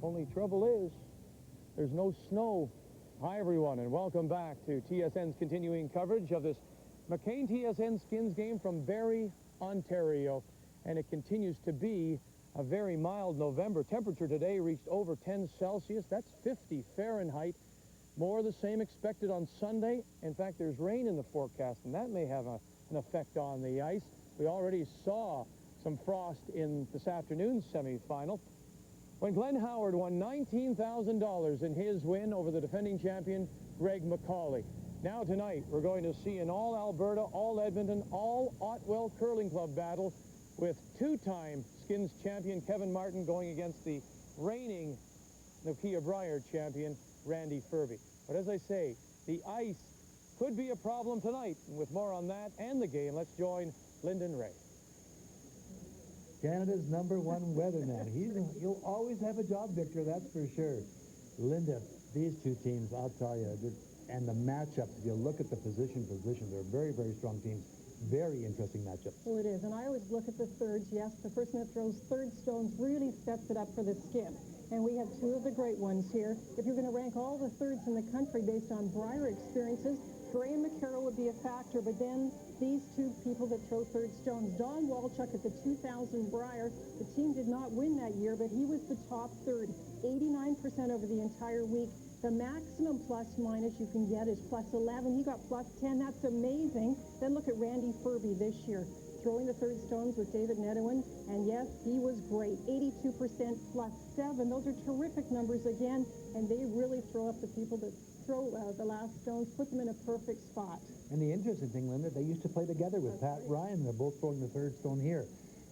Only trouble is, there's no snow. Hi, everyone, and welcome back to TSN's continuing coverage of this McCain TSN Skins game from Barrie, Ontario. And it continues to be a very mild November. Temperature today reached over 10 Celsius. That's 50 Fahrenheit. More the same expected on Sunday. In fact, there's rain in the forecast, and that may have an effect on the ice. We already saw some frost in this afternoon's semifinal when Glenn Howard won $19,000 in his win over the defending champion, Greg McCauley. Now tonight, we're going to see an all-Alberta, all-Edmonton, all-Otwell Curling Club battle with two-time Skins champion Kevin Martin going against the reigning Nokia Brier champion, Randy Ferbey. But as I say, the ice could be a problem tonight. And with more on that and the game, let's join Lyndon Ray. Canada's #1 weatherman. He'll always have a job, Victor, that's for sure. Linda, these two teams, I'll tell you, and the matchups, if you look at the position, they're very, very strong teams. Very interesting matchup. Well, it is, and I always look at the thirds. Yes, the person that throws third stones really sets it up for the skin. And we have two of the great ones here. If you're going to rank all the thirds in the country based on Brier experiences, Graham McCarroll would be a factor, but then these two people that throw third stones. Don Walchuk at the 2000 Brier, the team did not win that year, but he was the top third, 89% over the entire week. The maximum plus-minus you can get is +11. He got +10. That's amazing. Then look at Randy Ferbey this year, throwing the third stones with David Nedwin. And yes, he was great. 82% +7. Those are terrific numbers again, and they really throw up the people that throw the last stones, put them in a perfect spot. And the interesting thing, Linda, they used to play together with Pat Ryan. They're both throwing the third stone here.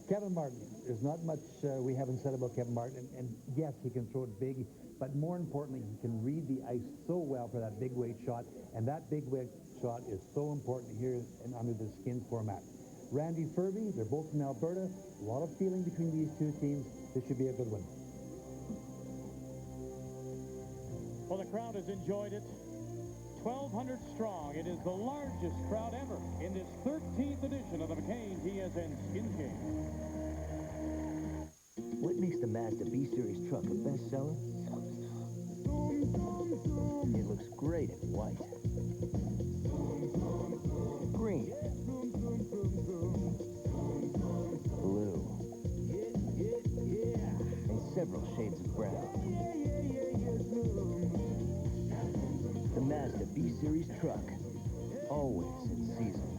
Kevin Martin, there's not much we haven't said about Kevin Martin. And yes, he can throw it big, but more importantly, he can read the ice so well for that big weight shot. And that big weight shot is so important here and under the Skins format. Randy Ferbey, they're both from Alberta. A lot of feeling between these two teams. This should be a good one. Well, the crowd has enjoyed it. 1,200 strong. It is the largest crowd ever in this 13th edition of the McCain TSN Skins game. What makes the Mazda B-Series truck a bestseller? It looks great in white, green, blue, and several shades of brown. The Mazda B-Series truck, always in season.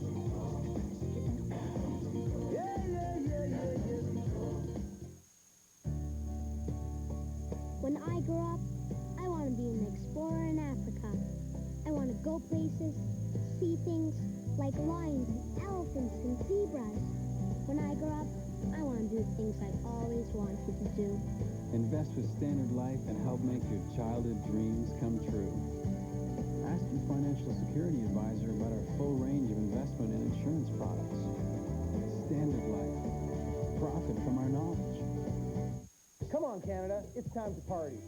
When I grow up, I want to be an explorer in Africa. I want to go places, see things like lions and elephants and zebras. When I grow up, I want to do things I've always wanted to do. Invest with Standard Life and help make your childhood dreams come true. Ask your financial security advisor about our full range of investment and insurance products. Standard Life. Profit from our knowledge. Come on, Canada. It's time to party.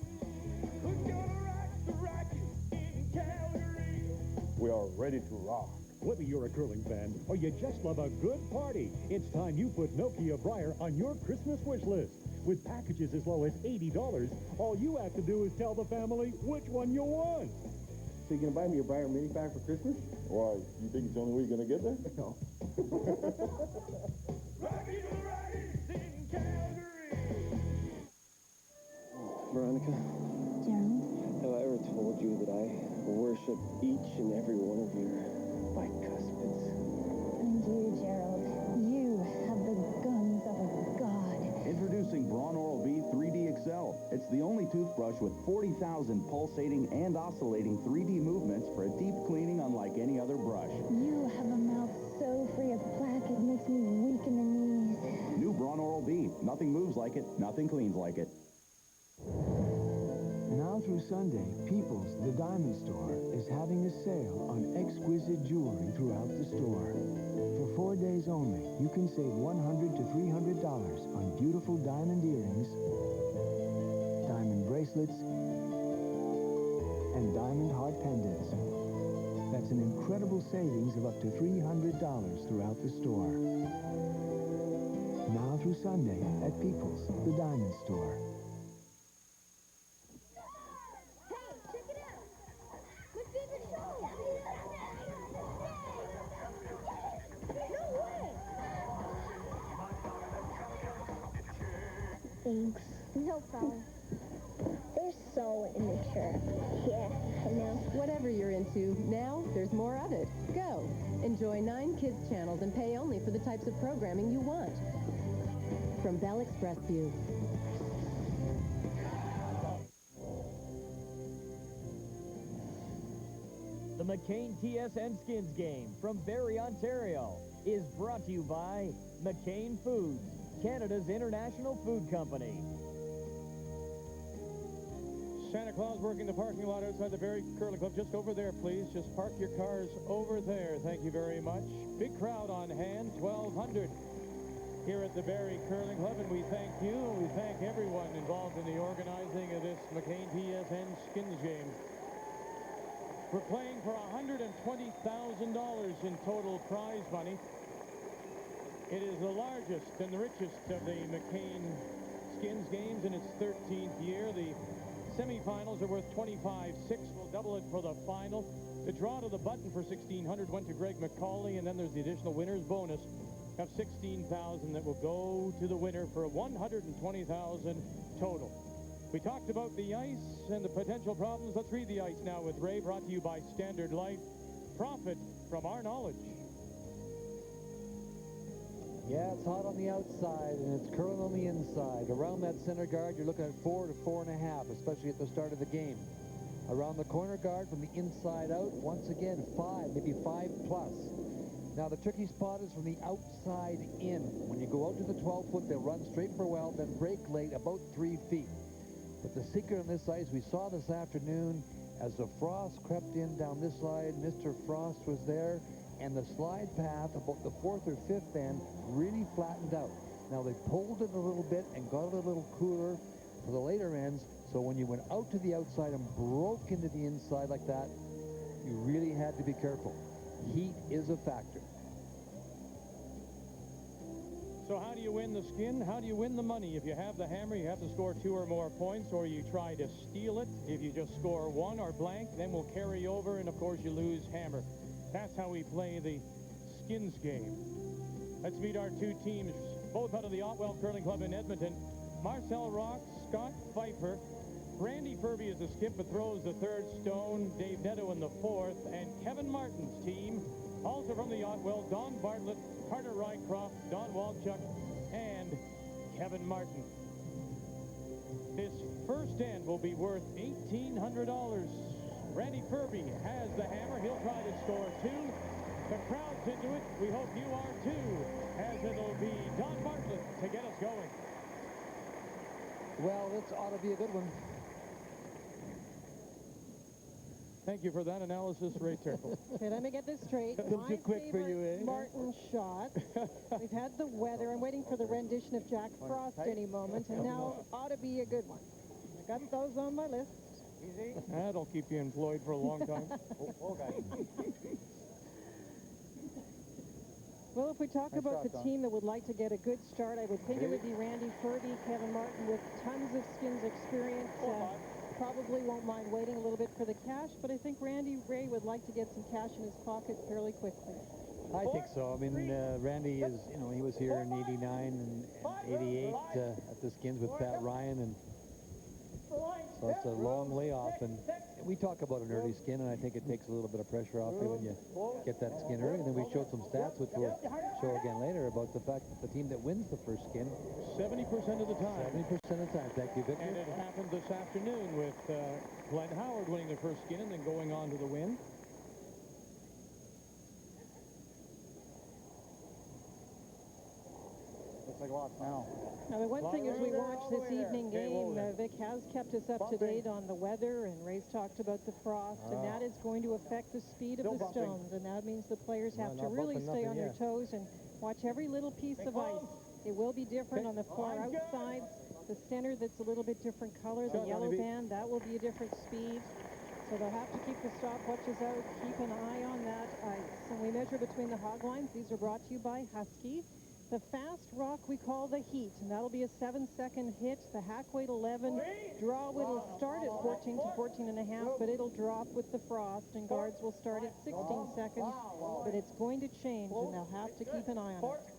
We are ready to rock. Whether you're a curling fan or you just love a good party, it's time you put Nokia Brier on your Christmas wish list. With packages as low as $80, all you have to do is tell the family which one you want. So you gonna buy me a Brier mini pack for Christmas? Why? You think it's the only way you're gonna get there? No. Veronica, Gerald? have I ever told you that I worship each and every one of your bicuspids? And you, Gerald, you have the guns of a god. Introducing Braun Oral-B 3D XL. It's the only toothbrush with 40,000 pulsating and oscillating 3D movements for a deep cleaning unlike any other brush. You have a mouth so free of plaque it makes me weak in the knees. New Braun Oral-B. Nothing moves like it, nothing cleans like it. Now through Sunday, People's, the diamond store, is having a sale on exquisite jewelry throughout the store. For 4 days only, you can save $100 to $300 on beautiful diamond earrings, diamond bracelets, and diamond heart pendants. That's an incredible savings of up to $300 throughout the store. Now through Sunday at People's, the diamond store. Thanks. No problem. They're so immature. Yeah, I know. Whatever you're into, now there's more of it. Go. Enjoy 9 kids channels and pay only for the types of programming you want. From Bell Express View. The McCain TSN Skins game from Barrie, Ontario is brought to you by McCain Foods, Canada's international food company. Santa Claus working the parking lot outside the Barrie Curling Club. Just over there, please. Just park your cars over there. Thank you very much. Big crowd on hand, 1,200 here at the Barrie Curling Club, and we thank you, and we thank everyone involved in the organizing of this McCain TSN Skins game. We're playing for $120,000 in total prize money. It is the largest and the richest of the McCain Skins games in its 13th year. The semifinals are worth $25,600. We'll double it for the final. The draw to the button for $1,600 went to Greg McCauley, and then there's the additional winner's bonus of $16,000 that will go to the winner for $120,000 total. We talked about the ice and the potential problems. Let's read the ice now with Ray, brought to you by Standard Life. Profit from our knowledge. Yeah, it's hot on the outside, and it's curling on the inside. Around that center guard, you're looking at 4 to 4.5, especially at the start of the game. Around the corner guard from the inside out, once again, 5, maybe 5 plus. Now, the tricky spot is from the outside in. When you go out to the 12-foot, they'll run straight for well, then break late, about 3 feet. But the secret on this ice, we saw this afternoon, as the frost crept in down this side, Mr. Frost was there, and the slide path about the 4th or 5th end really flattened out. Now, they pulled it a little bit and got it a little cooler for the later ends, so when you went out to the outside and broke into the inside like that, you really had to be careful. Heat is a factor. So how do you win the skin? How do you win the money? If you have the hammer, you have to score 2 or more points, or you try to steal it. If you just score 1 or blank, then we'll carry over, and of course you lose hammer. That's how we play the skins game. Let's meet our 2 teams, both out of the Otwell Curling Club in Edmonton. Marcel Rock, Scott Pfeiffer. Randy Ferbey is the skip but throws the 3rd stone. Dave Netto in the 4th. And Kevin Martin's team, also from the Otwell, Don Bartlett, Carter Rycroft, Don Walchuk, and Kevin Martin. This first end will be worth $1,800. Randy Ferbey has the hammer. He'll try to score 2. The crowd's into it. We hope you are too, as it'll be Don Bartlett to get us going. Well, this ought to be a good one. Thank you for that analysis, Ray Turkle. Okay, let me get this straight. A little too quick for you, eh? Martin shot. We've had the weather. I'm waiting for the rendition of Jack Frost any moment, and now ought to be a good one. I got those on my list. Easy. That'll keep you employed for a long time. Well, if we talk about the team that would like to get a good start, I would think it would be Randy Ferbey, Kevin Martin with tons of skins experience. Probably won't mind waiting a little bit for the cash, but I think Randy Ray would like to get some cash in his pocket fairly quickly. I think so. I mean, Randy is, you know, he was here in 89 and 88 at the skins with Pat Ryan, and so it's a long layoff. And we talk about an early skin, and I think it takes a little bit of pressure off you when you get that skin early. And then we showed some stats, which we'll show again later, about the fact that the team that wins the first skin 70% of the time. 70% of the time. Thank you, Victor. And it happened this afternoon with Glenn Howard winning the first skin and then going on to the win. Looks like lots now. Now, the one thing as we watch this evening game, Vic has kept us up to date on the weather, and Ray's talked about the frost, and that is going to affect the speed of the stones, and that means the players have to really stay on their toes and watch every little piece of ice. It will be different on the far outside. The center that's a little bit different color, the yellow band, that will be a different speed. So they'll have to keep the stopwatches out, keep an eye on that ice. And we measure between the hog lines. These are brought to you by Husky. The fast rock we call the heat, and that'll be a 7-second hit. The hack weight 11, draw weight will start at 14 to 14.5, but it'll drop with the frost, and guards will start at 16 seconds, but it's going to change, and they'll have to keep an eye on it.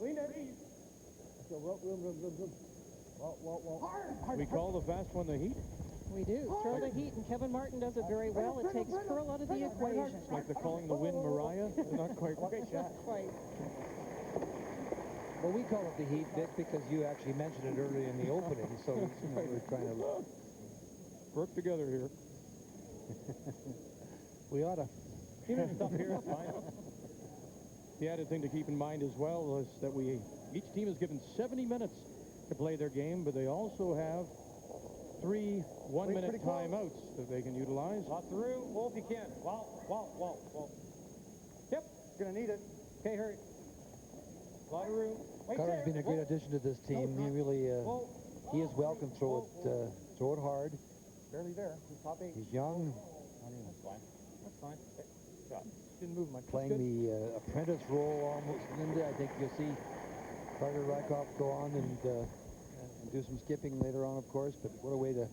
We call the fast one the heat. We do. Throw the heat, and Kevin Martin does it very well. It takes curl out of the equation. It's like they're calling the wind Mariah. Not quite. Great shot. Quite. Well, we call it the heat, Vic, because you actually mentioned it earlier in the opening, so you know, we're trying to work together here. We ought to. Even if it's up here, it's fine. The added thing to keep in mind as well is that each team is given 70 minutes to play their game, but they also have 3 one-minute timeouts that they can utilize. Lots of room. Wolf, you can. Wall. Yep, gonna need it. Okay, hurry. A lot of room. Carter's been a great addition to this team. He really, he as well can throw it hard. Barely there. He's top 8. He's young. That's fine. That's fine. Okay. Shot. Didn't move much. Playing the apprentice role almost, Linda. I think you'll see Carter Rykoff go on and do some skipping later on, of course, but what a way to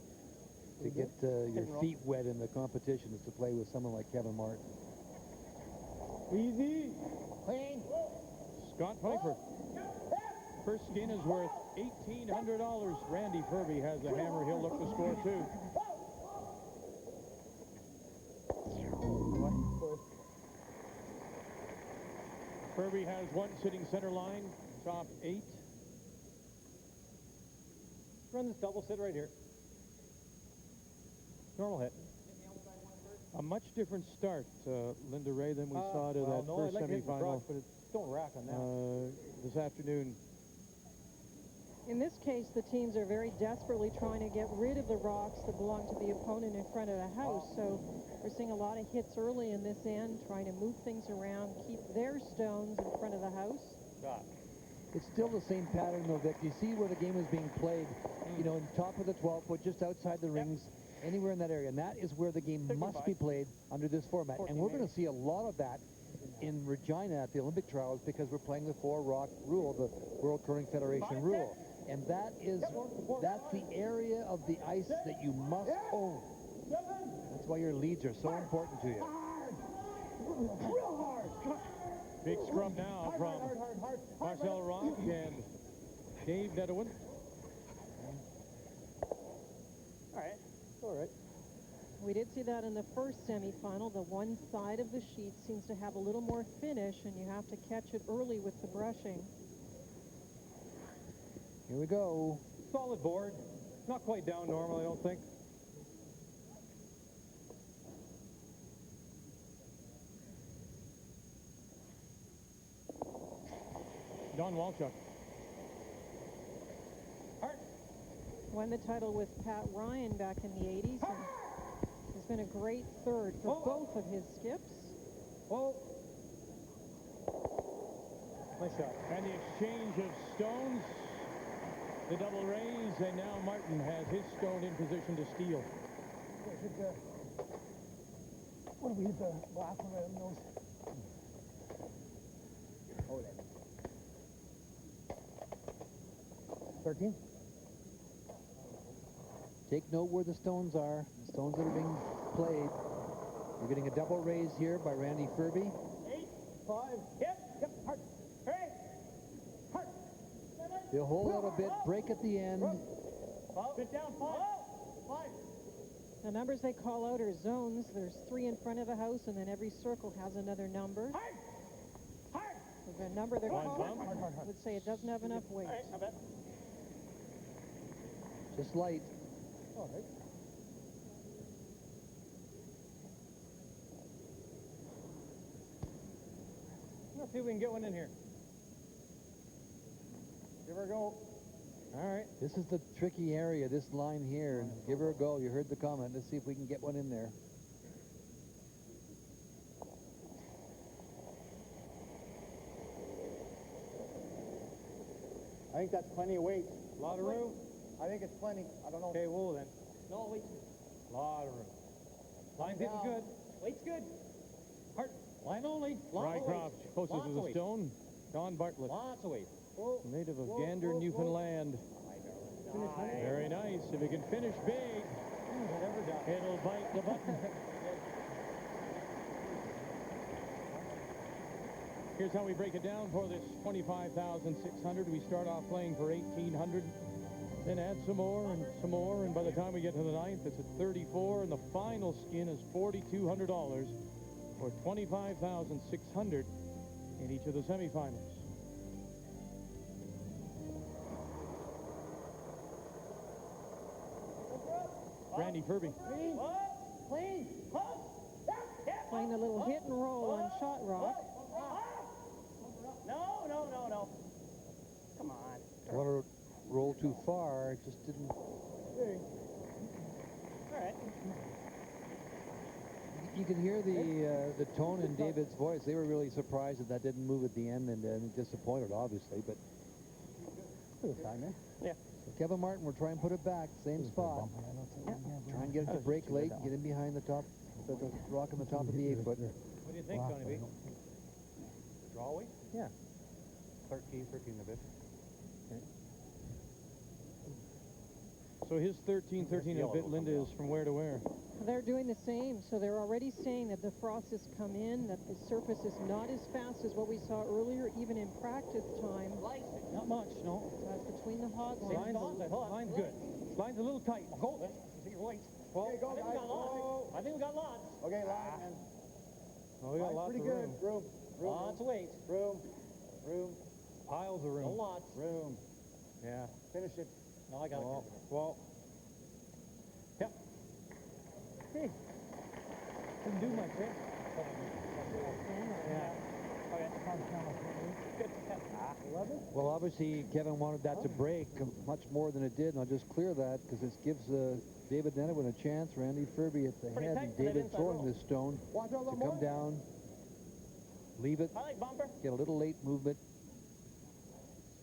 get your feet wet in the competition is to play with someone like Kevin Martin. Easy. Clean. Scott Pfeiffer. First skin is worth $1,800. Randy Ferbey has a hammer. He'll look to score too. Ferbey has one sitting center line, top 8. Run this double, sit right here. Normal hit. A much different start, Linda Ray, than we saw to that first semifinal. But don't rack on that. This afternoon. In this case, the teams are very desperately trying to get rid of the rocks that belong to the opponent in front of the house. So we're seeing a lot of hits early in this end, trying to move things around, keep their stones in front of the house. Shot. It's still the same pattern, though, Vic. You see where the game is being played, you know, in top of the 12-foot, just outside the rings, anywhere in that area. And that is where the game must be played under this format. And we're going to see a lot of that in Regina at the Olympic trials because we're playing the 4-rock rule, the World Curling Federation rule. And that's the area of the ice that you must own. That's why your leads are so important to you. Big scrum now from Marcel Rock and Dave Nedowin. All right. We did see that in the first semifinal. The one side of the sheet seems to have a little more finish, and you have to catch it early with the brushing. Here we go. Solid board. Not quite down normal, I don't think. Don Walchuk. Won the title with Pat Ryan back in the 80s. And has been a great third for both of his skips. Nice shot. And the exchange of stones. The double raise, and now Martin has his stone in position to steal. What do we hit the last one right on the nose? Oh, there. 13. Take note where the stones are, the stones that are being played. We're getting a double raise here by Randy Ferbey. 8, 5, yep, hard. Hurry! Hard! They'll hold out a bit, break at the end. Sit down, 5. The numbers they call out are zones. There's 3 in front of the house, and then every circle has another number. So the number they're calling would say it doesn't have enough weight. Just light. All right. Let's see if we can get one in here. Give her a go. All right. This is the tricky area, this line here. Give her a go. You heard the comment. Let's see if we can get one in there. I think that's plenty of weight. A lot of room. I think it's plenty. I don't know. Okay, whoa then. No, wait. A lot of room. Line's getting good. Weight's good. Hard. Line only. Rycroft closest to the stone. Don Bartlett. Lots of weight. Native of Gander, Newfoundland. Very nice. If he can finish big, it'll bite the button. Here's how we break it down for this $25,600. We start off playing for $1,800. Then add some more, and by the time we get to the ninth, it's at 34, and the final skin is $4,200, or $25,600 in each of the semifinals. Randy Ferbey. Clean. Playing a little hit and roll on Shot Rock. No. Come on. I want to roll too far. It just didn't. All right. You can hear the tone in David's voice. They were really surprised that didn't move at the end, and disappointed, obviously. But good time, eh? Yeah. So Kevin Martin will try and put it back, same spot. Try and get it to break late, get in behind the top, the rock on the top of the 8-foot. What do you think, Tony B? Draw weight? Yeah. 13 a bit. So his 13 and a bit, Linda, is from where to where? They're doing the same, so they're already saying that the frost has come in, that the surface is not as fast as what we saw earlier, even in practice time. Not much, no. So that's between the hog Line's good. Line's a little tight. Go then. See your weight. Well, I think we got lots. Okay, line. Oh, we got lots of room. Lots of weight. Room. Piles of room. No lots. Room. Yeah. Finish it. No, I got it. Well. Yep. Hey. Didn't do much, eh? Yeah. Well, obviously, Kevin wanted that to break much more than it did, and I'll just clear that because this gives David Denowin a chance. Randy Ferbey at the head, and David throwing this stone to come down, leave it, get a little late movement.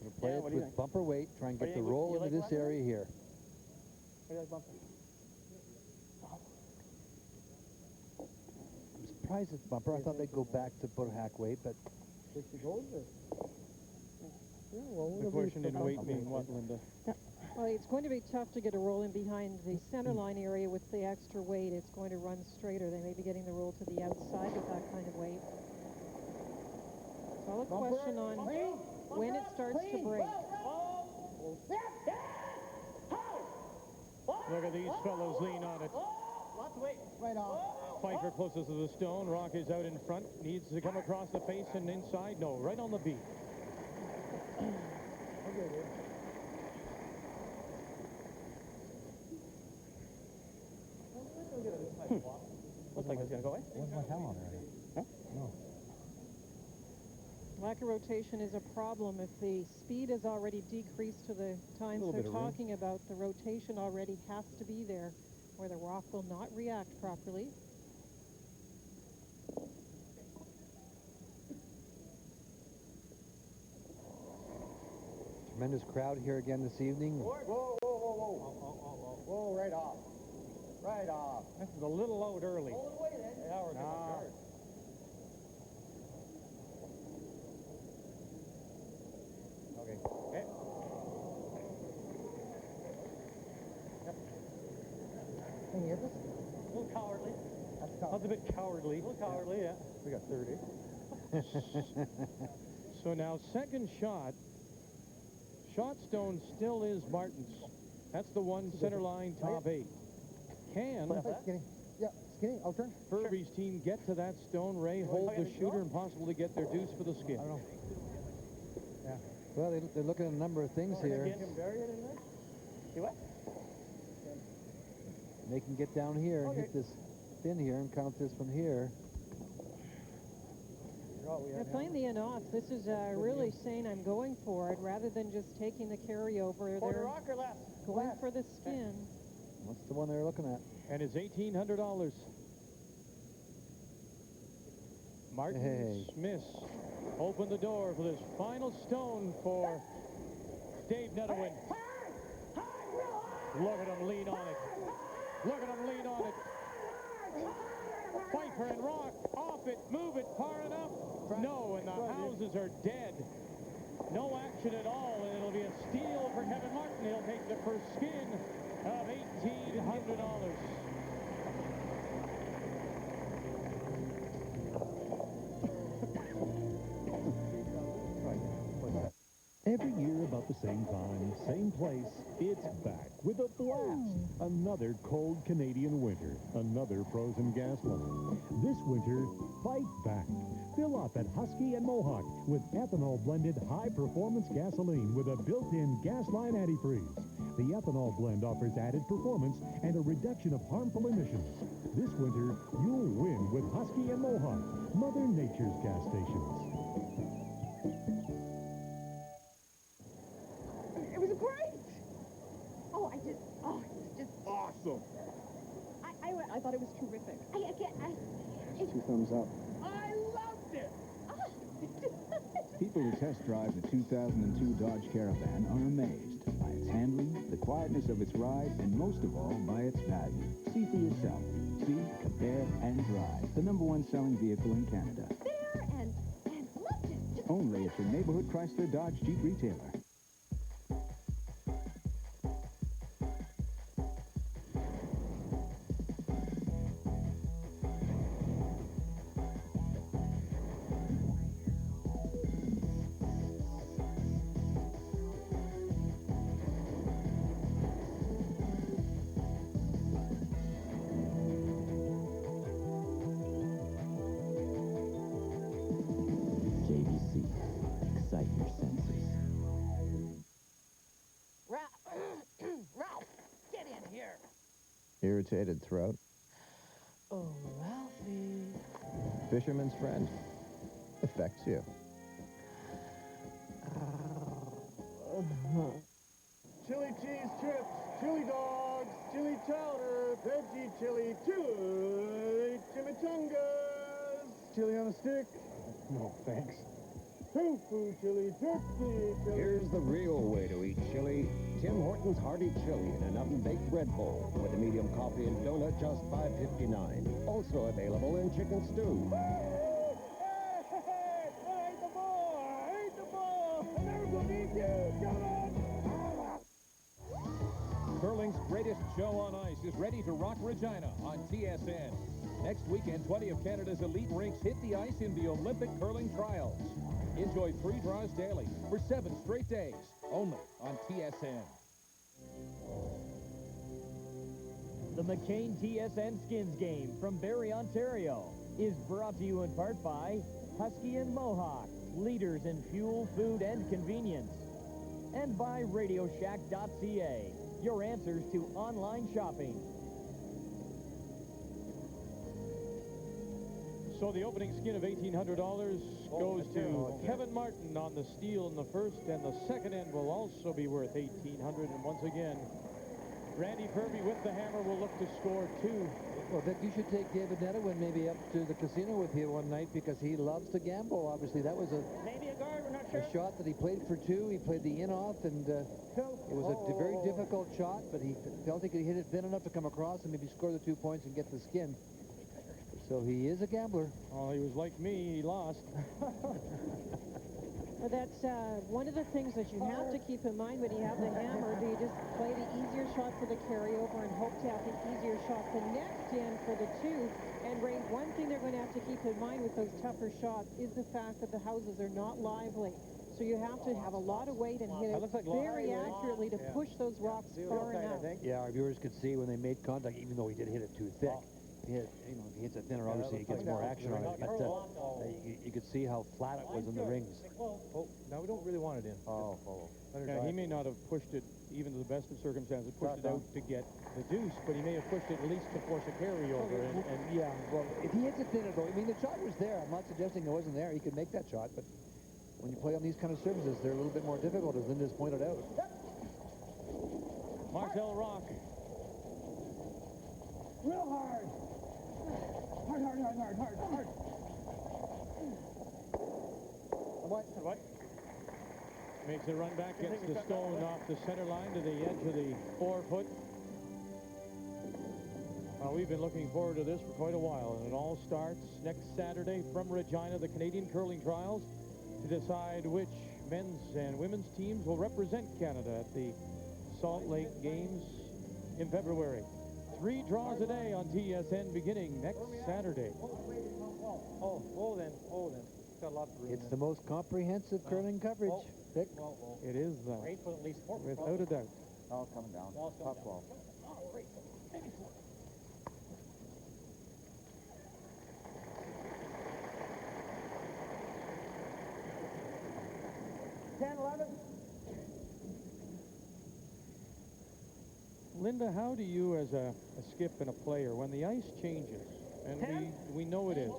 Going to play it with bumper weight, try and get the roll into this area here. What do you like, bumper? I'm surprised at the bumper. I thought they'd go back to put hack weight, but... The question in weight being what, Linda? Well, it's going to be tough to get a roll in behind the center line area with the extra weight. It's going to run straighter. They may be getting the roll to the outside with that kind of weight. It's all a question on when it starts to break. Look at these fellows lean on it. Lots of weight. Right off. Pfeiffer closest to the stone. Rock is out in front. Needs to come across the face and inside. No, right on the beat. Looks like it's going to go away. Where's my camera there? Huh? No. Lack of rotation is a problem. If the speed is already decreased to the times they're talking about, the rotation already has to be there, where the rock will not react properly. Tremendous crowd here again this evening. Whoa, right off. Right off. This is a little load early. Hold it away then. Yeah, we're No. Okay. Can you hear this? A little cowardly. That's a bit cowardly. A little cowardly, yeah. We got 30. So now second shot. Shot stone still is Martin's. That's the one center line top 8. Can Skinny, I'll turn. Ferbey's team get to that stone, Ray, hold the shooter, and possibly get their deuce for the skin? I don't know. Yeah. Well, they're looking at a number of things here. See what? They can get down here and hit this thin here and count this from here. They're playing the in-off. This is really saying I'm going for it rather than just taking the carryover. Quarter They're rock or less? going for the skin. What's the one they're looking at? And it's $1,800. Martin Smith opened the door for this final stone for Dave Netherwin. Look at him lean on it. Look at him lean on it. Pfeiffer and Rock off it. Move it far enough. No, and the houses are dead. No action at all, and it'll be a steal for Kevin Martin. He'll take the first skin of $1,800. Every year about the same time, same place, it's back with a blast. Another cold Canadian winter, another frozen gas line. This winter, fight back. Fill up at Husky and Mohawk with ethanol-blended high-performance gasoline with a built-in gas line antifreeze. The ethanol blend offers added performance and a reduction of harmful emissions. This winter, you'll win with Husky and Mohawk, Mother Nature's gas stations. It was great! Oh, it's just awesome. I thought it was terrific. Two thumbs up. I loved it! People who test drive the 2002 Dodge Caravan are amazed by its handling, the quietness of its ride, and most of all, by its value. See for yourself. See, compare, and drive. The #1 selling vehicle in Canada. There and loved it. Only at your neighborhood Chrysler Dodge Jeep retailer. Excite your senses. Ralph, get in here. Irritated throat. Oh, Ralphie. Fisherman's friend. Affects you. Chili cheese chips, chili dogs, chili chowder, veggie chili, chimichangas, chili on a stick. No, thanks. Tofu chili, turkey chili. Here's the real way to eat chili. Tim Hortons Hearty Chili in an oven-baked bread bowl with a medium coffee and donut, just $5.59. Also available in chicken stew. Curling's greatest show on ice is ready to rock Regina on TSN. Next weekend, 20 of Canada's elite rinks hit the ice in the Olympic curling trials. Enjoy 3 draws daily for 7 straight days, only on TSN. The McCain TSN Skins game from Barrie, Ontario is brought to you in part by Husky and Mohawk, leaders in fuel, food, and convenience. And by RadioShack.ca, your answers to online shopping. So the opening skin of $1,800 goes to Kevin Martin on the steal in the first, and the second end will also be worth $1,800. And once again, Randy Ferbey with the hammer will look to score 2. Well, Vic, you should take David Nettowin maybe up to the casino with you one night because he loves to gamble. Obviously, that was Maybe a guard, we're not sure. a shot that he played for 2. He played the in-off, and it was a very difficult shot, but he felt he could hit it thin enough to come across and maybe score the 2 points and get the skin. So he is a gambler. Oh, he was like me. He lost. Well, that's one of the things that you have to keep in mind when you have the hammer. Do you just play the easier shot for the carryover and hope to have the easier shot the next in for the 2? And, Ray, one thing they're going to have to keep in mind with those tougher shots is the fact that the houses are not lively. So you have to have a lot of weight and hit it very accurately to push those rocks far enough. Yeah, our viewers could see when they made contact, even though he did hit it too thick. If he hits it thinner, obviously he gets more action on it. But you could see how flat it was in the rings. Oh, now we don't really want it in. Yeah, he may not have pushed it, even to the best of circumstances, pushed it out to get the deuce, but he may have pushed it at least to force a carryover. Yeah, well, if he hits it thinner, though, I mean, the shot was there. I'm not suggesting it wasn't there. He could make that shot, but when you play on these kind of surfaces, they're a little bit more difficult, as Linda's pointed out. Martel Rock. Real hard. Hard. What? Makes a run back, gets the stone off the center line to the edge of the 4-foot. Well, we've been looking forward to this for quite a while, and it all starts next Saturday from Regina, the Canadian Curling Trials, to decide which men's and women's teams will represent Canada at the Salt Lake Games in February. 3 draws a day on TSN beginning next Saturday. Oh, then. Got a lot of room. It's the most comprehensive curling coverage. stick. It is that. At least 4. Without a doubt. Oh, coming down. Top ball. Oh, great. 10, 11. Linda, how do you, as a skip and a player, when the ice changes, and we know it is,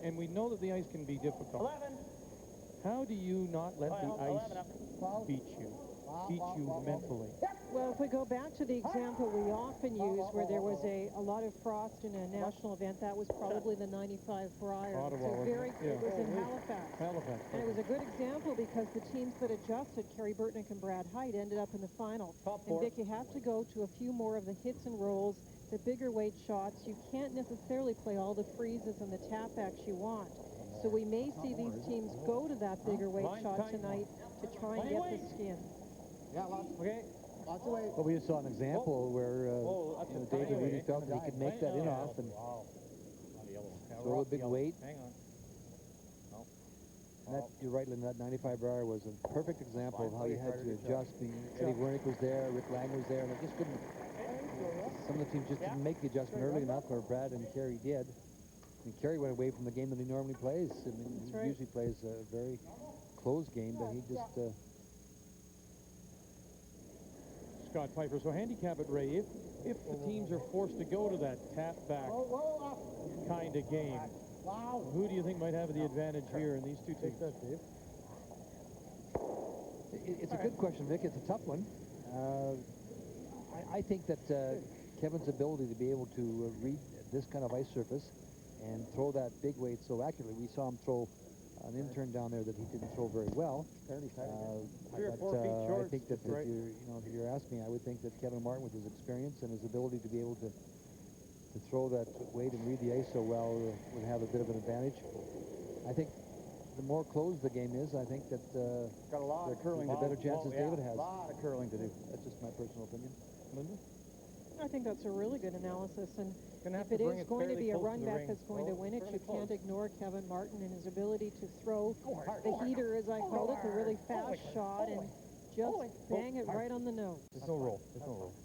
and we know that the ice can be difficult. 11. How do you not let the ice beat you mentally? Well, if we go back to the example we often use where there was a lot of frost in a national event, that was probably the 95 Brier. Ottawa, It was in Halifax. Halifax. And it was a good example because the teams that adjusted, Kerry Burtnick and Brad Height, ended up in the final. And Vic, you have to go to a few more of the hits and rolls, the bigger weight shots. You can't necessarily play all the freezes and the tap-backs you want. So we may see these teams go to that bigger weight shot tonight to try and get the skin. Yeah, lots. Okay. Lots of weight. Well, we just saw an example where David really felt that he could make that in off and throw a big weight. Hang on. And that, you're right, Lynn, that 95 Brier was a perfect example of how you had to adjust. Eddie Wernick was there, Rick Lang was there, and it just couldn't. Some of the teams just didn't make the adjustment early enough, or Brad and Kerry did. I mean, Kerry went away from the game that he normally plays. I mean, he usually plays a very close game, but he just... Scott Pfeiffer, so handicap it, Ray, if the teams are forced to go to that tap-back kind of game, who do you think might have the advantage here in these two teams? It's a good question, Vic. It's a tough one. I think that Kevin's ability to be able to read this kind of ice surface and throw that big weight so accurately. We saw him throw an intern down there that he didn't throw very well. 3 or 4 feet short. I think that if you're asking me, I would think that Kevin Martin, with his experience and his ability to be able to throw that weight and read the ice so well, would have a bit of an advantage. I think the more closed the game is, I think that the better chances David has. A lot of curling to do. That's just my personal opinion. Linda? I think that's a really good analysis, and if it bring is it going to fairly be a close to run the back ring. that's going to win it, you can't ignore Kevin Martin and his ability to throw hard. the heater, as I call it, the really fast shot, and just bang it right on the nose. There's no roll. There's no roll.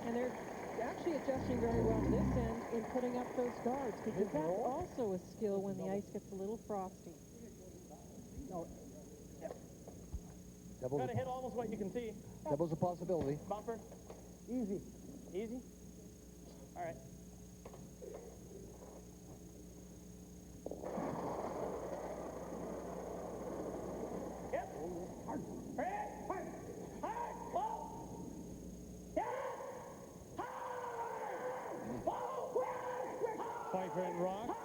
And they're actually adjusting very well this end in putting up those guards, because that's also a skill when the ice gets a little frosty. Got to hit almost what you can see. Doubles a possibility. Bumper. Easy. Easy? All right. Yep. Hard. Hard. Hard. Whoa. Yeah. Hard. Pfeiffer and Rock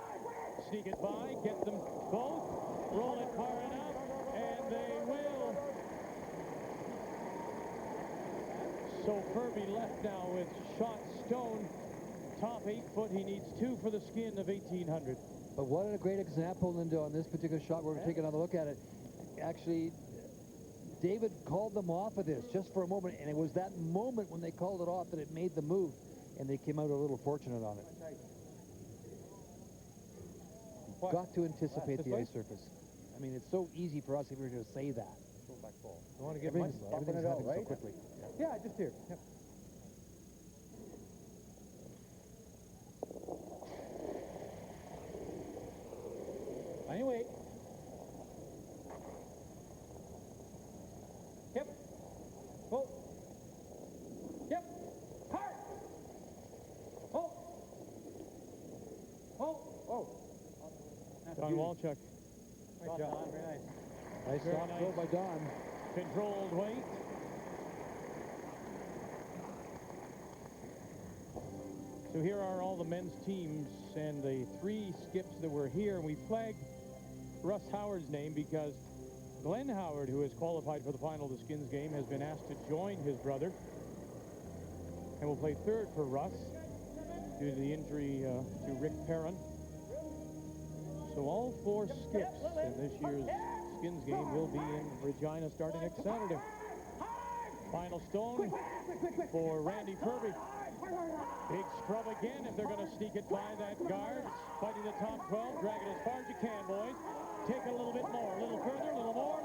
sneak it by, get them both, roll it far enough, and they will. So Ferbey left now with shot stone, top 8 foot. He needs 2 for the skin of 1,800. But what a great example, Linda, on this particular shot. We're going to take another look at it. Actually, David called them off of this just for a moment, and it was that moment when they called it off that it made the move, and they came out a little fortunate on it. You've got to anticipate the ice surface. I mean, it's so easy for us if we were going to say that. You want to get Everything's happening so quickly. Yeah, just here. Yep. Anyway. Yep. Oh. Yep. Hard. Oh. Oh. Oh. Don Walchuk. Nice job. Very nice. Nice soft throw by Don. Controlled weight. So here are all the men's teams and the 3 skips that were here. We flagged Russ Howard's name because Glenn Howard, who has qualified for the final of the Skins game, has been asked to join his brother and will play third for Russ due to the injury to Rick Perrin. So all 4 skips in this year's Skins game will be in Regina starting next Saturday. Final stone for Randy Ferbey. Big scrub again if they're going to sneak it by that guard. Fighting the top 12. Drag it as far as you can, boys. Take it a little bit more. A little further, a little more.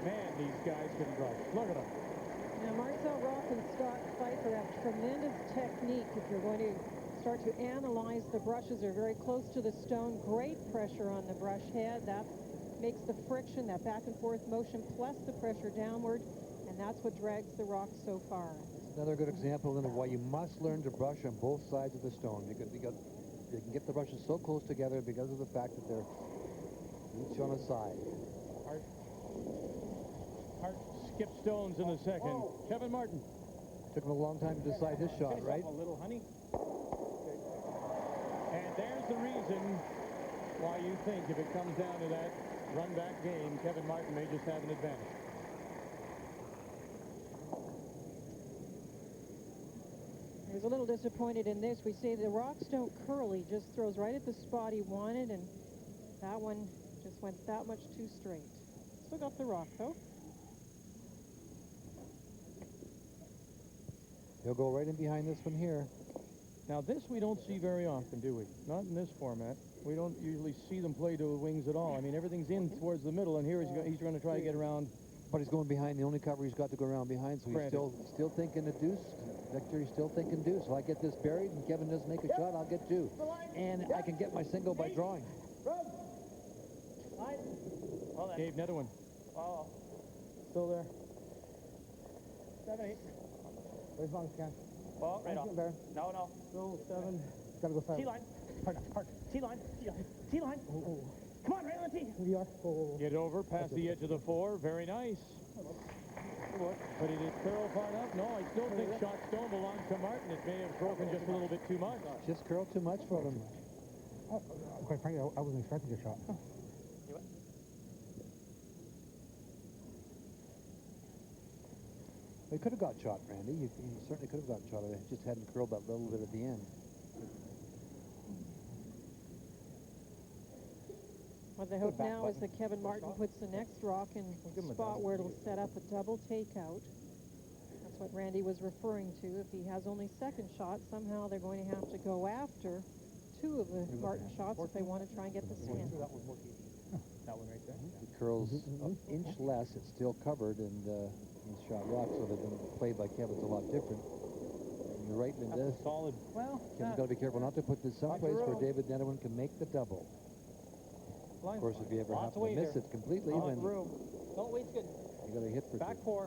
Man, these guys can brush. Look at them. Now, Marcel Roth and Scott Pfeiffer have tremendous technique. If you're going to start to analyze the brushes, they're very close to the stone. Great pressure on the brush head. That makes the friction, that back and forth motion, plus the pressure downward, and that's what drags the rock so far. It's another good example of why you must learn to brush on both sides of the stone. You can get the brushes so close together because of the fact that they're each on a side. Hart skipped stones in the second. Kevin Martin. Took him a long time to decide his shot, right? A little, honey. And there's the reason why you think if it comes down to that run-back game, Kevin Martin may just have an advantage. He was a little disappointed in this. We say the rocks don't curl. He just throws right at the spot he wanted, and that one just went that much too straight. Still got the rock, though. He'll go right in behind this one here. Now, this we don't see very often, do we? Not in this format. We don't usually see them play to the wings at all. I mean, everything's in towards the middle, and here he's going to try to get around. But he's going behind. The only cover he's got to go around behind, so he's still thinking a deuce. Victor, he's still thinking deuce. So I get this buried, and Kevin doesn't make a shot, I'll get two. And I can get my single by drawing. Dave Netherwin. Oh. Still there. 7, 8. Where's long scan? Oh, right off. No. Still 7. Gotta go fast. T-line. Park. T-line. T-line. Oh. Come on, right on the T. Here you are. Oh. Get over past the edge of the 4. Very nice. But it did curl far enough? No, I still think shot stone belongs to Martin. It may have broken just a little bit too much. Just curled too much for him. Quite frankly, I wasn't expecting your shot. He could have got shot, Randy. He certainly could have got shot. It just hadn't curled that little bit at the end. What they hope now is that Kevin Martin puts the next rock in the spot where it'll set up a double takeout. That's what Randy was referring to. If he has only second shot, somehow they're going to have to go after two of the Martin shots if they want to try and get the skin. That one right there. He curls an inch less. It's still covered, and he's shot rocks, so they've been played by Kevin's a lot different. And you're right, Linda. Solid. Well, Kevin's got to be careful not to put this someplace where David Netherwin can make the double. Of course, if you ever happen to miss it completely, then don't waste good. You got to hit for back two. 4.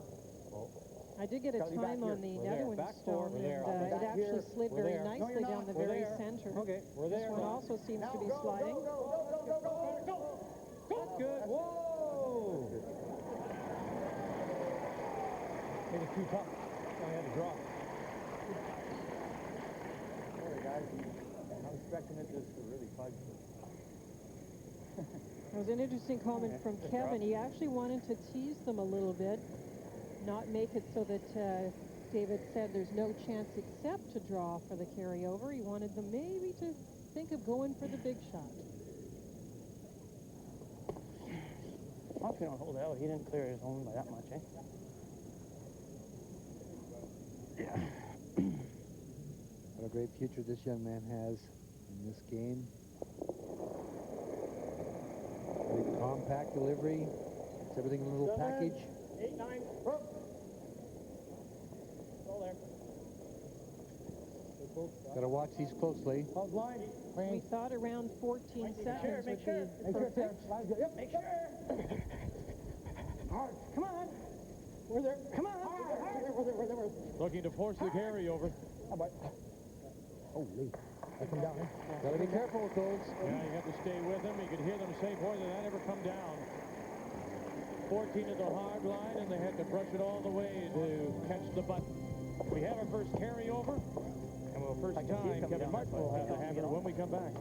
I did get a time on the Netherwin stone, and it actually slid very nicely down the very center. Okay, we're there. This one also seems to be sliding. Good. Whoa! Made it too tough. I had to drop. Sorry, guys. I was expecting it just to really fudge. It was an interesting comment from Kevin. He actually wanted to tease them a little bit, not make it so that David said there's no chance except to draw for the carryover. He wanted them maybe to think of going for the big shot. Well, if you don't hold out, he didn't clear his own by that much, eh? Yeah. What a great future this young man has in this game. Very compact delivery. It's everything in a little package. 8, 9. Still there. Got to watch these closely. We thought around 14 seconds would be perfect. Make sure. Hard. Come on. We're there. Come on. We're there. Looking to force the carryover. Holy. I come down. Got to be careful with those. Yeah, you have to stay with them. You could hear them say, boy, did that ever come down. 14 at the hard line, and they had to brush it all the way to catch the button. We have our first carryover, and for the first time, Kevin Martin will have the hammer when we come back.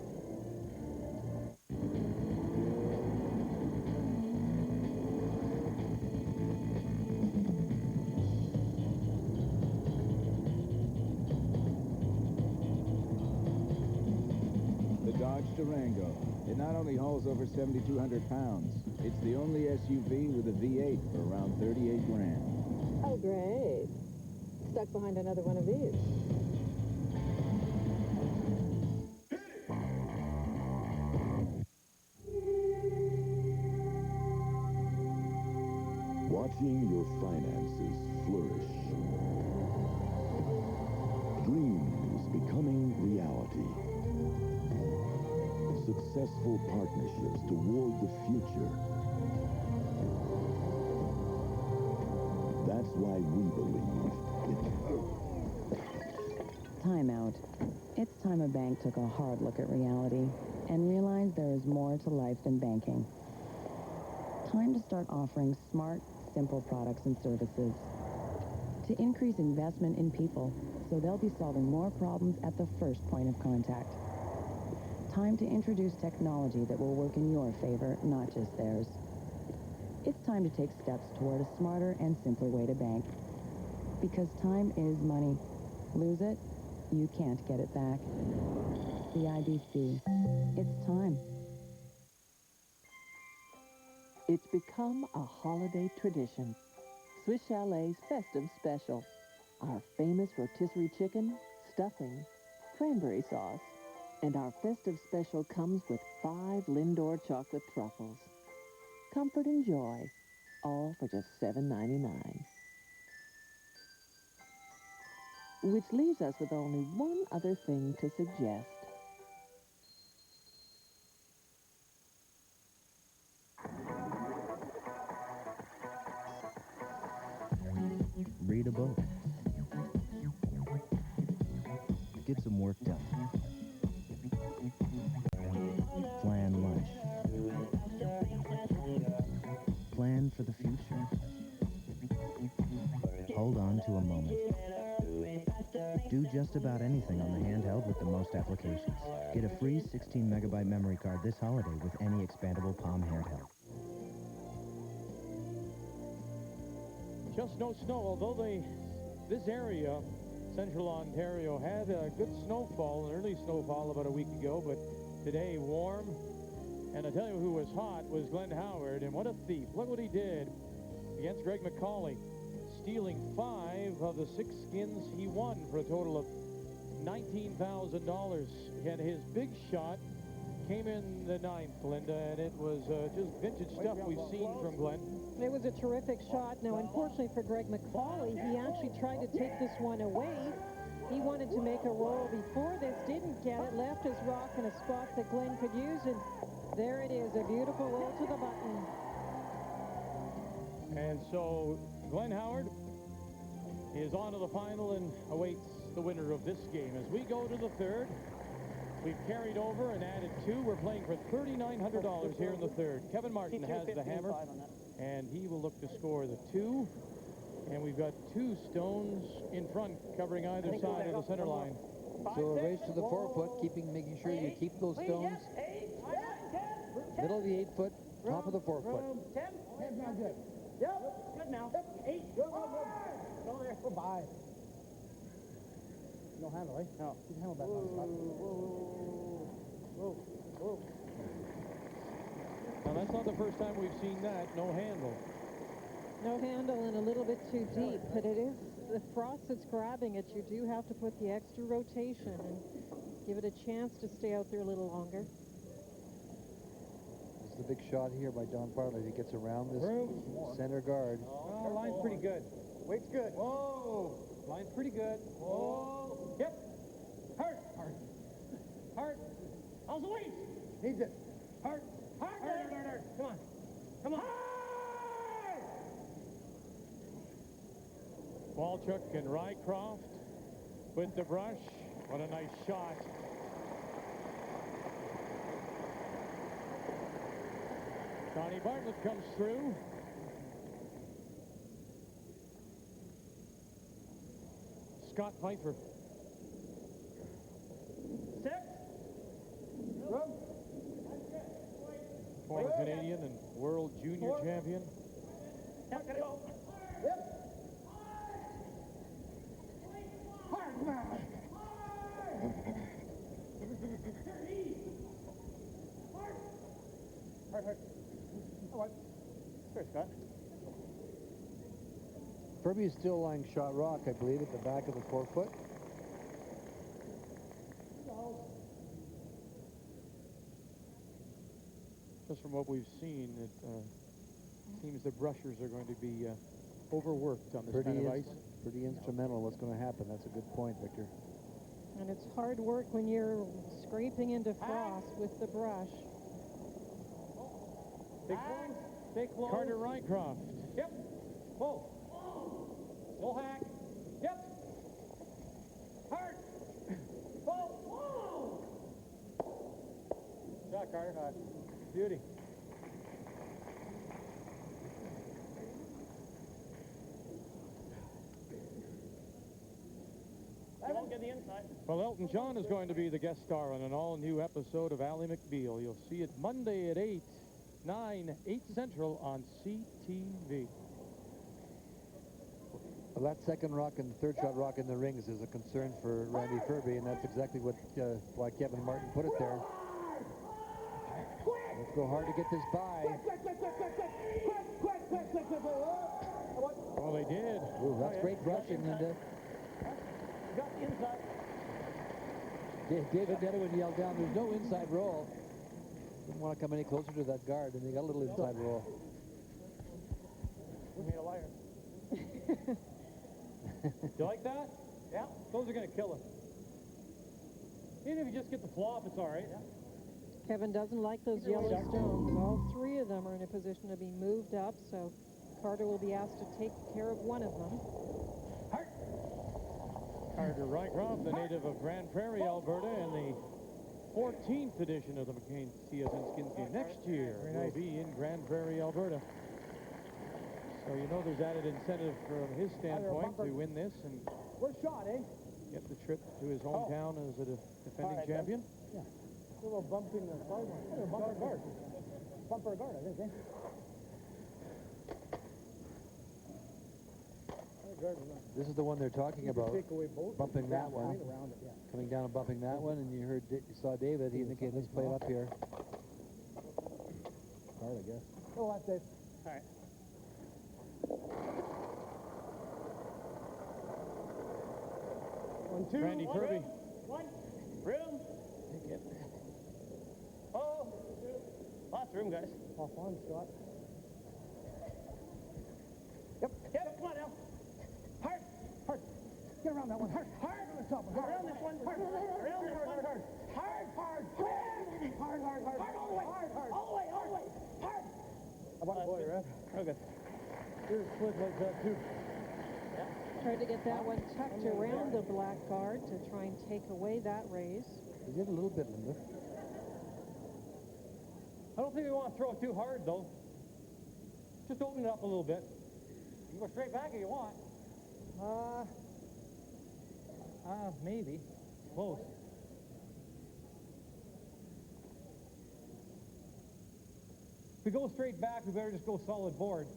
The Dodge Durango. It not only hauls over 7,200 pounds, it's the only SUV with a V8 for around 38 grand. Oh, great. Stuck behind another one of these. watching your finances flourish. Dreams becoming reality. Successful partnerships toward the future. That's why we believe Time out. It's time a bank took a hard look at reality and realized there is more to life than banking. Time to start offering smart, simple products and services. To increase investment in people so they'll be solving more problems at the first point of contact. Time to introduce technology that will work in your favor, not just theirs. It's time to take steps toward a smarter and simpler way to bank. Because time is money. Lose it, you can't get it back. The IBC. It's time. It's become a holiday tradition. Swiss Chalet's Festive Special. Our famous rotisserie chicken, stuffing, cranberry sauce. And our Festive Special comes with 5 Lindor chocolate truffles. Comfort and joy, all for just $7.99. Which leaves us with only one other thing to suggest. Read a book. Get some work done. Plan lunch. Plan for the future. Hold on to a moment. Do just about anything on the handheld with the most applications. Get a free 16-megabyte memory card this holiday with any expandable Palm handheld. Just no snow, although this area, central Ontario, had a good snowfall, an early snowfall about a week ago, but today warm. And I tell you who was hot was Glenn Howard, and what a thief. Look what he did against Greg McCauley, stealing 5 of the 6 skins he won for a total of $19,000. And his big shot came in the 9th, Linda, and it was just vintage stuff we've seen from Glenn. It was a terrific shot. Now, unfortunately for Greg McCauley, he actually tried to take this one away. He wanted to make a roll before this, didn't get it, left his rock in a spot that Glenn could use, and there it is, a beautiful roll to the button. And so Glenn Howard is on to the final and awaits the winner of this game. As we go to the 3rd, we've carried over and added 2. We're playing for $3,900 here in the 3rd. Kevin Martin has the hammer, and he will look to score the 2. And we've got 2 stones in front covering either side of the center line. So a race to the 4-foot, making sure you keep those stones. Middle of the 8-foot, top of the 4-foot. 10. 10's not good. Yep. Good now. 8. Good. Go there. Goodbye. No handle, eh? No. Keep the handle back on the spot. Whoa. Now, that's not the first time we've seen that. No handle. No handle and a little bit too deep, but it is the frost that's grabbing it. You do have to put the extra rotation and give it a chance to stay out there a little longer. This is the big shot here by Don Bartlett. He gets around this center guard. Oh, line's pretty good. Weight's good. Whoa. Line's pretty good. Whoa. Yep. Hard. How's the weight? Needs it. Hard. Come on. Walchuk and Rycroft with the brush. What a nice shot. Johnny Bartlett comes through. Scott Pfeiffer. Former Canadian and world junior champion. Hard. All right. There, Scott. Ferbey is still lying shot rock, I believe, at the back of the 4-foot. Just from what we've seen, it seems believes the brushers are going to be overworked on this kind of ice. Pretty instrumental in what's going to happen. That's a good point, Victor. And it's hard work when you're scraping into frost with the brush. Stay close. Stay close. Carter Rycroft. Yep. Whoa. Slow hack. Yep. Hard. Whoa. Whoa. Shot, Carter. Beauty. You won't get the inside. Well, Elton John is going to be the guest star on an all-new episode of Ally McBeal. You'll see it Monday at 8 Central on CTV. Well, that second rock and third shot rock in the rings is a concern for Randy Ferbey, and that's exactly what why Kevin Martin put it there. Let's go hard to get this by. Well, they did. Ooh, that's great brushing, Linda. Got the inside. David Edwin yelled down, there's no inside roll. Didn't want to come any closer to that guard, and they got a little inside roll. You mean a liar. You like that? Yeah. Those are going to kill us. Even if you just get the flop, it's all right. Yeah. Kevin doesn't like those yellow stones. All three of them are in a position to be moved up, so Carter will be asked to take care of one of them. Carter Rycroft, the native of Grand Prairie, Alberta, and the 14th edition of the McCain TSN Skins game next year will be in Grand Prairie, Alberta. So you know there's added incentive from his standpoint to win this and shot, eh? get the trip to his hometown as a defending champion. Yeah. A little bump in the sideline. Bumper guard. Bumper guard, I think, eh? This is the one they're talking about, bumping that one, coming down and bumping that one, and you saw David, he indicated, let's play it up here. Hard, I guess. Oh, that's it. All right. One, two. Randy Ferbey. One. Rhythm. Take it. Oh. Lots of room, guys. Off on, Scott. Yep. Come on now. Hard. Get around that one. Hard on the top. Around this one. Hard. Around this one. Hard. Hard all the way. Hard. All the way. Hard. I want a boy, right? Okay. Here's a split like that, too. Tried to get that one tucked around the black guard to try and take away that raise. He did a little bit, Linda. I don't think we want to throw it too hard, though. Just open it up a little bit. You can go straight back if you want. Maybe. Close. If we go straight back, we better just go solid board.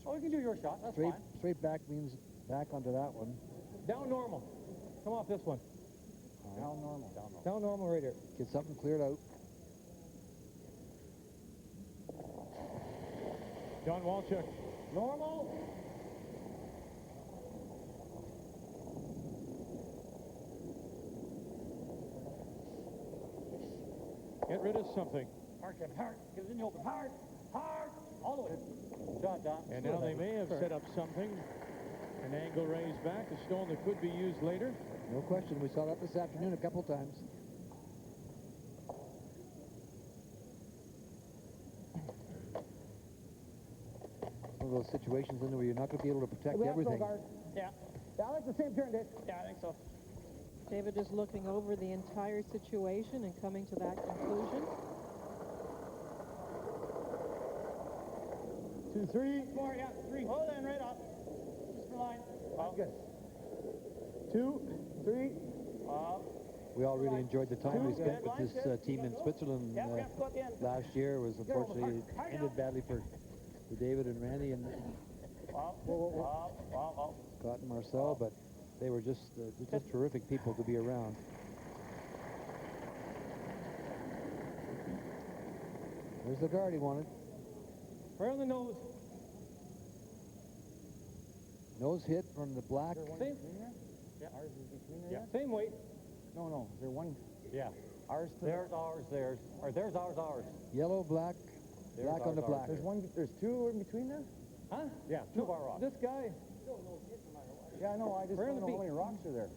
Oh, we can do your shot. That's fine. Straight back means back onto that one. Down normal. Come off this one. Down normal. Down normal right here. Get something cleared out. John Walchuk. Normal. Get rid of something. Hard, Kevin. Hard. Get it in the open. Hard. All the way. Shot, Don. And now they may have set up something. An angle raised back, a stone that could be used later. No question. We saw that this afternoon a couple times. One of those situations in there where you're not going to be able to protect everything. Yeah. Yeah, I like the same turn, Dave. Yeah, I think so. David is looking over the entire situation and coming to that conclusion. 2, 3. 4, yeah, 3. Oh, then right up. Just for line. Oh, good. 2, 3. We all really enjoyed the time we spent with this team in Switzerland last year. It was unfortunately ended badly for David and Randy and Scott and Marcel, but they were just terrific people to be around. There's the guard he wanted. Right on the nose. Nose hit from the black. Same. Yeah. Ours is between there. Yeah. Same weight. No. They're one. Yeah. Ours. Theirs. Ours. Theirs. Or theirs. Ours. Ours. Yellow, black, Black on the black. There's two in between there? Huh? Yeah, two of our rocks. This guy. Yeah, I know. I just don't know how many rocks are there.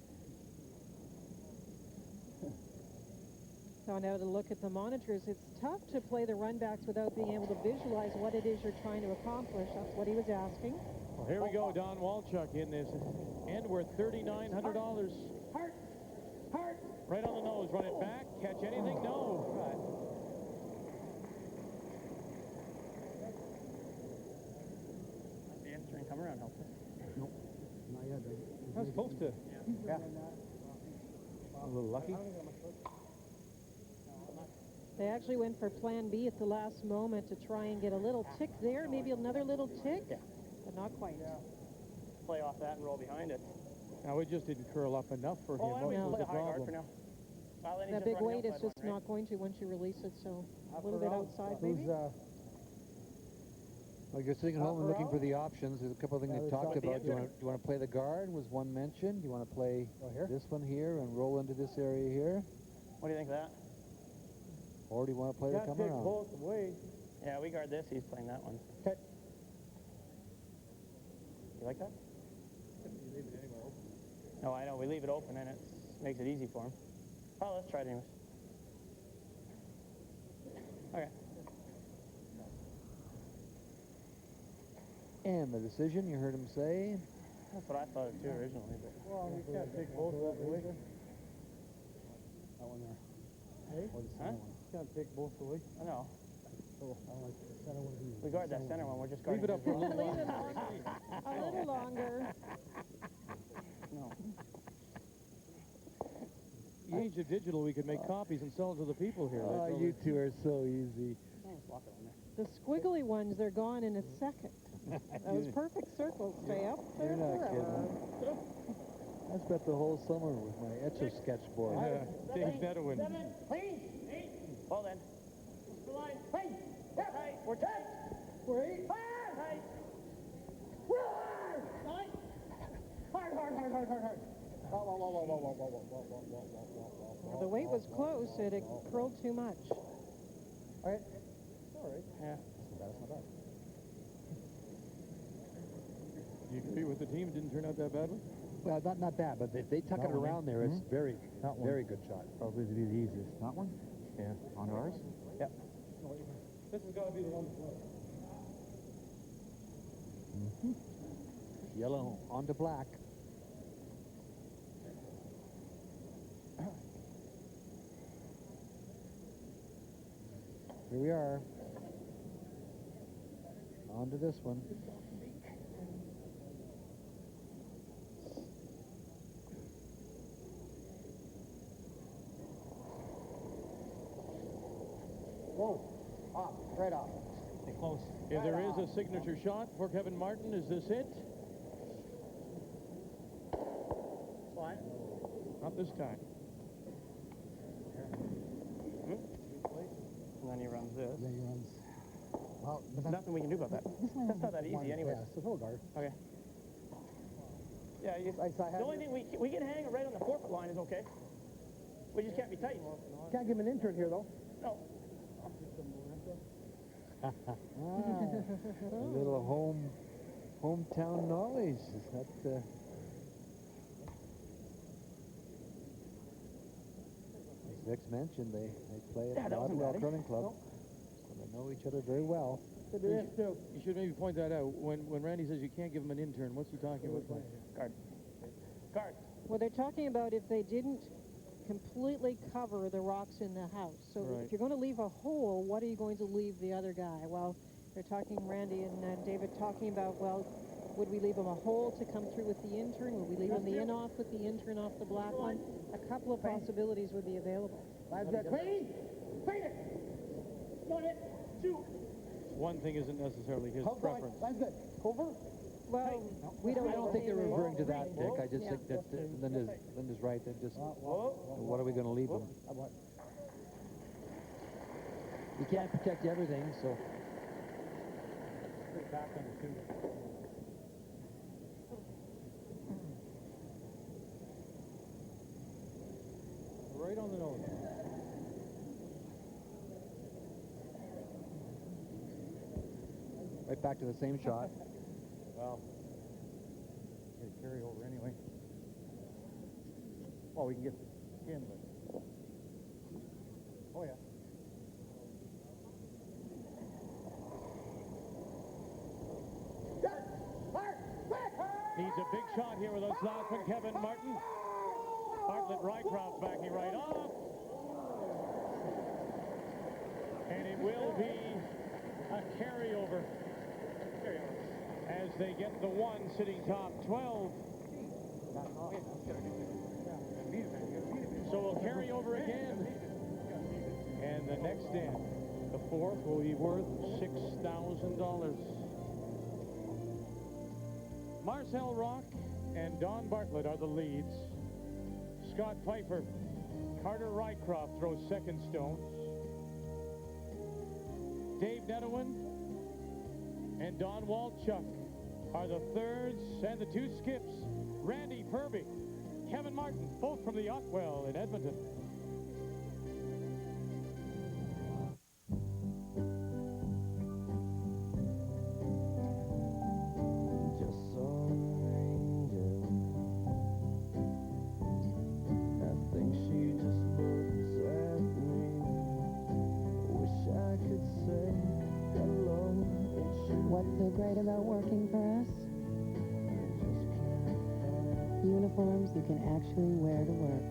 So now to look at the monitors, it's tough to play the runbacks without being able to visualize what it is you're trying to accomplish. That's what he was asking. Well, here we go, Don Walchuk in this, and we're $3,900. Heart! Heart! Right on the nose, run it back, catch anything? No. The answering come around helps. Nope. Not yet. I was supposed to. Yeah. A little lucky. They actually went for plan B at the last moment to try and get a little tick there, maybe another little tick, but not quite. Play off that and roll behind it. Now, it just didn't curl up enough for him. Why don't we What was play the a high guard for problem? now? That big weight is just not going to once you release it, so a little bit outside maybe. Well, you're sitting at home and looking for the options. There's a couple of things we've talked about. Do you want to play the guard? Was one mentioned. Do you want to play this one here and roll into this area here? What do you think of that? Or do you want to play the come around? both ways. Yeah, we guard this. He's playing that one. Okay. You like that? You leave it anywhere open. No, I know. We leave it open and it makes it easy for him. Oh, let's try it anyways. Okay. And the decision, you heard him say? That's what I thought too originally. But Well, you can't take both away. That one there. Hey? Or the Huh? center one. You can't take both away. I know. Oh, I like the center one. We guard that center one. We're just guarding Leave it up for a little Leave while. it longer. A little longer. No. The age of digital, we could make copies and sell it to the people here. Oh, you two are so easy. Lock it on there. The squiggly ones, they're gone in a second. Those perfect circles stay up there You're not forever. kidding. I spent the whole summer with my Etch-a-Sketch board. Dave Netherwin. Please. Well then. The line. Hey. Tight. We're tight. Wait. Hard. Tight. Hard. Tight. Hard, hard, hard, hard, hard, hard. Whoa, whoa, whoa, whoa, whoa, whoa, whoa, whoa, whoa, whoa, whoa, whoa, whoa. The weight was close, it curled too much. All right. All right. Yeah. That's not bad. Do you compete with the team? It didn't turn out that badly? Well, not bad, but if they tuck it around there, it's very good shot. Probably to be the easiest. Not one? Yeah. On ours? Yep. This has got to be the one. Yellow onto black. Here we are. On to this one. Whoa. Off. Right off. Stay close. If there is a signature shot for Kevin Martin, is this it? Fine. Not this time. And then he runs this. Then he runs. Well, There's nothing we can do about that. That's not that easy anyway. Yeah, it's a full guard. Okay. Yeah, the only thing we can hang it right on the 4-foot line is okay. We just can't be tight. Can't give him an intern here, though. No. A little hometown knowledge. Is that, as Vic's mentioned, they play at the Ottawa Curling Club, so they know each other very well. You should maybe point that out. When Randy says you can't give him an intern, what's he talking about? Guard. Guard. Well, they're talking about if they didn't completely cover the rocks in the house. So if you're going to leave a hole, what are you going to leave the other guy? Well, they're talking, Randy and David, talking about, well, would we leave him a hole to come through with the intern? Would we leave him the in-off with the intern off the black one? A couple of possibilities would be available. That's good. Clean! Clean it! Not it! Shoot! One thing isn't necessarily his preference. That's good. Over? Well, I don't think they're referring to that, Dick. I just think that Linda's right. They're just, what are we going to leave them? You can't protect everything, so. Back on the 2. Right on the nose. right back to the same shot. Well, get a carryover anyway. Well, we can get the skin, but... Oh, yeah. Needs a big shot here with a slot from Kevin Martin. Bartlett Rycroft backing right off. And it will be a carryover as they get the one sitting top 12. So we'll carry over again. And the next in, the fourth, will be worth $6,000. Marcel Rock and Don Bartlett are the leads. Scott Pfeiffer, Carter Rycroft throws second stones. Dave Netowin and Don Walchuk are the thirds, and the two skips, Randy Ferbey, Kevin Martin, both from the Otwell in Edmonton. What's so great about working for us? Uniforms you can actually wear to work.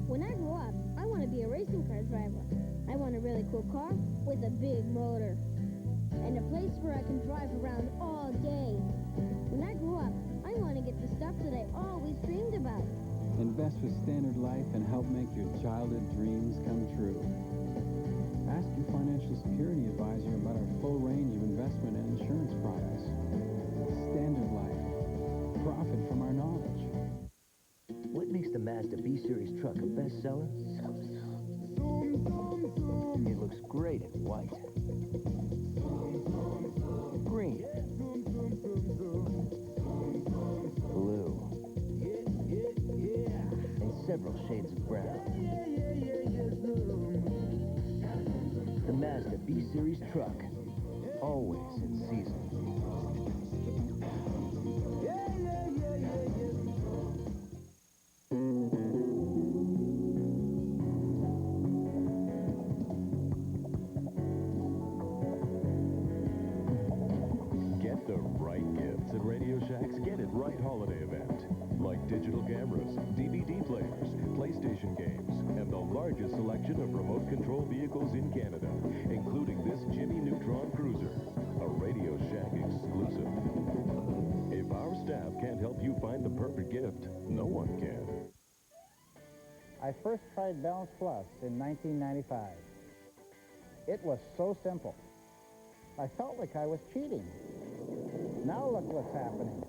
When I grow up, I want to be a racing car driver. I want a really cool car with a big motor. And a place where I can drive around all day. When I grow up, I want to get the stuff that I always dreamed about. Invest with Standard Life and help make your childhood dreams come true. Ask your financial security advisor about our full range of investment and insurance products. Standard Life. Profit from our knowledge. What makes the Mazda B-Series truck a bestseller? It looks great in white, green, blue, and several shades of brown. The Mazda B-Series truck, always in season. Get the right gifts at Radio Shack's Get It Right holiday event. Like digital cameras, DVD players, PlayStation games, and the largest selection of remote control vehicles in Canada, including this Jimmy Neutron Cruiser, a Radio Shack exclusive. If our staff can't help you find the perfect gift, no one can. I first tried Balance Plus in 1995. It was so simple. I felt like I was cheating. Now look what's happening.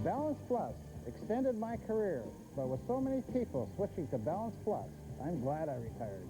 Balance Plus extended my career, but with so many people switching to Balance Plus, I'm glad I retired.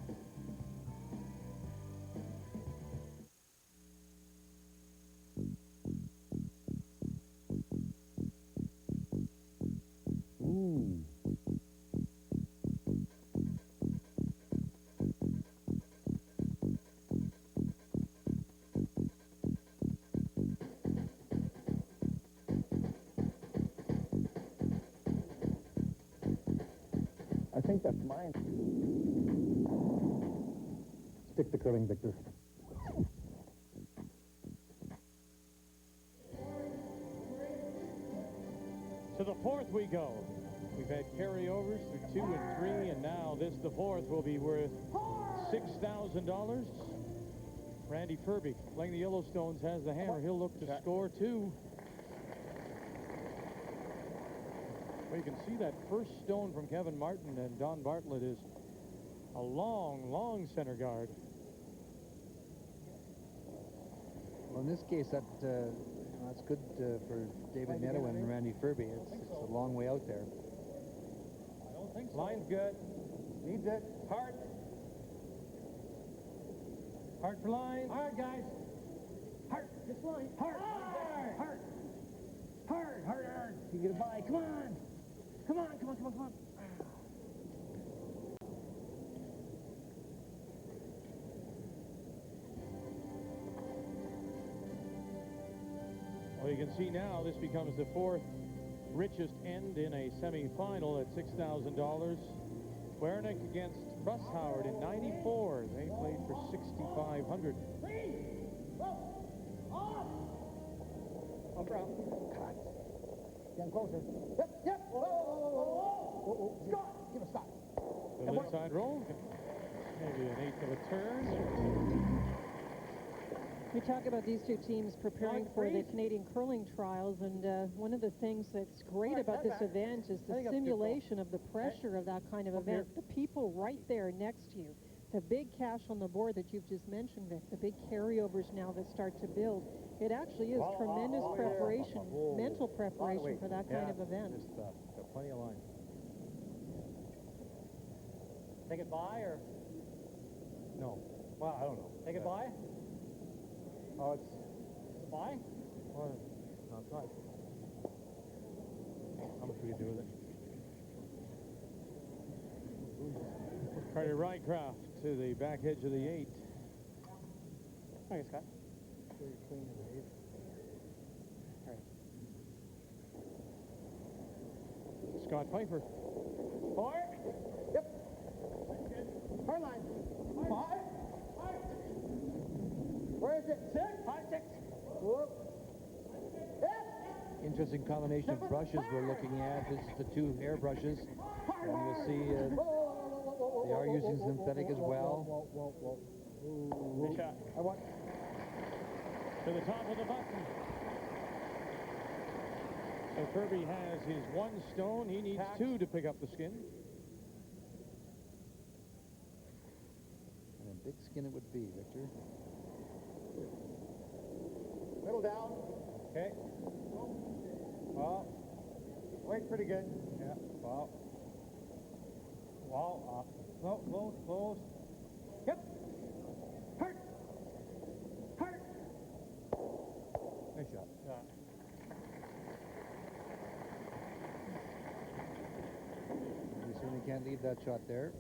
I think that's mine. Stick the curling, Victor. To the fourth we go. We've had carryovers through 2 and 3, and now this, the fourth, will be worth $6,000. Randy Ferbey, playing the Yellowstones, has the hammer. He'll look to score two. Well, you can see that first stone from Kevin Martin, and Don Bartlett is a long, long center guard. Well, in this case, that's good for David Netowin and Randy Ferbey. It's a long way out there. I don't think so. Line's good. Needs it. Hard. Hard for line. Hard, guys. Hard. line. Hard. You get a bye. Come on. Come on. Well, you can see now this becomes the fourth richest end in a semifinal at $6,000. Wernick against Russ Howard in '94. They played for $6,500. Up around. Getting closer. Yep. Whoa. Scott, give a stop. The inside roll. Maybe an eighth of a turn. We talk about these two teams preparing for the Canadian curling trials, and one of the things that's great about this event is the simulation of the pressure of that kind of event. The people right there next to you, the big cash on the board that you've just mentioned, Vic, the big carryovers now that start to build. It actually is tremendous preparation, mental preparation for that kind of event. Just got plenty of line. Take it by or? No. Well, I don't know. Take it by? Oh, it's by? Or no, it's not. How much we can do with it? Carter Rycroft to the back edge of the 8. Thanks, Scott. Very clean, Dave. All right. Scott Pfeiffer. 4. Yep. Hard line. 5. Where is it? 6. 5, 6. Whoop. Yep. Interesting combination of brushes we're looking at. This is the two air brushes. And you'll see they are using synthetic as well. Good shot. I want. To the top of the button. So Ferbey has his 1 stone. He needs 2 to pick up the skin. And a big skin it would be, Victor. Middle down. Okay. Well, weight pretty good. Yeah. Well. Up. No, close. Yep. Hurt. Nice shot. Yeah. You certainly can't leave that shot there.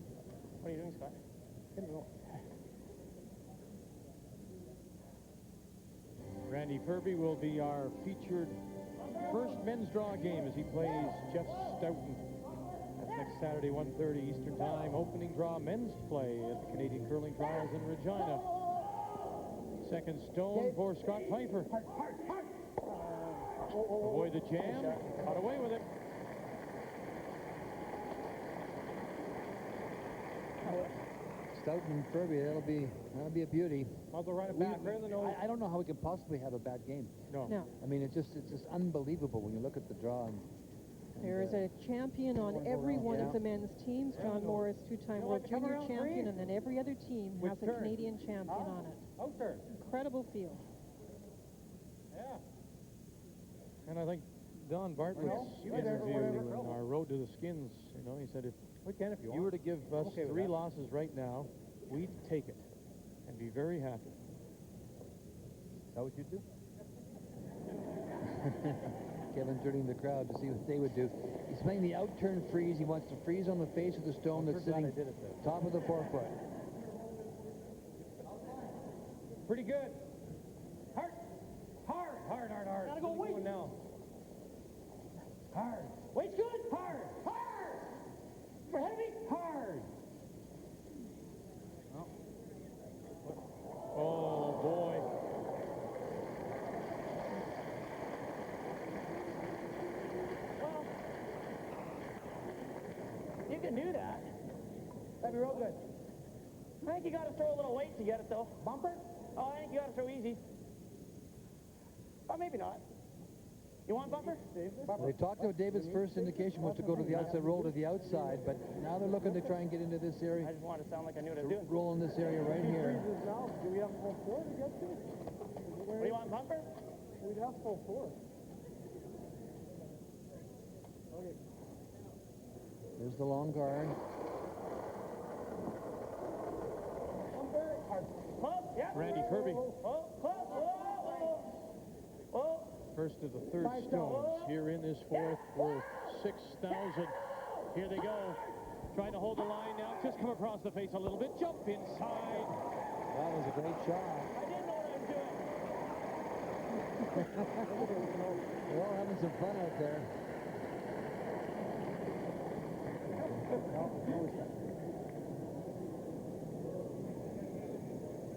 What are you doing, Scott? Get him. Randy Ferbey will be our featured first men's draw game as he plays Jeff Stoughton. That's next Saturday, 1:30 Eastern Time. Opening draw men's play at the Canadian Curling Trials in Regina. Second stone for Scott Pfeiffer. Avoid the jam. Got away with it. Stoughton and Ferbey, that'll be a beauty. I'll go right back. I don't know how we could possibly have a bad game. No. I mean, it's just unbelievable when you look at the draw. There is a champion on every one of the men's teams. John Morris, 2-time World Junior champion, and then every other team has a Canadian champion on it. Incredible field. Yeah. And I think Don Bartlett's interview in our Road to the Skins, he said if you were to give us 3 losses right now, we'd take it and be very happy. Is that what you'd do? Kevin turning the crowd to see what they would do. He's playing the out-turn freeze. He wants to freeze on the face of the stone that's sitting top of the forefoot. Pretty good. Hard. Gotta go weight. Now. Hard. Weight's good. Hard. For heavy. Hard. Oh, boy. Well, you can do that. That'd be real good. I think you got to throw a little weight to get it, though. Bumper? Oh, I think you got to throw easy. Or maybe not. You want bumper? They talked about David's first indication was to go to the outside, roll to the outside, but now they're looking to try and get into this area. I just wanted to sound like I knew what I was doing. Roll in this area right here. Do we have full 4 to get to? What do you want, bumper? We'd have full 4. Okay. There's the long guard. Bumper. Hard. Close. Yeah. Randy Ferbey. Close. First of the third stones here in this fourth worth 6,000. Here they go. Trying to hold the line now. Just come across the face a little bit. Jump inside. That was a great shot. I didn't know what I was doing. We're all having some fun out there.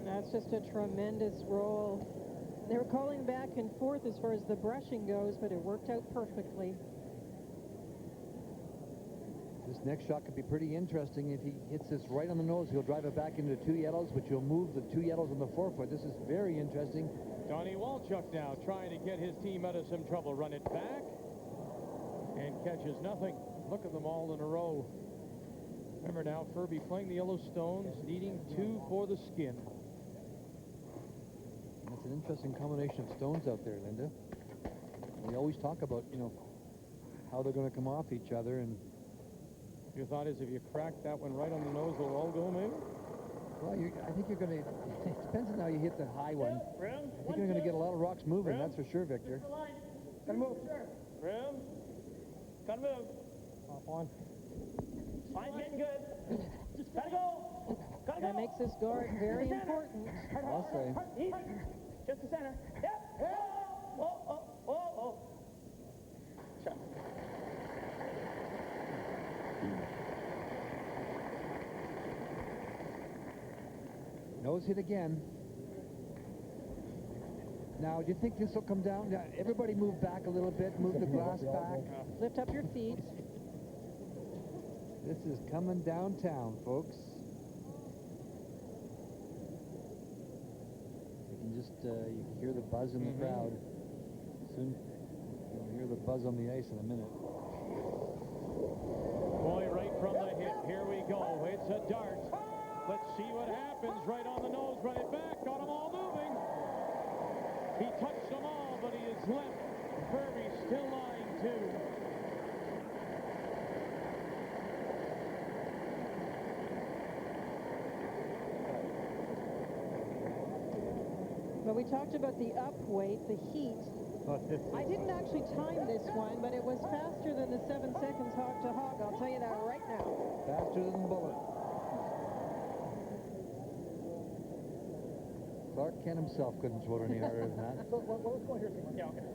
That's just a tremendous roll. They were calling back and forth as far as the brushing goes, but it worked out perfectly. This next shot could be pretty interesting. If he hits this right on the nose, he'll drive it back into 2 yellows, which will move the 2 yellows on the forefoot. This is very interesting. Donnie Walchuk now trying to get his team out of some trouble. Run it back and catches nothing. Look at them all in a row. Remember now, Ferbey playing the Yellowstones, needing 2 for the skin. That's an interesting combination of stones out there, Linda. We always talk about, you know, how they're going to come off each other, and your thought is if you crack that one right on the nose, they'll all go, maybe? Well, I think you're going to, it depends on how you hit the high one. I think you're going to get a lot of rocks moving, that's for sure, Victor. Gotta move. Room. Gotta move. Off one. Line's getting good. Gotta go. Gotta go. That makes this guard very important. I'll say. Easy. Just the center. Yep. Oh. Shot. Nose hit again. Now, do you think this will come down? Now, everybody move back a little bit. Move the glass back. Lift up your feet. This is coming downtown, folks. You can just, you can hear the buzz in the crowd. Soon, you'll hear the buzz on the ice in a minute. Boy, right from the hip. Here we go. It's a dart. Let's see what happens. Right on the nose. Run it back. Got them all moving. He touched them all, but he is left. Ferbey still lying 2. But we talked about the up weight, the heat. I didn't actually time this one, but it was faster than the 7 seconds hog to hog. I'll tell you that right now. Faster than bullet. Clark Kent himself couldn't throw it any harder than that. Let's go here. Yeah, okay.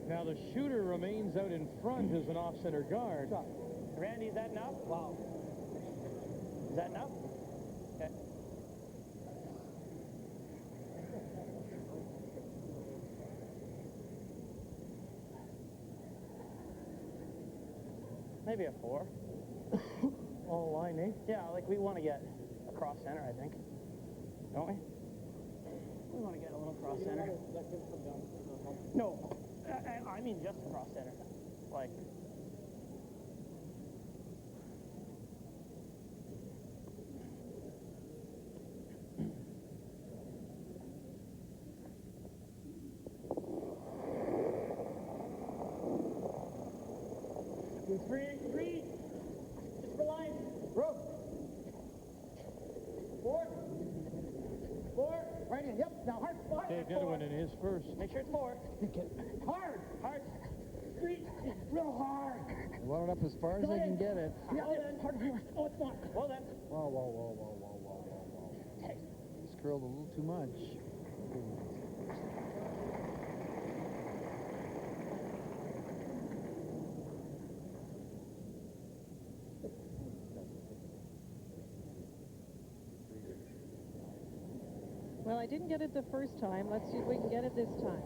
Now the shooter remains out in front as an off-center guard. Randy, is that enough? Wow. Is that enough? Okay. Maybe a 4. All line, eh? Yeah, like we want to get across center, I think. Don't we? We want to get a little cross center. No, I mean just across center. Like. Three. Just for line. Rope. 4. Right in. Yep. Now hard. Dave Nidwin in his first. Make sure it's 4. Hard. 3. Real hard. I want it up as far as I can get it. Yeah, hard. Oh, it's not. Well then. Whoa. It's curled a little too much. Well, I didn't get it the first time. Let's see if we can get it this time.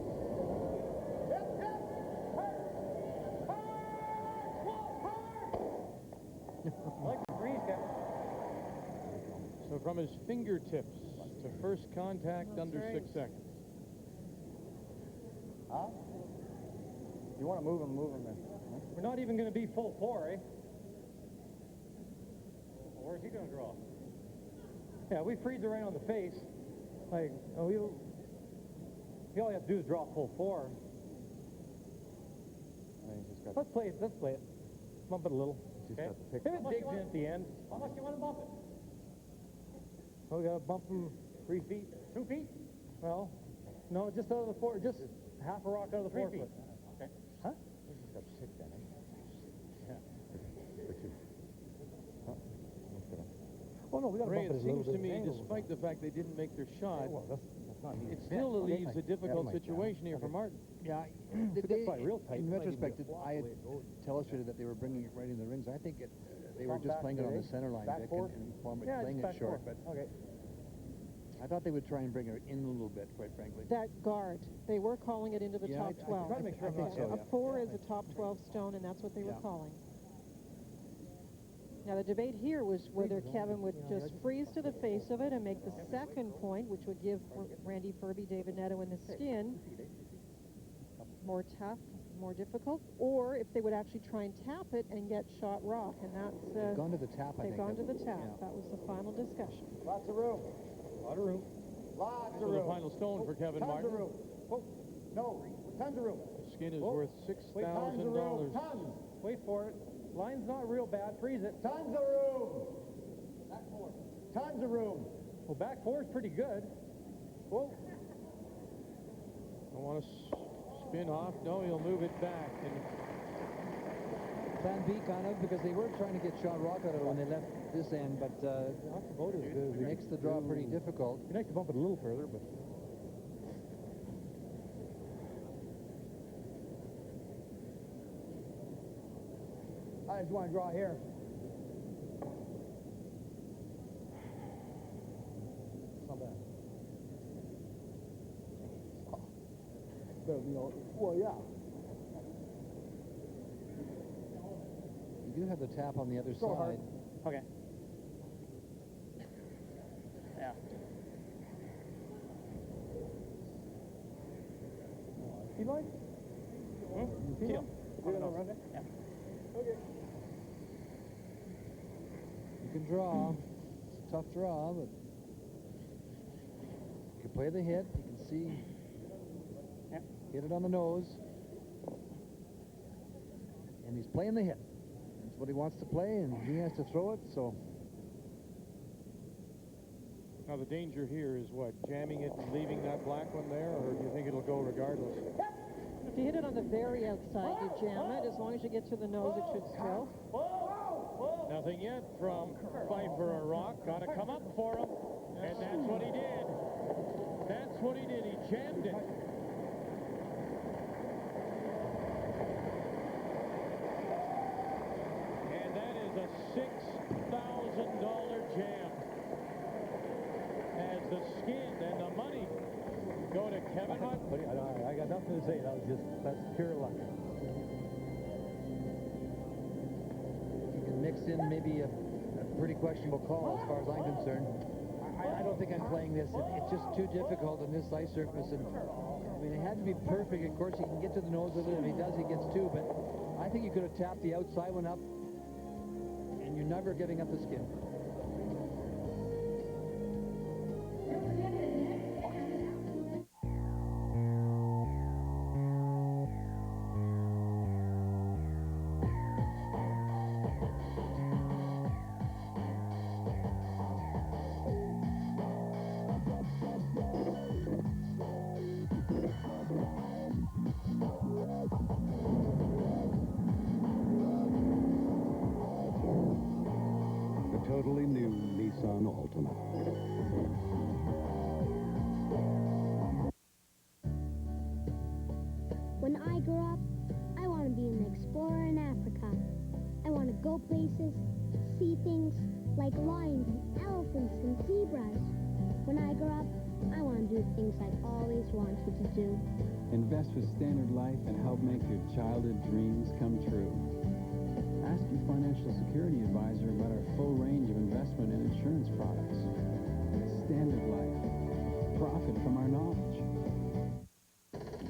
So from his fingertips to first contact. That's under right. 6 seconds. Huh? You want to move him then. We're not even going to be full 4, eh? Where's he going to draw? Yeah, we freeze it right on the face. Like, all you have to do is draw full 4. Let's play it. Bump it a little. Okay. If it digs in at the end. How much do you want to bump it? Oh, we got to bump him 3 feet. 2 feet? Well, No, just out of the four, just half a rock out of the 4 foot. Okay. Huh? You just got sick then, eh? Yeah. For two. Oh, no, we got to Ray, bump it it a little seems to bit. me, despite the fact they didn't make their shot, Well, that's not easy. it still Yeah, leaves okay. a difficult Yeah, Mike, situation here for Martin. Yeah, They, took it by real tight. in It might even retrospect, be a flop I had the way it goes. illustrated that they were bringing it right in the rings. I think they were Come just back playing it on today. the center line, Back Vic, four? and Yeah, playing it's it back short. four. But Okay. I thought they would try and bring it in a little bit, quite frankly. That guard, they were calling it into the Yeah, top 12. Try to make sure I'm not so, A 4 is a top 12 stone, and that's what they were Yeah. calling. Now, the debate here was whether Kevin would just freeze to the face of it and make the second point, which would give Randy Ferbey, David Netto in the skin more tough, more difficult, or if they would actually try and tap it and get shot rock, and that's... They've gone to the tap, I they've think. gone to the tap. Yeah. That was the final discussion. Lots of room. A lot of room. Lots So of the room. final stone for Kevin Tons Martin. of room. Oh, no, tons of room. The skin is Oh, worth wait, tons of room. $6,000. Tons. Wait for it. Line's not real bad. Freeze it. Tons of room. Back four. Tons of room. Well, back four is pretty good. Whoa. I want to spin off. No, he'll move it back. And Plan B, kind of, because they were trying to get shot rock out of it when they left this end, but Off the boat is good. it makes the draw pretty difficult. It'd be nice to bump it a little further, but... I just want to draw here. Not bad. Well, yeah. You do have the tap on the other Go side. hard. Okay. Yeah. You like? Teal. Yeah. Okay. You can draw. It's a tough draw, but you can play the hit. You can see. Yeah. Hit it on the nose. And he's playing the hit. That's what he wants to play, and he has to throw it, so... now the danger here is what? Jamming it and leaving that black one there, or do you think it'll go regardless? If you hit it on the very outside, you jam it. As long as you get to the nose, it should still. Nothing yet from Pfeiffer or Rock. Got to come up for him. And that's what he did. That's what he did. He jammed it. And that is a $6,000 jam. As the skin and the money go to Kevin Martin. I got nothing to say. That's pure luck. You can mix in maybe a pretty questionable call as far as I'm concerned. I don't think I'm playing this. It's just too difficult on this ice surface. And I mean, it had to be perfect. Of course, he can get to the nose with it. If he does, he gets two. But I think you could have tapped the outside one up, and you're never giving up the skin. The totally new Nissan Altima. When I grow up, I want to be an explorer in Africa. I want to go places, see things like lions and elephants and zebras. When I grow up, I want to do things I've always wanted to do. Invest with Standard Life and help make your childhood dreams come true. Ask your financial security advisor about our full range of investment and insurance products. Standard Life. Profit from our knowledge.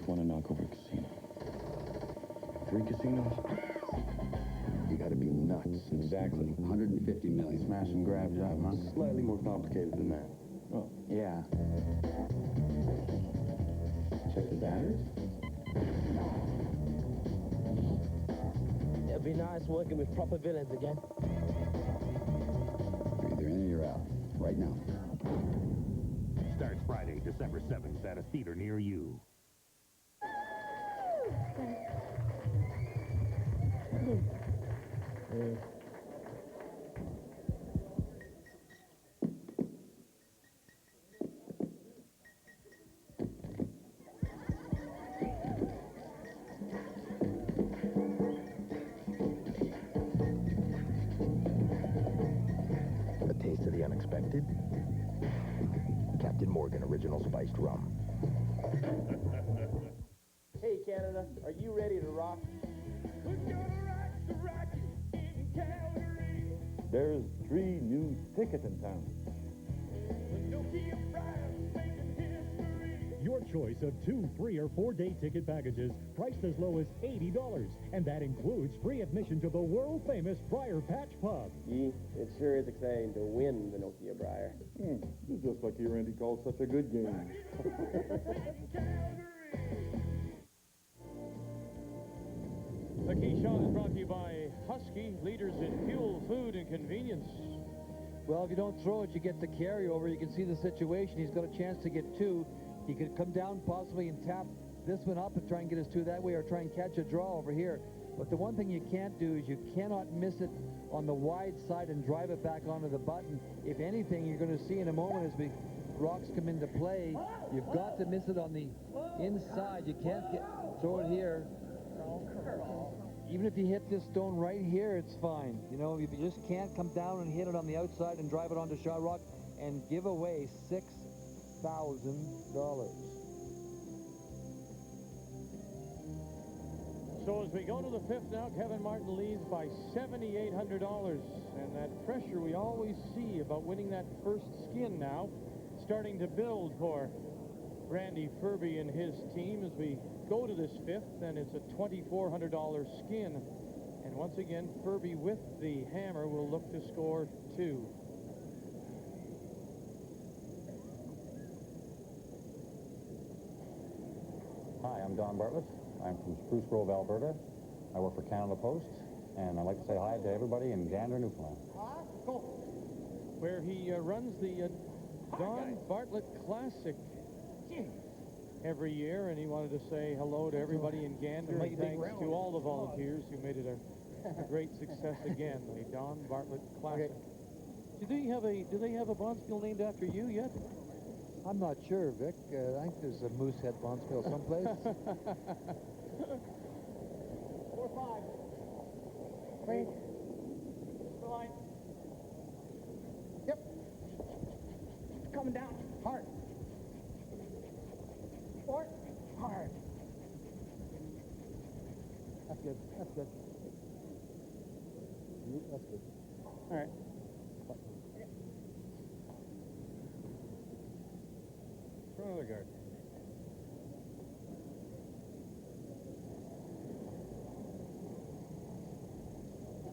Want to knock over a casino? 3 casinos? You got to be nuts. Exactly. 150 million. Smash and grab job, huh? Slightly more complicated than that. Oh, yeah. Check the batteries. It'll be nice working with proper villains again. You're either in or you're out. Right now. Start Friday, December 7th at a theater near you. A taste of the unexpected. Captain Morgan Original Spiced Rum. Hey, Canada, are you ready to rock? There's 3 new tickets in town. Your choice of 2, 3, or 4-day ticket packages priced as low as $80. And that includes free admission to the world-famous Briar Patch Pub. Gee, it sure is exciting to win the Nokia Briar. It's just like you, Randy, called such a good game. The key shot is brought to you by Husky, leaders in fuel, food, and convenience. Well, if you don't throw it, you get the carryover. You can see the situation. He's got a chance to get 2. He could come down possibly and tap this one up and try and get his 2 that way, or try and catch a draw over here. But the one thing you can't do is you cannot miss it on the wide side and drive it back onto the button. If anything, you're going to see in a moment as the rocks come into play, you've got to miss it on the inside. You can't throw it here. Even if you hit this stone right here, it's fine. You know, you just can't come down and hit it on the outside and drive it onto shot rock and give away $6,000. So as we go to the 5th now, Kevin Martin leads by $7,800. And that pressure we always see about winning that first skin now starting to build for Randy Ferbey and his team as we go to this 5th, and it's a $2,400 skin. And once again, Ferbey with the hammer will look to score 2. Hi, I'm Don Bartlett. I'm from Spruce Grove, Alberta. I work for Canada Post, and I'd like to say hi to everybody in Gander, Newfoundland. Where he runs the Don Bartlett Classic every year, and he wanted to say hello to everybody in Gander, and thanks to all the volunteers who made it a great success again, the Don Bartlett Classic. Do they have a bonspiel named after you yet? I'm not sure, Vic. I think there's a Moosehead bonspiel someplace. 4-5. Wait. The line. Yep. Coming down. Hard. 4. Hard. That's good. That's good. That's good. All right. Throw another guard.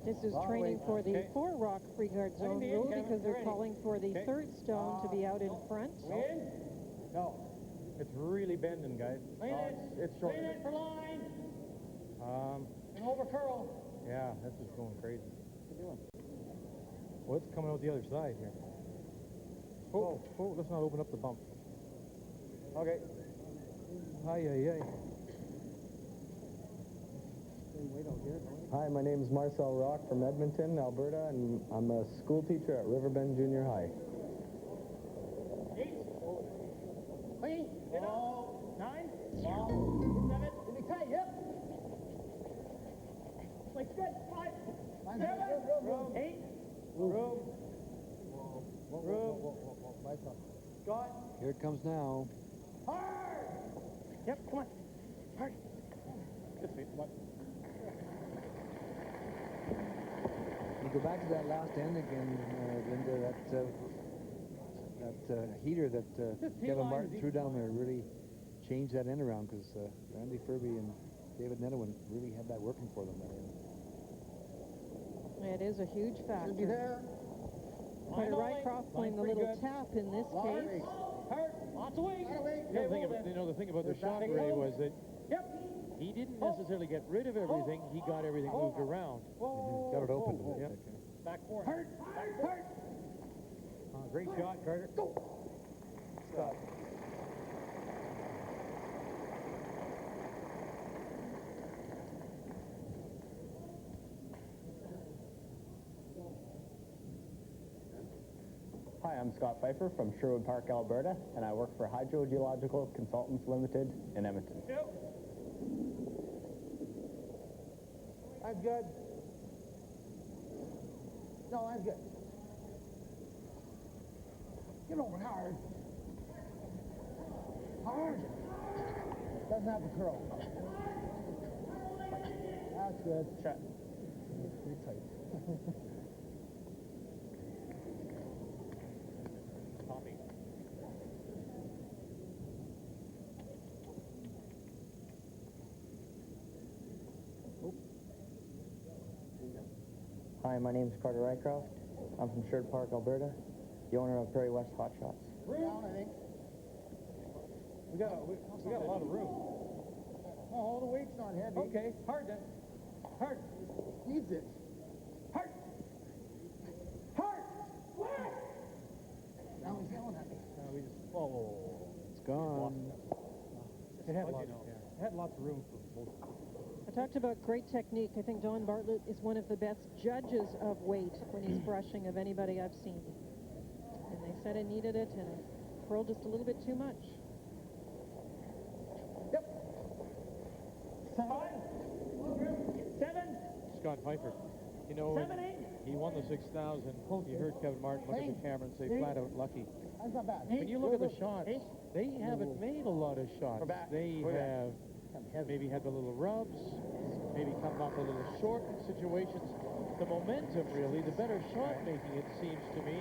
This is training for the 4 rock free guard zone rule because they're calling for the 3rd stone to be out in front. No. It's really bending, guys. It's short. Clean it for line. And over curl. Yeah, this is going crazy. What you doing? Well, it's coming out the other side here. Oh, let's not open up the bump. Okay. Hi, my name is Marcel Rock from Edmonton, Alberta, and I'm a school teacher at Riverbend Junior High. 8. Clean. Get up. 9. 7. Give me tight. Yep. Like good. 5. 7. 8. Room. Scott. Here it comes now. Hard. Yep. Come on. Hard. Good feet. Come on. You go back to that last end again, Linda, that heater that Kevin Martin threw down there really changed that end around, because Randy Ferbey and David Netherwin really had that working for them that end. It is a huge factor. Should be there. Quite a right cross playing the little tap in this case. Hard. Lots of weight. The thing about the shot, Ray, was that he didn't necessarily get rid of everything. He got everything moved around. Got it open. Yep. Back 4. Hard. Hard. Great shot, Carter. Go. Scott. Hi, I'm Scott Pfeiffer from Sherwood Park, Alberta, and I work for Hydrogeological Consultants Limited in Edmonton. Yep. That's good. No, that's good. Get over hard. Hard. Doesn't have to curl. That's good. Shut. Pretty tight. Tommy. Hi, my name is Carter Rycroft. I'm from Sherwood Park, Alberta, the owner of Prairie West Hot Shots. Down, I think. We got a lot of room. Oh, the weight's not heavy. Okay, hard then. Hard. Needs it. Hard. Hard. Now he's yelling at me. We just, oh. It's gone. It had lots of room for both. I talked about great technique. I think Don Bartlett is one of the best judges of weight when he's brushing of anybody I've seen. And they said it needed it, and it curled just a little bit too much. Yep. 7. Scott Pfeiffer. You know, 7, 8. he won the 6,000. You heard Kevin Martin look at the camera and say, flat out lucky. That's not bad. When you look at the shots, they haven't made a lot of shots. They have maybe had the little rubs, maybe come up a little short in situations. The momentum, really, the better shot making, it seems to me,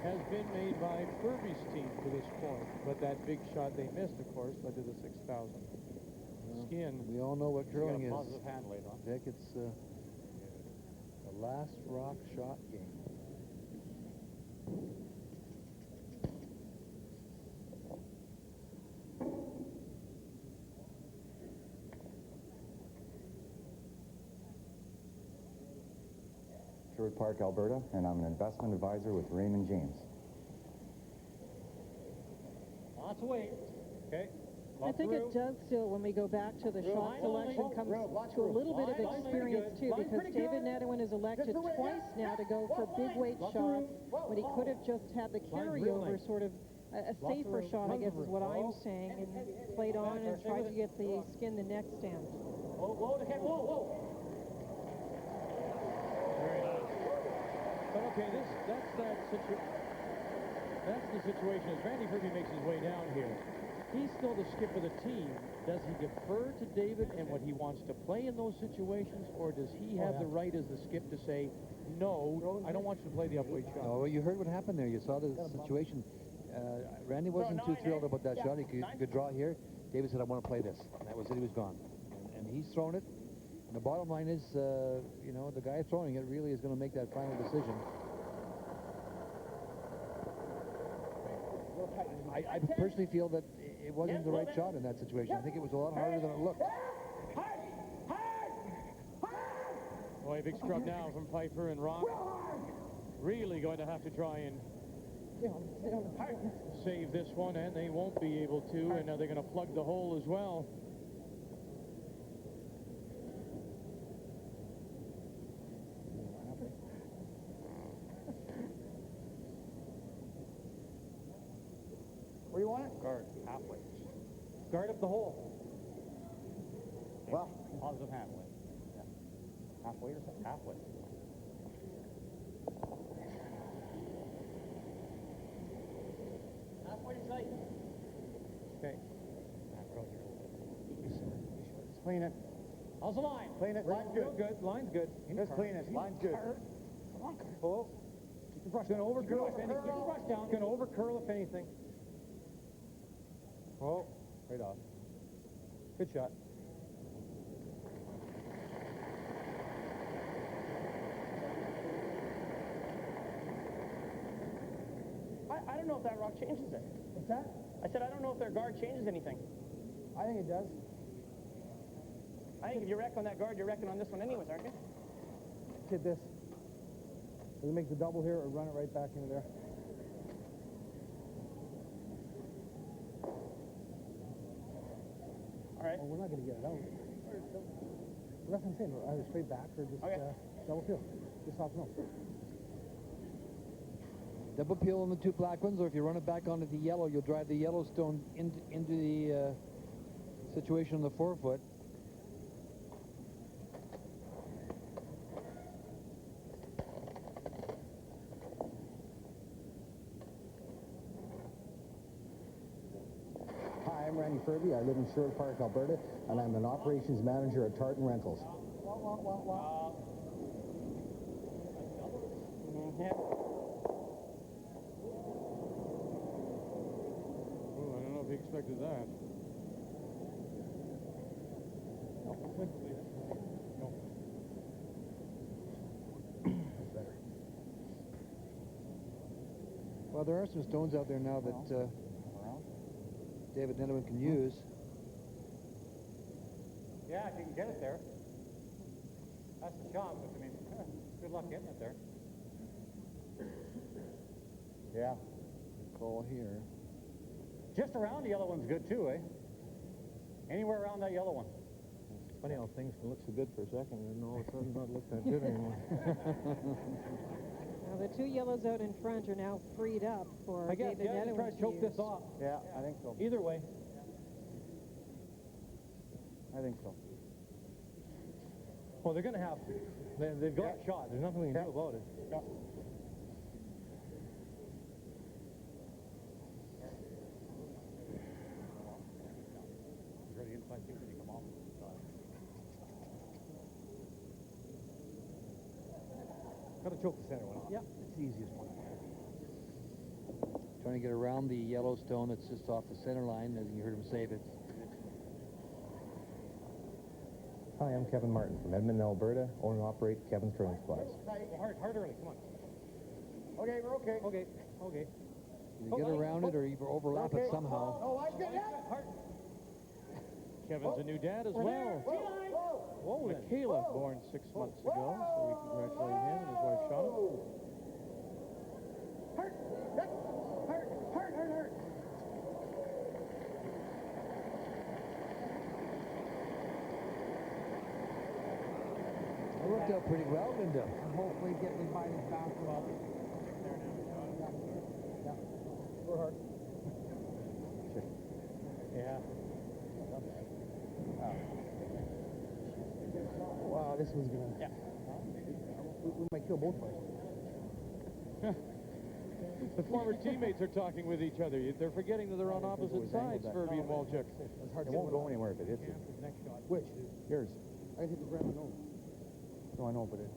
has been made by Ferbey's team to this point. But that big shot they missed, of course, led to the 6,000. Skin. We all know what curling is. Positive hand later on. Dick, it's the last rock shot game. Sherwood Park, Alberta, and I'm an investment advisor with Raymond James. Lots of weight. Okay. I think it does still, when we go back to the shot selection, comes to a little bit of experience, too, because David Nadewin is elected twice now to go for big weight shots when he could have just had the carryover, sort of a safer shot, I guess is what I'm saying, and played on and tried to get the skin the next stand. Whoa, whoa, whoa. Very nice. But okay, that's the situation as Randy Ferbey makes his way down here. He's still the skip of the team. Does he defer to David and what he wants to play in those situations, or does he have the right as the skip to say, no, I don't want you to play the upweight shot? Oh, well, you heard what happened there. You saw the situation. Randy wasn't too thrilled about that shot. He could draw here. David said, I want to play this. And that was it. He was gone. And he's thrown it. And the bottom line is, you know, the guy throwing it really is going to make that final decision. I personally feel that it wasn't the right shot in that situation. I think it was a lot harder than it looked. Boy, big scrub now from Pfeiffer and Rock. Really going to have to try and save this one, and they won't be able to, and now they're going to plug the hole as well. Where you want it? Guard, halfway. Guard up the hole. Well, positive halfway. Yeah. Halfway or something? Halfway. Halfway to sight. Okay. Just clean it. How's the line? Clean it. Line's good. Good. Line's good. Just clean it. Line's good. Come on, Kurt. Oh. Keep the brush. It's going to overcurl if anything. Keep the brush down. It's going to overcurl if anything. Oh, right off. Good shot. I don't know if that rock changes it. What's that? I said I don't know if their guard changes anything. I think it does. I think if you wreck on that guard, you're wrecking on this one anyways, aren't you? Hit this. Does it make the double here or run it right back into there? All right. Well, we're not going to get it out. Well, that's what I'm saying. Either straight back or just double fill. Just off no. Double peel on the two black ones, or if you run it back onto the yellow, you'll drive the yellow stone into the situation on the forefoot. Hi, I'm Randy Ferbey. I live in Sherwood Park, Alberta, and I'm an operations manager at Tartan Rentals. Yeah. Oh, I don't know if he expected that. No. Better. Well, there are some stones out there now that David Nettleman can use. Yeah, if you can get it there. That's the shot, but I mean, good luck getting it there. Yeah. Good call here. Just around the yellow one's good too, eh? Anywhere around that yellow one. It's funny how things can look so good for a second and all of a sudden not look that good anymore. Now, the two yellows out in front are now freed up for I guess David Gavin try Nettleman to choke use. this off. Yeah, I think so. Either way. I think so. Well, they're going to have to. They've got a shot. There's nothing we can do about it. Yeah. Ready inside too when you come off. Got to choke the center one off. Yep. It's the easiest one. Trying to get around the yellow stone that's just off the center line, as you heard him say. It's Hi, I'm Kevin Martin from Edmonton, Alberta. Own and operate Kevin's Curling Supplies. Hard early, come on. Okay, we're okay. Okay, okay. you get around it or you overlap it somehow. Oh, I get that. Kevin's a new dad as well. Whoa, then. Michaela, born 6 months ago, so we congratulate him and his wife, Shauna. Hurt! It worked out pretty well, Linda. Hopefully get me by this basketball. Yeah. Go hard. Yeah. Wow, this one's gonna. Yeah. We might kill both of us. The former teammates are talking with each other. They're forgetting that they're on opposite sides, Ferbey and Walchuk. It won't go anywhere if it hits you. Which? Yours. I hit the ground, no. No, I know, but it.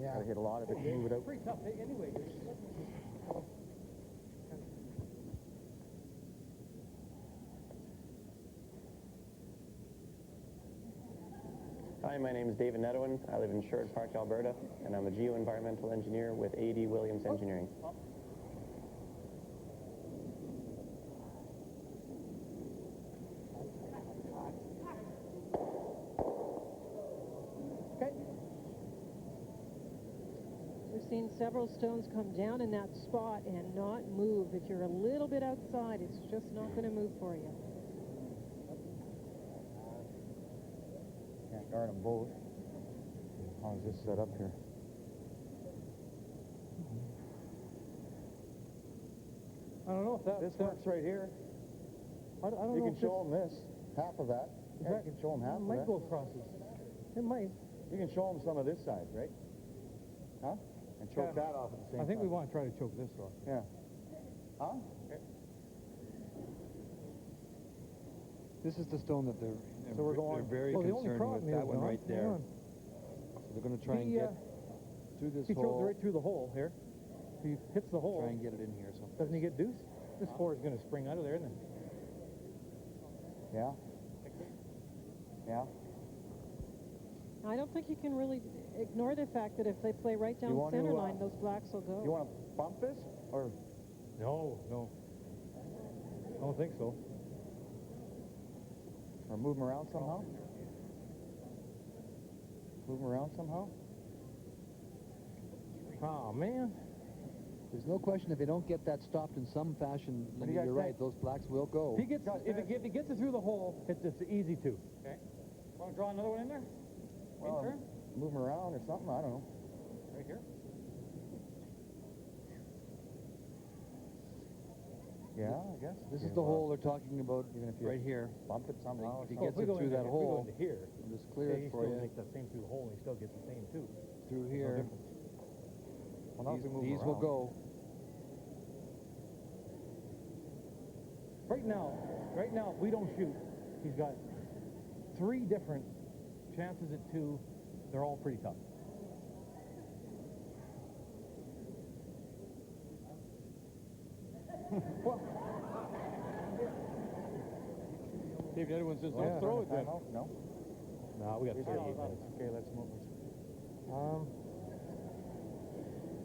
Yeah. Gotta hit a lot of it to move it out. Pretty tough anyway. Hi, my name is David Nettleman. I live in Sherwood Park, Alberta, and I'm a geoenvironmental engineer with A.D. Williams Engineering. Okay. We've seen several stones come down in that spot and not move. If you're a little bit outside, it's just not going to move for you. Can't guard them both. As long as this set up here. I don't know if that... This works right here. I don't You know can if show them this, half of that. Yeah, you can show them half It of might that. go across this. It might. You can show them some of this side, right? Huh? And choke that off at the same time. I think we want to try to choke this off. Yeah. Huh? This is the stone that they're So we're going- very Well, the only concerned problem with, that is, one Don, right there. hang on. So they're going to try and get through this He choked hole. right through the hole here. He hits the hole. Try and get it in here. So Doesn't he get deuce? This four is going to spring out of there, isn't it? Yeah. Yeah. I don't think you can really ignore the fact that if they play right down want center to, line, those blacks will go. You want to bump this? Or No. I don't think so. move them around somehow? Move them around somehow? Oh, man. there's no question if they don't get that stopped in some fashion, What do you Linda, guys you're right, think? those blacks will go. If he gets it through the hole, it's easy to. Okay. Want to draw another one in there? Well, turn? move them around or something, I don't know. Right here? Yeah, I guess. This is the hole they're talking about right here. Bump it something. If he gets it through that hole, If we go into here, I'll just clear it for he you. still makes that same through the hole, and he still gets the same too. Through There's no here. difference. Well, now if we move These will around. go. Right now, if we don't shoot, he's got 3 different chances at 2. They're all pretty tough. David Edwin says, don't throw it then. No. No, we got 38 minutes. Okay, let's move.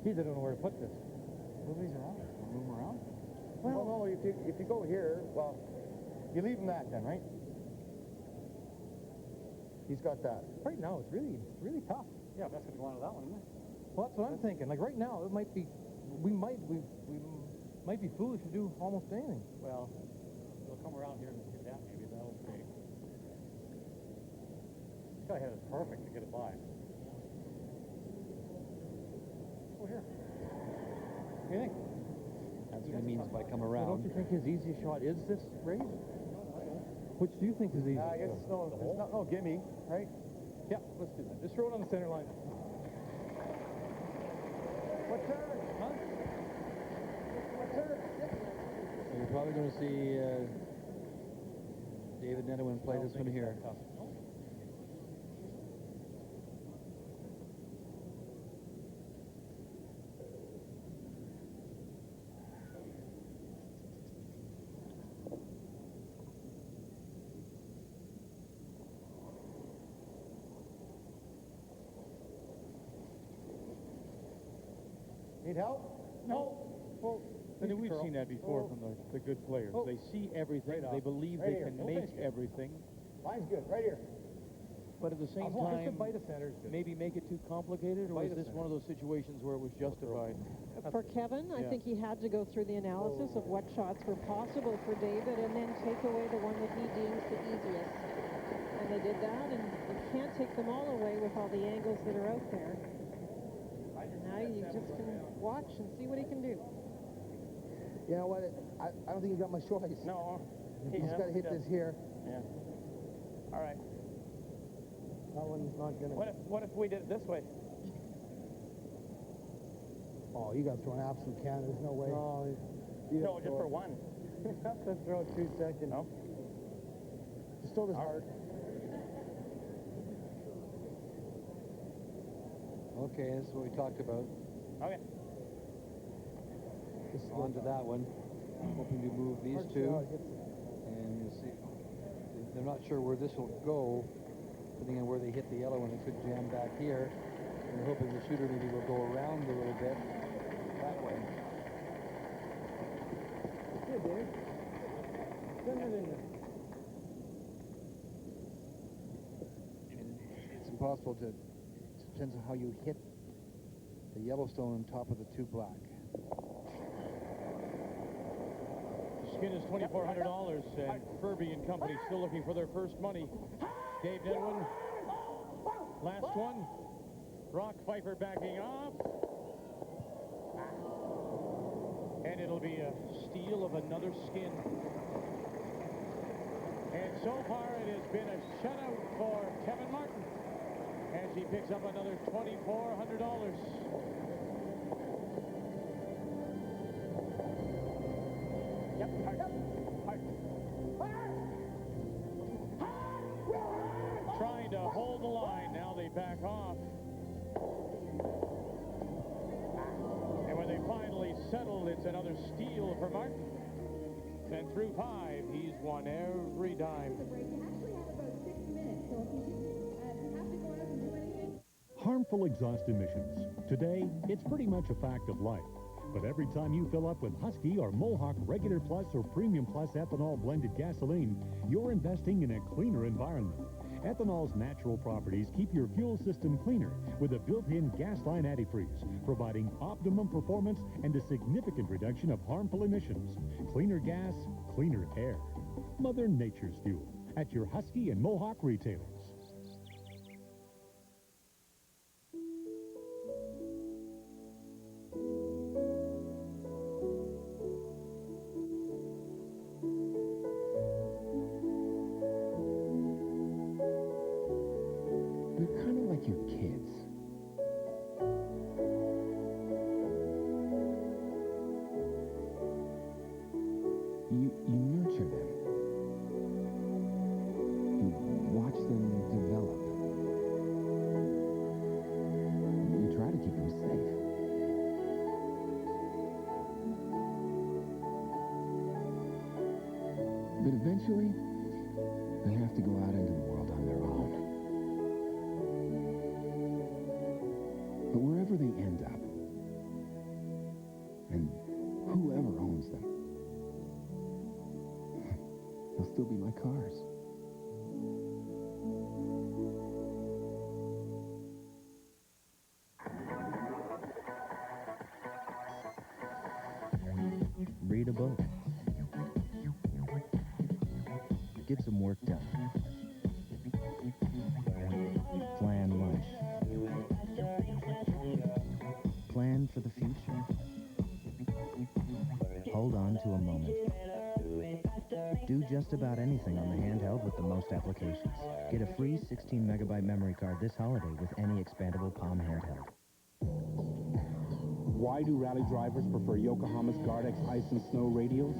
He doesn't know where to put this. Move these around. Move them around. Well, no, if you go here, well, you leave him that then, right? He's got that. Right now, it's really tough. Yeah, that's going to go onto that one, isn't it? Well, that's what I'm thinking. Like right now, it might be, we might be foolish to do almost anything. Well, we'll come around here and hit that maybe. That'll be. This guy had it perfect to get it by. Oh, here. What do you think? That's what he means by come Well, around. don't you think his easiest shot is this raise? Which do you think is easiest? I guess there's no gimme, right? Yeah, let's do that. Just throw it on the center line. What's her? Huh? What's her? So you're probably going to see David Nedwin play this one here. Need help? No. Well, I mean, we've seen that before from the good players. They see everything. They believe they can make everything. Line's good. Right here. But at the same Just time, to bite a center is good. maybe make it too complicated, or Bite was a this center. one of those situations where it was justified? For Kevin, I think he had to go through the analysis of what shots were possible for David and then take away the one that he deems the easiest. And they did that, and you can't take them all away with all the angles that are out there. And now you just can watch and see what he can do. You know what? I don't think he got my choice. No. He's got to hit this here. Yeah. All right. That one's not going to... What if we did it this way? Oh, you got to throw an absolute can. There's no way. No, just for one. You have to throw 2 seconds. No. Just throw this hard. Okay, this is what we talked about. Okay. On to that one. Hoping to move these two. And you see, they're not sure where this will go. Depending on where they hit the yellow one, it could jam back here. And they're hoping the shooter maybe will go around a little bit that way. Here, Dave. Send it in there. It's impossible to, it depends on how you hit the Yellowstone on top of the 2 black. The skin is $2,400, and Ferbey and company still looking for their first money. Dave Edwin, last one. Brock Pfeiffer backing off. And it'll be a steal of another skin. And so far it has been a shutout for Kevin Martin as he picks up another $2,400. Yep, hard. Trying to hold the line. Now they back off. And when they finally settle, it's another steal for Martin. And through 5, he's won every dime. Harmful exhaust emissions. Today, it's pretty much a fact of life. But every time you fill up with Husky or Mohawk Regular Plus or Premium Plus ethanol blended gasoline, you're investing in a cleaner environment. Ethanol's natural properties keep your fuel system cleaner with a built-in gas line antifreeze, providing optimum performance and a significant reduction of harmful emissions. Cleaner gas, cleaner air. Mother Nature's fuel at your Husky and Mohawk retailers. They're kind of like your kids. You nurture them. You watch them develop. You try to keep them safe. But eventually, they have to go out into the world on their own. But wherever they end up, and whoever owns them, they'll still be my cars. Read a book. Get some work done. Plan lunch. Plan for the future. Hold on to a moment. Do just about anything on the handheld with the most applications. Get a free 16-megabyte memory card this holiday with any expandable Palm handheld. Why do rally drivers prefer Yokohama's Gardex Ice and Snow radials?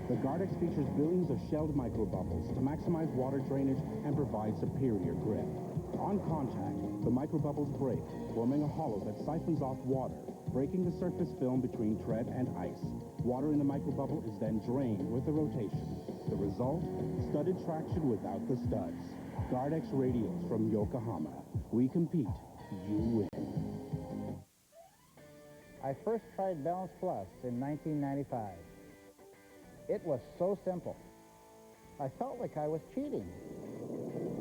The Gardex features billions of shelled microbubbles to maximize water drainage and provide superior grip. On contact, the microbubbles break, forming a hollow that siphons off water, breaking the surface film between tread and ice. Water in the microbubble is then drained with the rotation. The result? Studded traction without the studs. Gardex radials from Yokohama. We compete, you win. I first tried Balance Plus in 1995. It was so simple. I felt like I was cheating.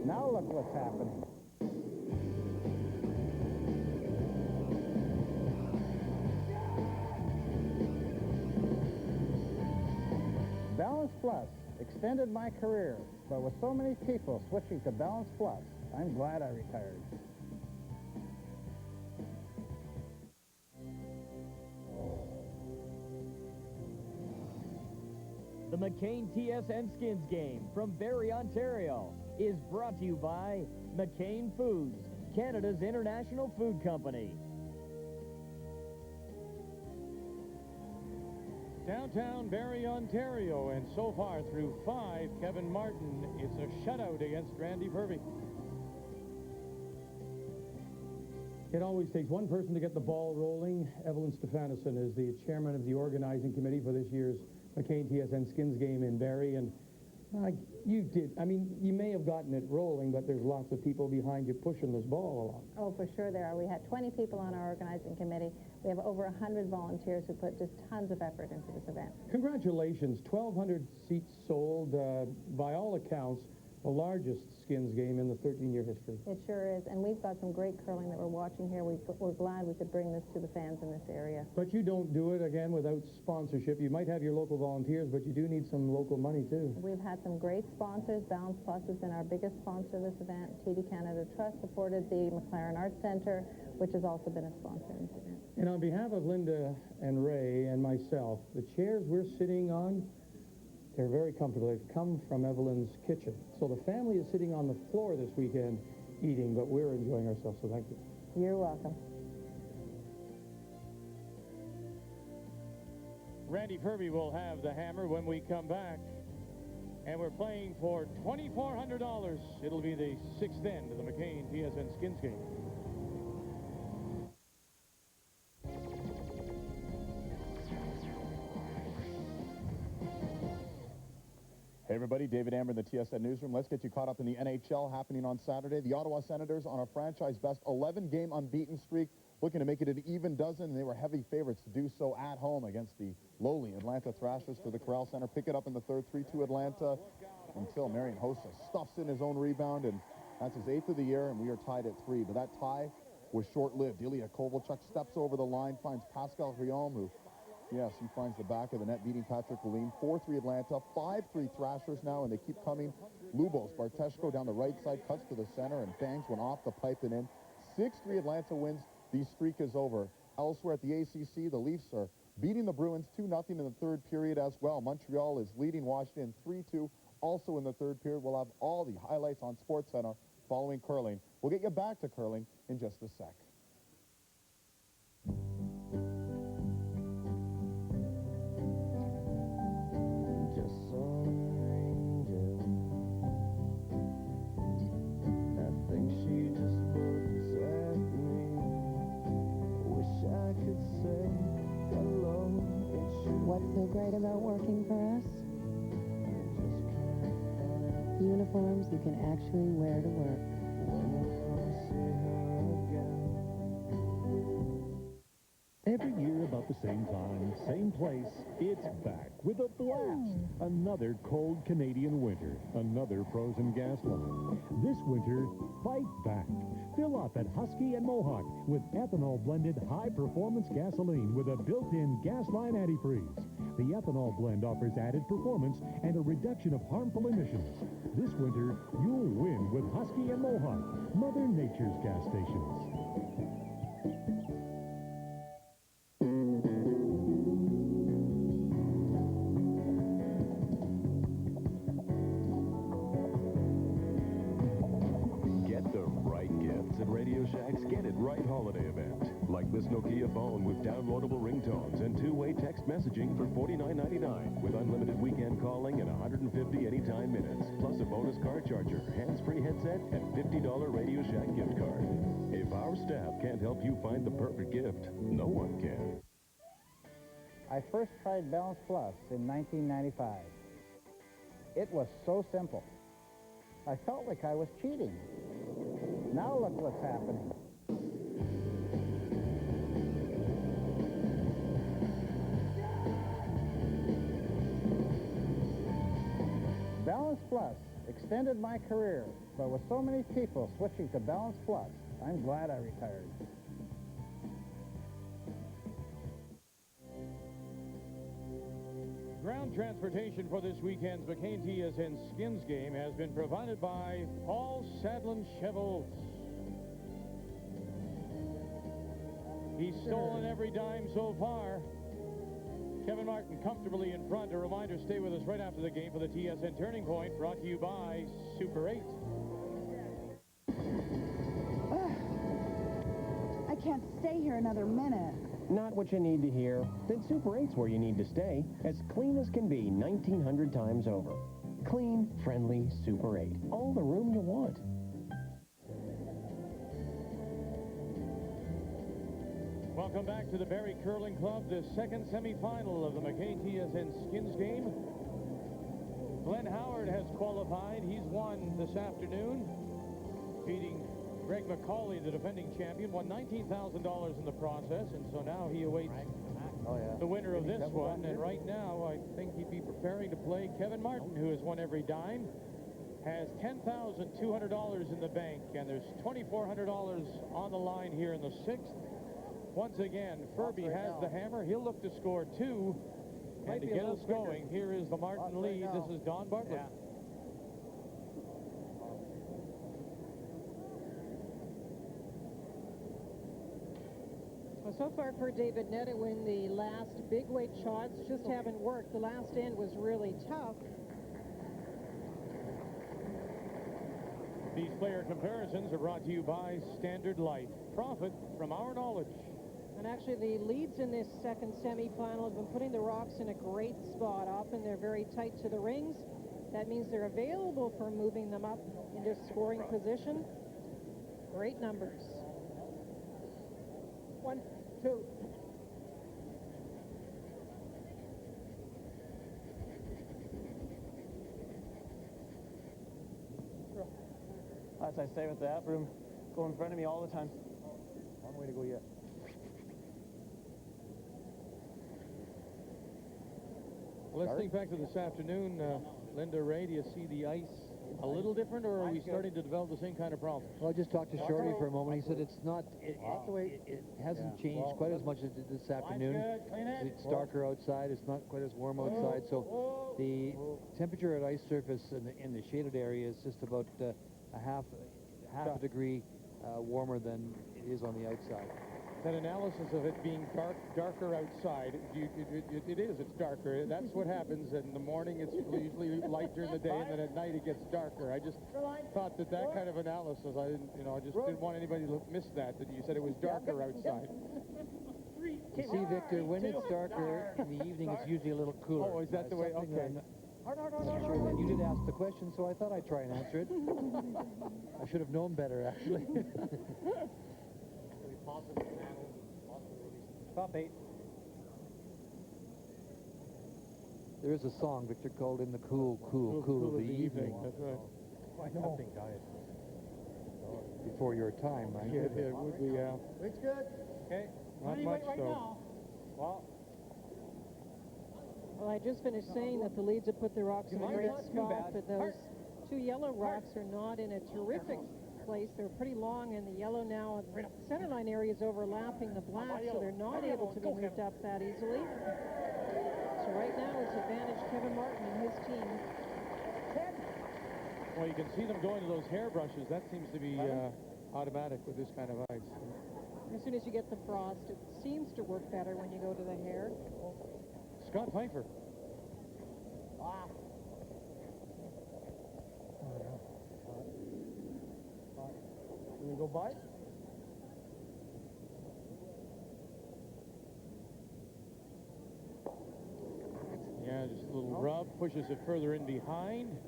Now look what's happened. Balance Plus extended my career, but with so many people switching to Balance Plus, I'm glad I retired. The McCain TSN Skins game from Barrie, Ontario is brought to you by McCain Foods, Canada's international food company. Downtown Barrie, Ontario, and so far through 5, Kevin Martin. It's a shutout against Randy Ferbey. It always takes one person to get the ball rolling. Evelyn Stefanisson is the chairman of the organizing committee for this year's McCain TSN Skins game in Barrie, and you may have gotten it rolling, but there's lots of people behind you pushing this ball along. Oh, for sure there are. We had 20 people on our organizing committee. We have over 100 volunteers who put just tons of effort into this event. Congratulations, 1,200 seats sold, by all accounts, the largest Skins game in the 13-year history. It sure is, and we've got some great curling that we're watching here. We're glad we could bring this to the fans in this area. But you don't do it, again, without sponsorship. You might have your local volunteers, but you do need some local money, too. We've had some great sponsors. Balance Plus has been our biggest sponsor of this event. TD Canada Trust supported the McLaren Arts Centre, which has also been a sponsor in this event. And on behalf of Linda and Ray and myself, the chairs we're sitting on, they're very comfortable. They've come from Evelyn's kitchen. So the family is sitting on the floor this weekend eating, but we're enjoying ourselves, so thank you. You're welcome. Randy Ferbey will have the hammer when we come back. And we're playing for $2,400. It'll be the 6th end of the McCain TSN Skins game. Hey everybody, David Amber in the TSN Newsroom. Let's get you caught up in the NHL happening on Saturday. The Ottawa Senators on a franchise best 11-game unbeaten streak, looking to make it an even dozen, and they were heavy favorites to do so at home against the lowly Atlanta Thrashers to the Corral Center. Pick it up in the third, 3-2 Atlanta, until Marian Hossa stuffs in his own rebound, and that's his 8th of the year, and we are tied at 3. But that tie was short-lived. Ilya Kovalchuk steps over the line, finds Pascal Riom, who, yes, he finds the back of the net, beating Patrick Lalime. 4-3 Atlanta, 5-3 Thrashers now, and they keep coming. Lubos, Barteshko down the right side, cuts to the center, and bangs one off the pipe and in. 6-3 Atlanta wins. The streak is over. Elsewhere at the ACC, the Leafs are beating the Bruins 2-0 in the third period as well. Montreal is leading Washington 3-2. Also in the third period, we'll have all the highlights on SportsCenter following curling. We'll get you back to curling in just a sec. Just saw an angel. I think she just looks at me. Wish I could say hello. What's so great about working for us? Uniforms you can actually wear to work. Every year about the same time, same place, it's back with a blast. Another cold Canadian winter, another frozen gas line. This winter, fight back. Fill up at Husky and Mohawk with ethanol-blended high-performance gasoline with a built-in gas line antifreeze. The ethanol blend offers added performance and a reduction of harmful emissions. This winter, you'll win with Husky and Mohawk, Mother Nature's gas stations. Get the right gifts at Radio Shack's Get It Right holiday event. Like this Nokia phone with downloadable ringtones and two-way text messaging for $49.99 with unlimited weekend calling and 150 anytime minutes, plus a bonus car charger, hands-free headset, and $50 Radio Shack gift card. If our staff can't help you find the perfect gift, no one can. I first tried Balance Plus in 1995. It was so simple. I felt like I was cheating. Now look what's happening. Balance Plus extended my career, but with so many people switching to Balance Plus, I'm glad I retired. Ground transportation for this weekend's McCain TSN Skins game has been provided by Paul Sadlin Chevrolet. He's stolen every dime so far. Kevin Martin comfortably in front. A reminder, stay with us right after the game for the TSN Turning Point, brought to you by Super 8. I can't stay here another minute. Not what you need to hear? Then Super 8's where you need to stay. As clean as can be 1,900 times over. Clean, friendly Super 8. All the room you want. Welcome back to the Barrie Curling Club, the second semifinal of the McCain TSN Skins game. Glenn Howard has qualified. He's won this afternoon, beating Greg McCauley, the defending champion, won $19,000 in the process, and so now he awaits the winner of this one. And right now, I think he'd be preparing to play Kevin Martin, who has won every dime, has $10,200 in the bank, and there's $2,400 on the line here in the sixth. Once again, Ferbey has the hammer. He'll look to score two. And to get us going, here is the Martin lead. This is Don Bartlett. Well, so far for David Nedewin, the last big weight shots just haven't worked. The last end was really tough. These player comparisons are brought to you by Standard Life. Profit from our knowledge. And actually, the leads in this second semifinal have been putting the Rocks in a great spot. Often they're very tight to the rings. That means they're available for moving them up into scoring position. Great numbers. 1, 2. As I say with the app room, go in front of me all the time. One way to go yet. Well, let's think back to this afternoon. Linda, Ray, do you see the ice a little different, or are we starting to develop the same kind of problem? Well, I just talked to Shorty for a moment. He said it's not, it hasn't changed quite as much as it did this afternoon. It's darker outside. It's not quite as warm outside. So the temperature at ice surface in the shaded area is just about half a degree warmer than it is on the outside. that analysis of it being darker outside. It is. It's darker. That's what happens. In the morning, it's usually light during the day, and then at night it gets darker. I just thought that kind of analysis, I just didn't want anybody to miss that you said it was darker outside. You see, Victor, when it's darker in the evening, it's usually a little cooler. Oh, is that the way? Okay. Sure, you did ask the question, so I thought I'd try and answer it. I should have known better, actually. Top 8. There is a song, Victor, called In the Cool, Cool, Cool of the Evening. That's right. I know. That thing died. Before your time, right? Yeah, it would be, yeah. Looks good. Okay. Not much, though. Well, I just finished saying that the Leeds have put their rocks in a great spot, but those two yellow rocks are not in a terrific place. They're pretty long, and the yellow now, the center line area is overlapping the black, so they're not able to be moved up that easily. So right now it's advantage Kevin Martin and his team. Well, you can see them going to those hairbrushes. That seems to be automatic with this kind of ice. As soon as you get the frost, it seems to work better when you go to the hair. Scott Pfeiffer. Can we go by? Yeah, just a little rub, pushes it further in behind.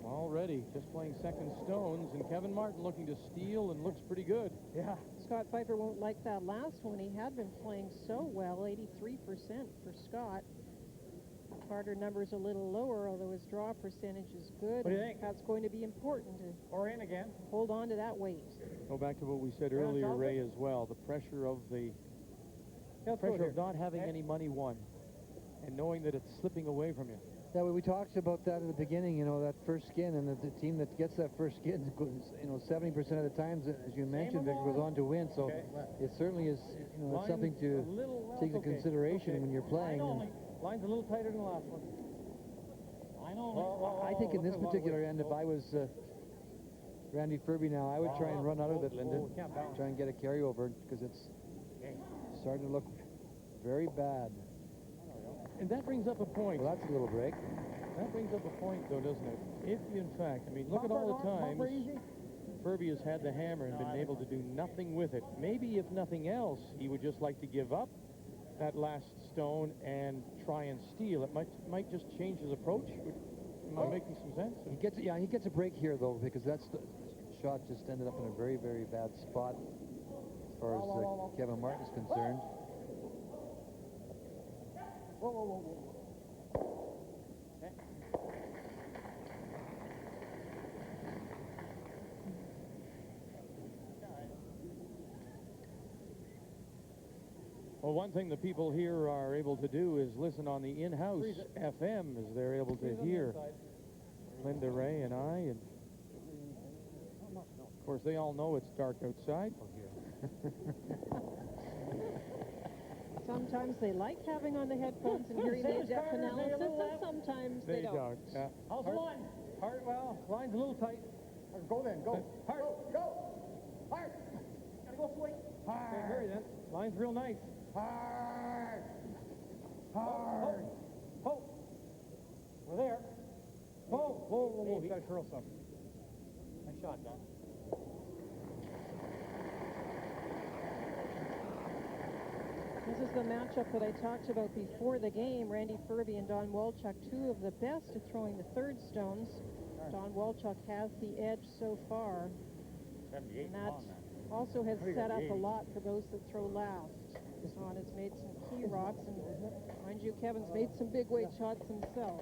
Already just playing second stones, and Kevin Martin looking to steal and looks pretty good. Yeah. Scott Pfeiffer won't like that last one. He had been playing so well, 83% for Scott. Carter number's a little lower, although his draw percentage is good. What do you think? That's going to be important to Or in again. hold on to that weight. Go back to what we said earlier, Ray, as well. The pressure of not having any money won, and knowing that it's slipping away from you. Yeah, we talked about that at the beginning, you know, that first skin, and the team that gets that first skin, you know, 70% of the times, as you mentioned, Victor, goes on to win. So it certainly is, you know, it's something to take into consideration when you're playing. Line's a little tighter than the last one. I think in this particular end, if I was Randy Ferbey now, I would try and run out of it, Lyndon. Try and get a carryover, because it's starting to look very bad. And that brings up a point. Well, that's a little break. That brings up a point, though, doesn't it? If, in fact, I mean, look at all the times Ferbey has had the hammer and been able to do nothing with it. Maybe, if nothing else, he would just like to give up that last stone and try and steal. It might just change his approach. Am I making some sense? He gets a break here, though, because the shot just ended up in a very, very bad spot as far as Kevin Martin is concerned. Well, one thing the people here are able to do is listen on the in-house FM, as they're able to hear Linda, Ray, and I. And of course, they all know it's dark outside. Sometimes they like having on the headphones and hearing the in-depth analysis, and sometimes they don't. How's the line? Hard, well, line's a little tight. Go then, go. Hard. Go. Hard. Gotta go sweet. Hard. Okay, hurry then. Line's real nice. Hard. Hard. Ho. We're there. Whoa. You gotta curl some. Nice shot, Don. This is the matchup that I talked about before the game. Randy Ferbey and Don Walchuk, two of the best at throwing the third stones. Don Walchuk has the edge so far. And that also has set up a lot for those that throw last. Don has made some key rocks, and mind you, Kevin's made some big weight shots himself.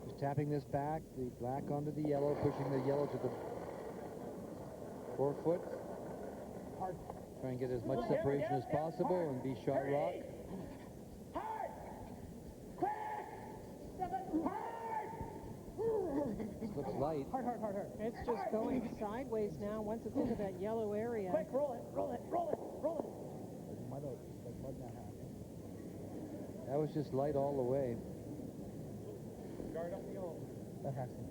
Just tapping this back, the black onto the yellow, pushing the yellow to the 4 foot. Try and get as much separation as possible and be shot rock. Hard. Quick. 7. Hard. This looks light. Hard. It's just going sideways now once it's into that yellow area. Quick, roll it. That was just light all the way. Guard up the yellow. That has some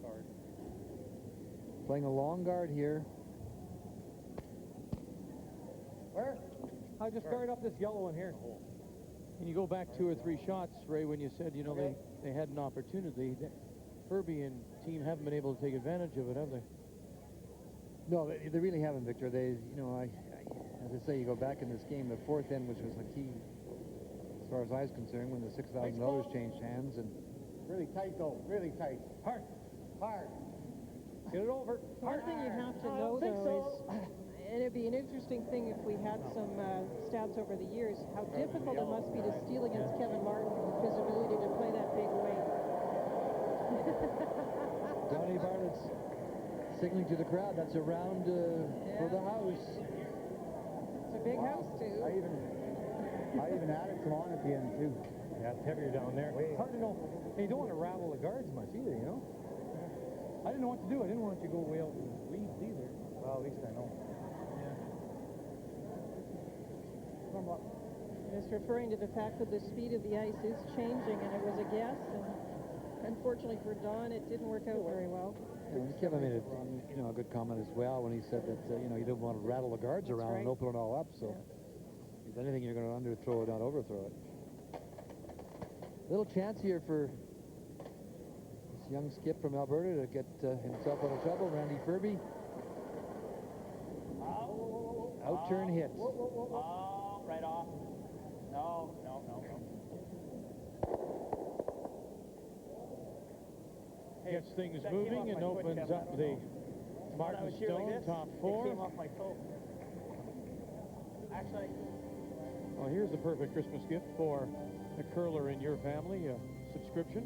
Guard. Playing a long guard here. Where? I just guard up this yellow one here. And you go back 2 or 3 shots, Ray, when you said, you know, they had an opportunity. Ferbey and team haven't been able to take advantage of it, have they? No, they really haven't, Victor. They, you know, as I say, you go back in this game, the 4th end, which was the key, as far as I was concerned, when the $6,000 changed hands, and Really tight, though. Really tight. Hard. Hard. Get it over. One thing you have to know, though, is, and it'd be an interesting thing if we had some stats over the years, how difficult it must be to steal against Kevin Martin with his ability to play that big weight. Donnie Barnett's signaling to the crowd. That's a round for the house. It's a big house, too. I even added some on at the end, too. Yeah, it's heavier down there. It's hard to know. Hey, you don't want to rattle the guards much either, you know? I didn't know what to do. I didn't want you to go way out in the weeds either. Well, at least I know. Just referring to the fact that the speed of the ice is changing, and it was a guess, and unfortunately for Don, it didn't work out very well. Kevin made a good comment as well when he said that you know, you don't want to rattle the guards around and open it all up. So if anything, you're going to underthrow it, not overthrow it. Little chance here for this young skip from Alberta to get himself out of trouble. Randy Ferbey. Out-turn hit. Oh, right off. No. Gets things moving and opens up the Martin Stone top 4. It came off my toe. Actually, Well, here's the perfect Christmas gift for a curler in your family, a subscription.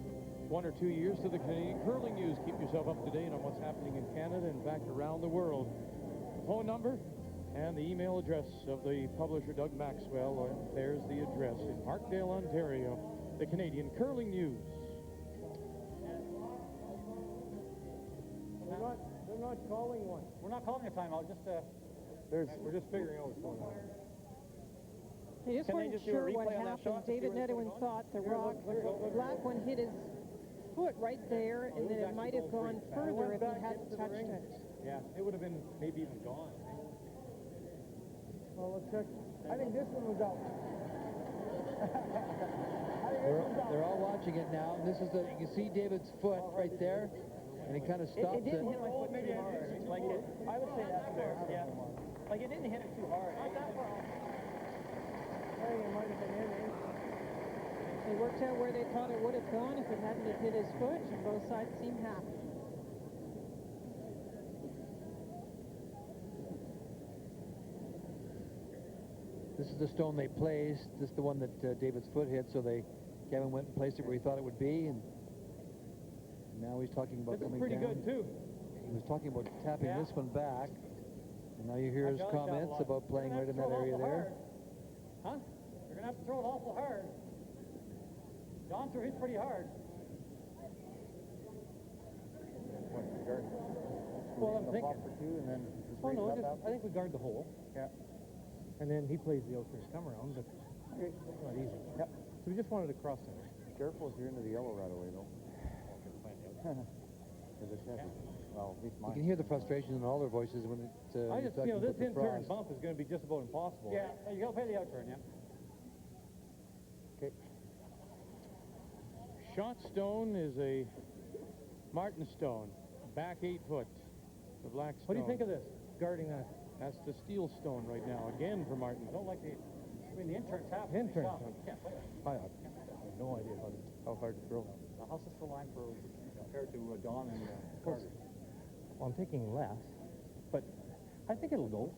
1 or 2 years to the Canadian Curling News. Keep yourself up to date on what's happening in Canada and back around the world. Phone number and the email address of the publisher, Doug Maxwell. There's the address in Markdale, Ontario, the Canadian Curling News. They're not calling one. We're not calling a timeout. Just we're just figuring out what's going on. They just weren't sure what happened. David Nedwin thought the black one hit his foot right there, and then it might have gone further if he hadn't touched it. Yeah, it would have been maybe even gone. Well, let's check. I think this one was out. They're all watching it now. This is you can see David's foot right there, and he kind of stops it. It didn't hit my foot too hard. Like I would say that's fair. Yeah. Like it didn't hit it too hard. Not that far. I think it might have been in there. They worked out where they thought it would have gone if it hadn't have hit his foot, and both sides seem happy. This is the stone they placed. This is the one that David's foot hit, so Kevin went and placed it where he thought it would be, and now he's talking about coming down. This is pretty good, too. He was talking about tapping this one back, and now you hear his comments about playing right in that area there. Huh? You're going to have to throw it awful hard. John threw his pretty hard. Well, I'm thinking. I think we guard the hole. Yeah. And then he plays the outstairs come around, but it's not easy. Yep. So we just wanted to cross there. Careful if you're into the yellow right away, though. Because it's heavy. Well, at least mine. You can hear the frustration in all their voices when it's I just, you know, this in-turn bump is going to be just about impossible. Yeah, you got to play the out-turn, yeah. Okay. Shot stone is a Martin stone, back 8 foot, the black stone. What do you think of this, guarding that? That's the steel stone right now, again for Martin. I don't like the, I mean, the intern's half. Intern. Can't play it. I have no idea how hard to throw. Now, how's this for line compared to Don and Carter? Well, I'm taking less, but I think it'll go.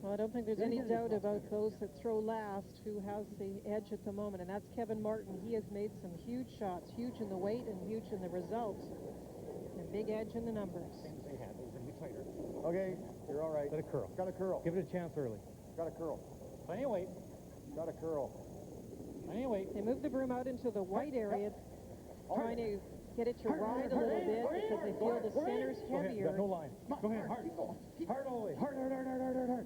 Well, I don't think there's any doubt about those that throw last who has the edge at the moment, and that's Kevin Martin. He has made some huge shots, huge in the weight and huge in the results, and big edge in the numbers. They had, it was going to be tighter. Okay, you're all right. Got a curl. Got a curl. Give it a chance early. Got a curl. Plenty of weight. Got a curl. Plenty of weight. They moved the broom out into the white area, trying to get it to ride a little bit because they feel the center's heavier. Got no line. Go ahead, hard. Keep going. Hard all the way. Hard.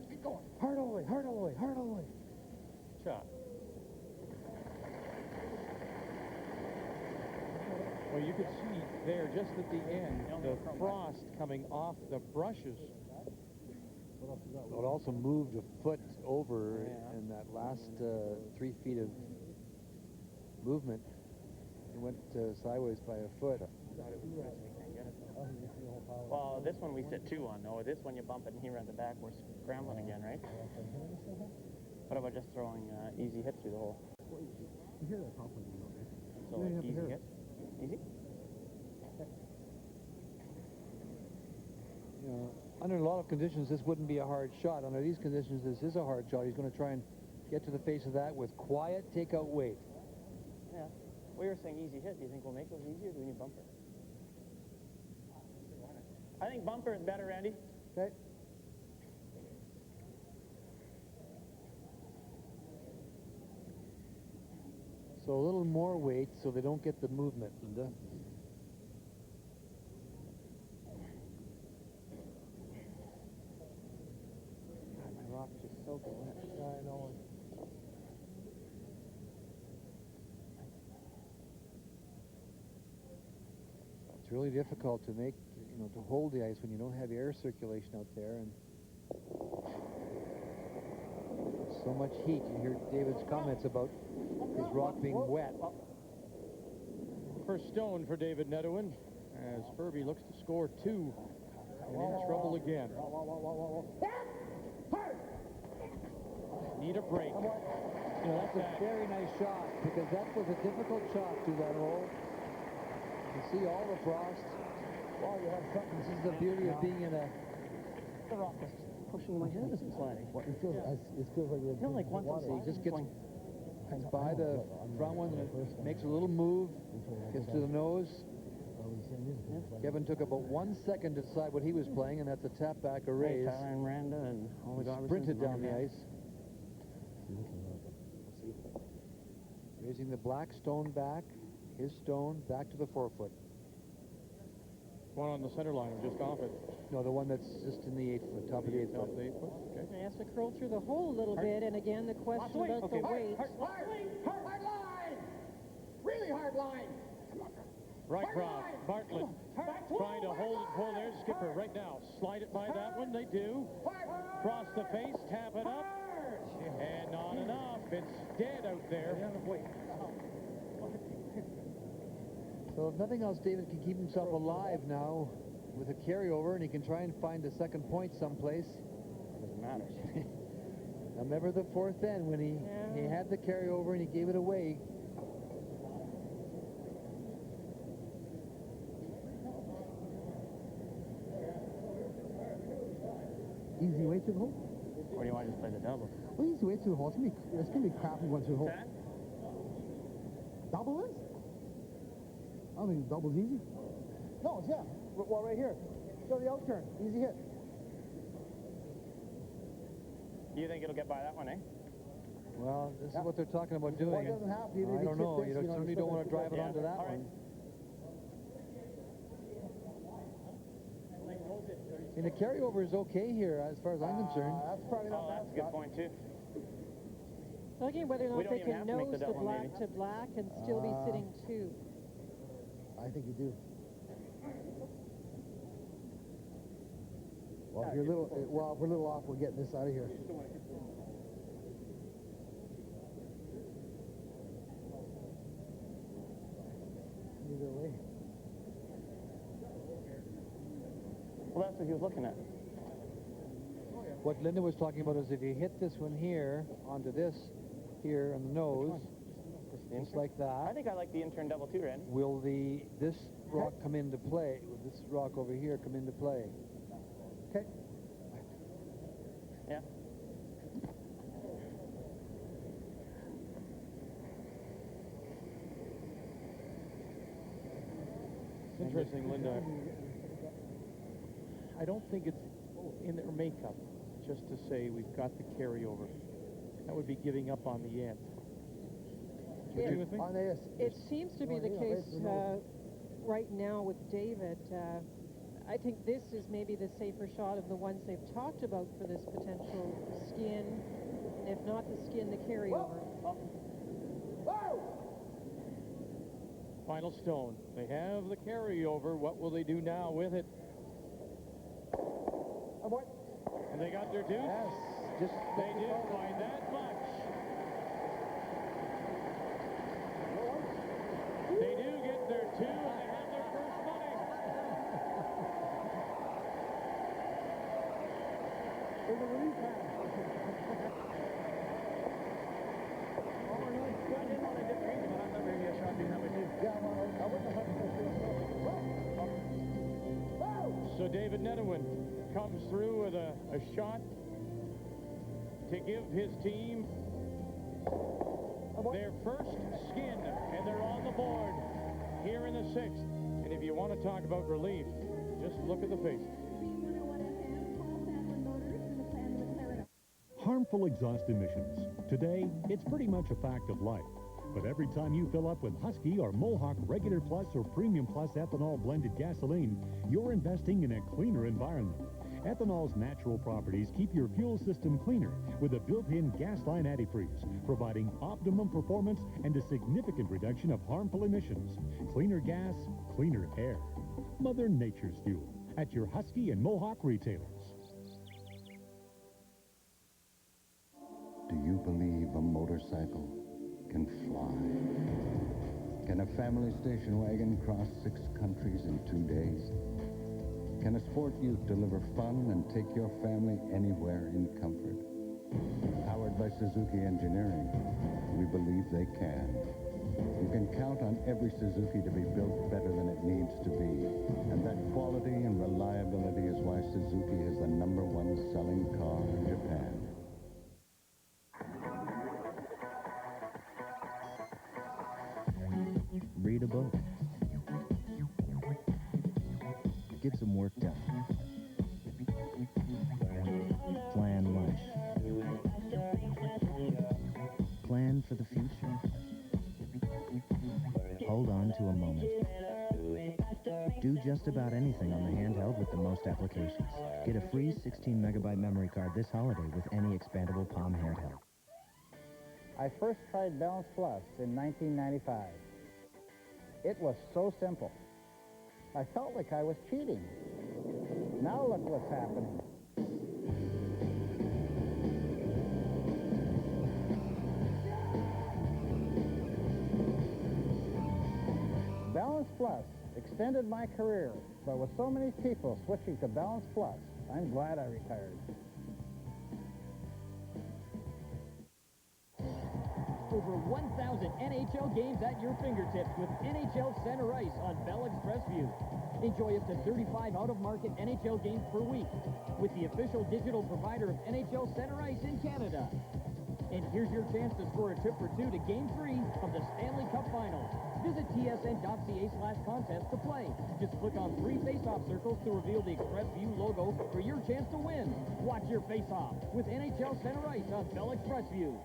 Keep going. Hard all the way. Hard all the way. Hard all the way. Shot. Well, you could see there, just at the end, the frost coming off the brushes. It also moved a foot over in that last 3 feet of movement. It went sideways by a foot. Well, this one we sit 2 on, though. This one you bump it and he runs it back. We're scrambling again, right? What about just throwing easy hits through the hole? You hear that top one, you know, right? So like easy hits? Easy? You know, under a lot of conditions, this wouldn't be a hard shot. Under these conditions, this is a hard shot. He's going to try and get to the face of that with quiet, take out weight. Yeah. We were saying easy hit. Do you think we'll make those easier, or do we need bumper? I think bumper is better, Randy. Okay. So a little more weight so they don't get the movement, Linda. God, my rock just soaking wet. I know. It's really difficult to make, you know, to hold the ice when you don't have air circulation out there, and so much heat. You hear David's comments about his rock being wet. First stone for David Nedouin as Ferbey looks to score 2 and in trouble again. Need a break. You know, that's a very nice shot, because that was a difficult shot to that hole. You can see all the frost. Wow, you have something. This is the beauty of being in a... The rock is pushing my head as it's sliding. It feels like I feel like once He just gets by the front one and it makes a little move, gets to the nose. Kevin took about 1 second to decide what he was playing, and that's a tap back or raise. Tyler and Miranda and all the guys sprinted down the ice. Raising the black stone back, his stone back to the 4-foot. One on the center line, or just off it? No, the one that's just in the 8-foot, top of the 8-foot. Top of the 8-foot, okay. He has to curl through the hole a little bit, and again, the question about the weight. Hard line! Really hard line! Right cross, Bartlett trying to hold and pull there. Skipper right now. Slide it by that one, they do. Cross the face, tap it up. And not enough. It's dead out there. So if nothing else, David can keep himself alive now with a carryover, and he can try and find a second point someplace. Doesn't matter. I remember the 4th end when he had the carryover and he gave it away. Easy way to the hole? Or do you want to just play the double? Well, easy way to the hole. It's gonna be crappy going to the hole. Double is? I don't think double's easy. No, it's well, right here. Show the out turn. Easy hit. You think it'll get by that one, eh? Well, this is what they're talking about doing. Well, it doesn't have to. I don't know. You certainly don't want to drive it onto that one. I mean, the carryover is okay here, as far as I'm concerned. That's probably not that's a good point, too. Looking whether or not they can nose the black to black and still be sitting 2. I think you do. Well, if we're a little off, we're getting this out of here. Either way. Well, that's what he was looking at. What Linda was talking about is if you hit this one here onto this here on the nose, just like that. I think I like the intern double too, Randy. Will this rock come into play? Will this rock over here come into play? Okay. Yeah. It's interesting, Linda. I don't think it's in their makeup just to say we've got the carryover. That would be giving up on the end. Do you agree with me? It seems to be the case right now with David. I think this is maybe the safer shot of the ones they've talked about for this potential skin. If not the skin, the carryover. Final stone. They have the carryover. What will they do now with it? And they got their two? Yes, just they do by that much. They do get their two, and they have their first money. There's a relief pass. I didn't want to disagree, but I'm not really a shot being that way too. Yeah, well, I wouldn't have to. So David Nedewin comes through with a shot to give his team their first skin, and they're on the board here in the 6th. And if you want to talk about relief, just look at the face. Harmful exhaust emissions. Today, it's pretty much a fact of life. But every time you fill up with Husky or Mohawk Regular Plus or Premium Plus ethanol blended gasoline, you're investing in a cleaner environment. Ethanol's natural properties keep your fuel system cleaner with a built-in gas line antifreeze, providing optimum performance and a significant reduction of harmful emissions. Cleaner gas, cleaner air. Mother Nature's fuel at your Husky and Mohawk retailers. Do you believe a motorcycle can fly? Can a family station wagon cross 6 countries in 2 days? Can a sport ute deliver fun and take your family anywhere in comfort? Powered by Suzuki Engineering, we believe they can. You can count on every Suzuki to be built better than it needs to be. And that quality and reliability is why Suzuki is the #1 selling car in Japan. Read a book. Get some work done. Plan lunch. Plan for the future. Hold on to a moment. Do just about anything on the handheld with the most applications. Get a free 16 megabyte memory card this holiday with any expandable Palm handheld. I first tried Balance Plus in 1995. It was so simple. I felt like I was cheating. Now look what's happening. Balance Plus extended my career, but with so many people switching to Balance Plus, I'm glad I retired. Over 1,000 NHL games at your fingertips with NHL Center Ice on Bell Express View. Enjoy up to 35 out-of-market NHL games per week with the official digital provider of NHL Center Ice in Canada. And here's your chance to score a trip for two to Game 3 of the Stanley Cup Finals. Visit tsn.ca/contest to play. Just click on 3 face-off circles to reveal the Express View logo for your chance to win. Watch your face-off with NHL Center Ice on Bell Express View.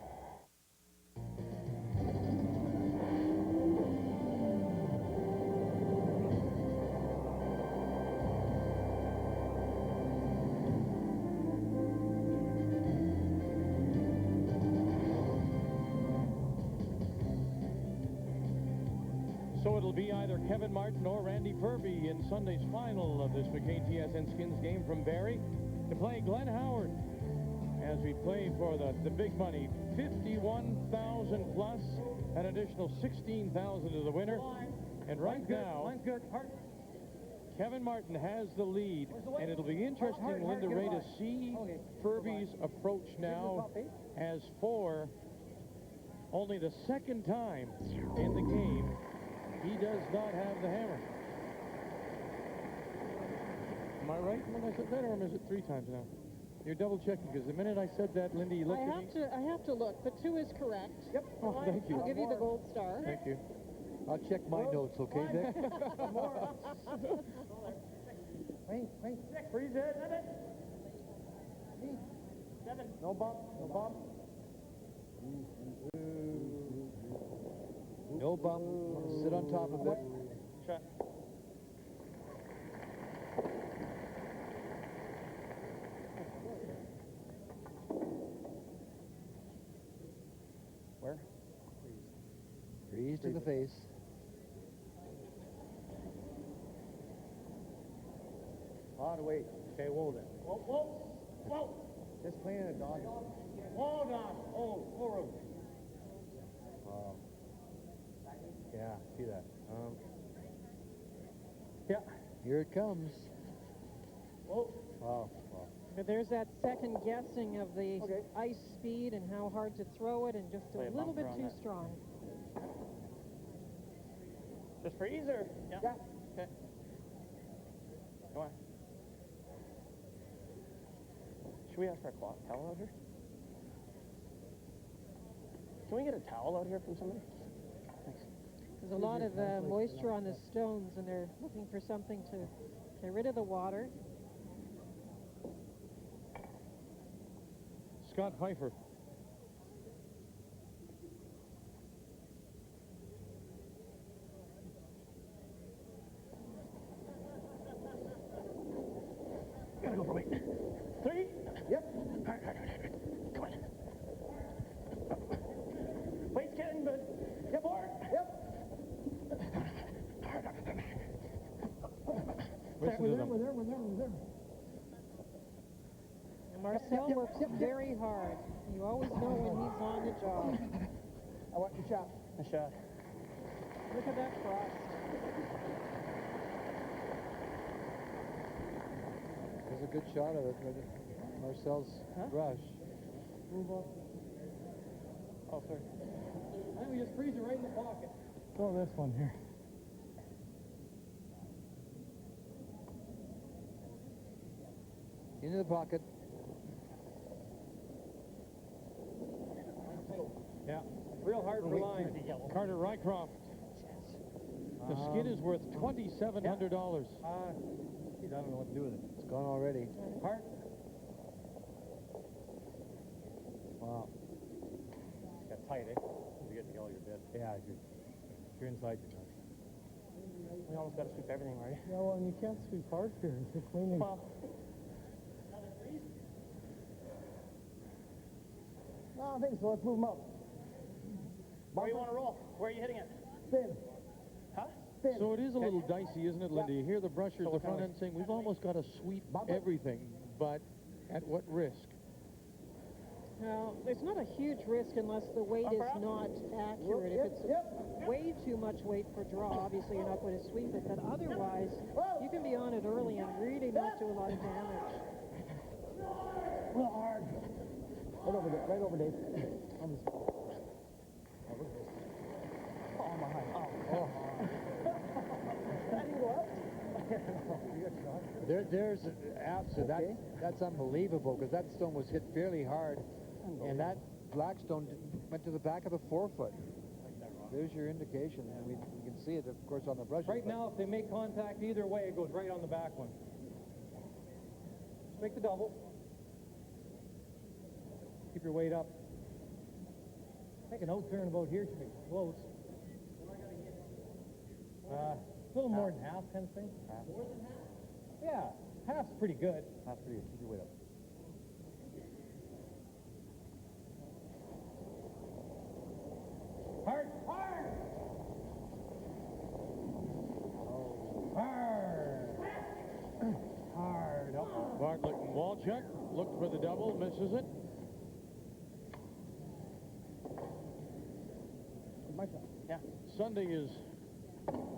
So it'll be either Kevin Martin or Randy Ferbey in Sunday's final of this McCain TSN Skins game from Barrie to play Glenn Howard as we play for the big money, 51,000 plus, an additional 16,000 to the winner. And right now, Kevin Martin has the lead, and it'll be interesting, Linda Ray, to see Ferbey's approach now as for only the second time in the game he does not have the hammer. Am I right when I said that, or is it 3 times now? You're double checking, because the minute I said that, Linda, you looked at me. I have to look, but 2 is correct. Yep. Oh, thank you. I'll give you the gold star. Thank you. I'll check my notes, okay, Vic? Wait. Freeze it. 7. No bump. No bump. Sit on top of it. Shot. Where? Freeze to the face. A lot of weight. Okay, whoa then. Whoa, whoa, whoa. Just cleaning it, dog. Hold on. Oh, forward. Yeah, see that. Yeah. Here it comes. Whoa. Wow. But there's that second guessing of the ice speed and how hard to throw it, and just a little bit too strong. Just freeze or? Yeah. Okay. Go on. Should we ask for a towel out here? Can we get a towel out here from somebody? Thanks. There's a lot of moisture on the stones, and they're looking for something to get rid of the water. Scott Pfeiffer. Gotta go for weight. 3. Yep. Hard. Come on. Weight's getting good. Yep. 4. Yep. Hard. We're there. And Marcel works very hard. You always know when he's on the job. I want your shot. A shot. Look at that frost. There's a good shot of it. Marcel's brush. Move up. Oh, sorry. I think we just freeze it right in the pocket. Throw this one here. Into the pocket. Yeah. Real hard for line. Carter Rycroft. The skid is worth $2,700. Geez, I don't know what to do with it. It's gone already. Hard. Wow. Got tight, eh? You're getting all your bit. Yeah, you're inside your nose. We almost got to sweep everything, right? Yeah, well, and you can't sweep hard here. You're cleaning. Well, No, I don't think so. Let's move them up. where do you want to roll? Where are you hitting it? Spin. Huh? Spin. So it is a little dicey, isn't it, Linda? You hear the brushers, the front end saying, we've almost got to sweep everything, but at what risk? Now, there's not a huge risk unless the weight is not accurate. If it's way too much weight for draw, obviously you're not going to sweep it, but otherwise, you can be on it early and really not do a lot of damage. Real hard. Right over, Dave. Oh, look at this. Oh, my height. Oh. That didn't go up? There's absolutely, that's unbelievable, because that stone was hit fairly hard, and that black stone went to the back of the forefoot. There's your indication, and we can see it, of course, on the brush. Right now, if they make contact either way, it goes right on the back one. Just make the double. Keep your weight up. Make an out-turn about here to make it close. A little more than half, kind of thing. More than half? Yeah, half's pretty good. Half's pretty good. Keep your weight up. Hard. Bartlett and Walchuk looked for the double, misses it. Yeah. Sunday is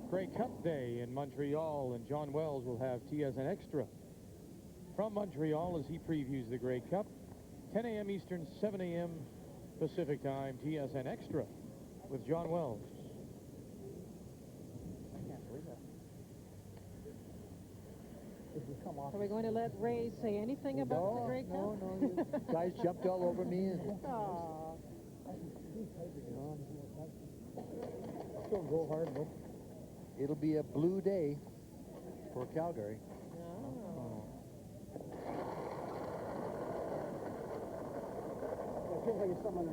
Grey Cup Day in Montreal, and John Wells will have TSN Extra from Montreal as he previews the Grey Cup. 10 a.m. Eastern, 7 a.m. Pacific Time, TSN Extra with John Wells. I can't believe that. Are we going to let Ray say anything about the Grey Cup? No, you guys jumped all over me. And Aw. Still go hard, though. it'll be a blue day for Calgary.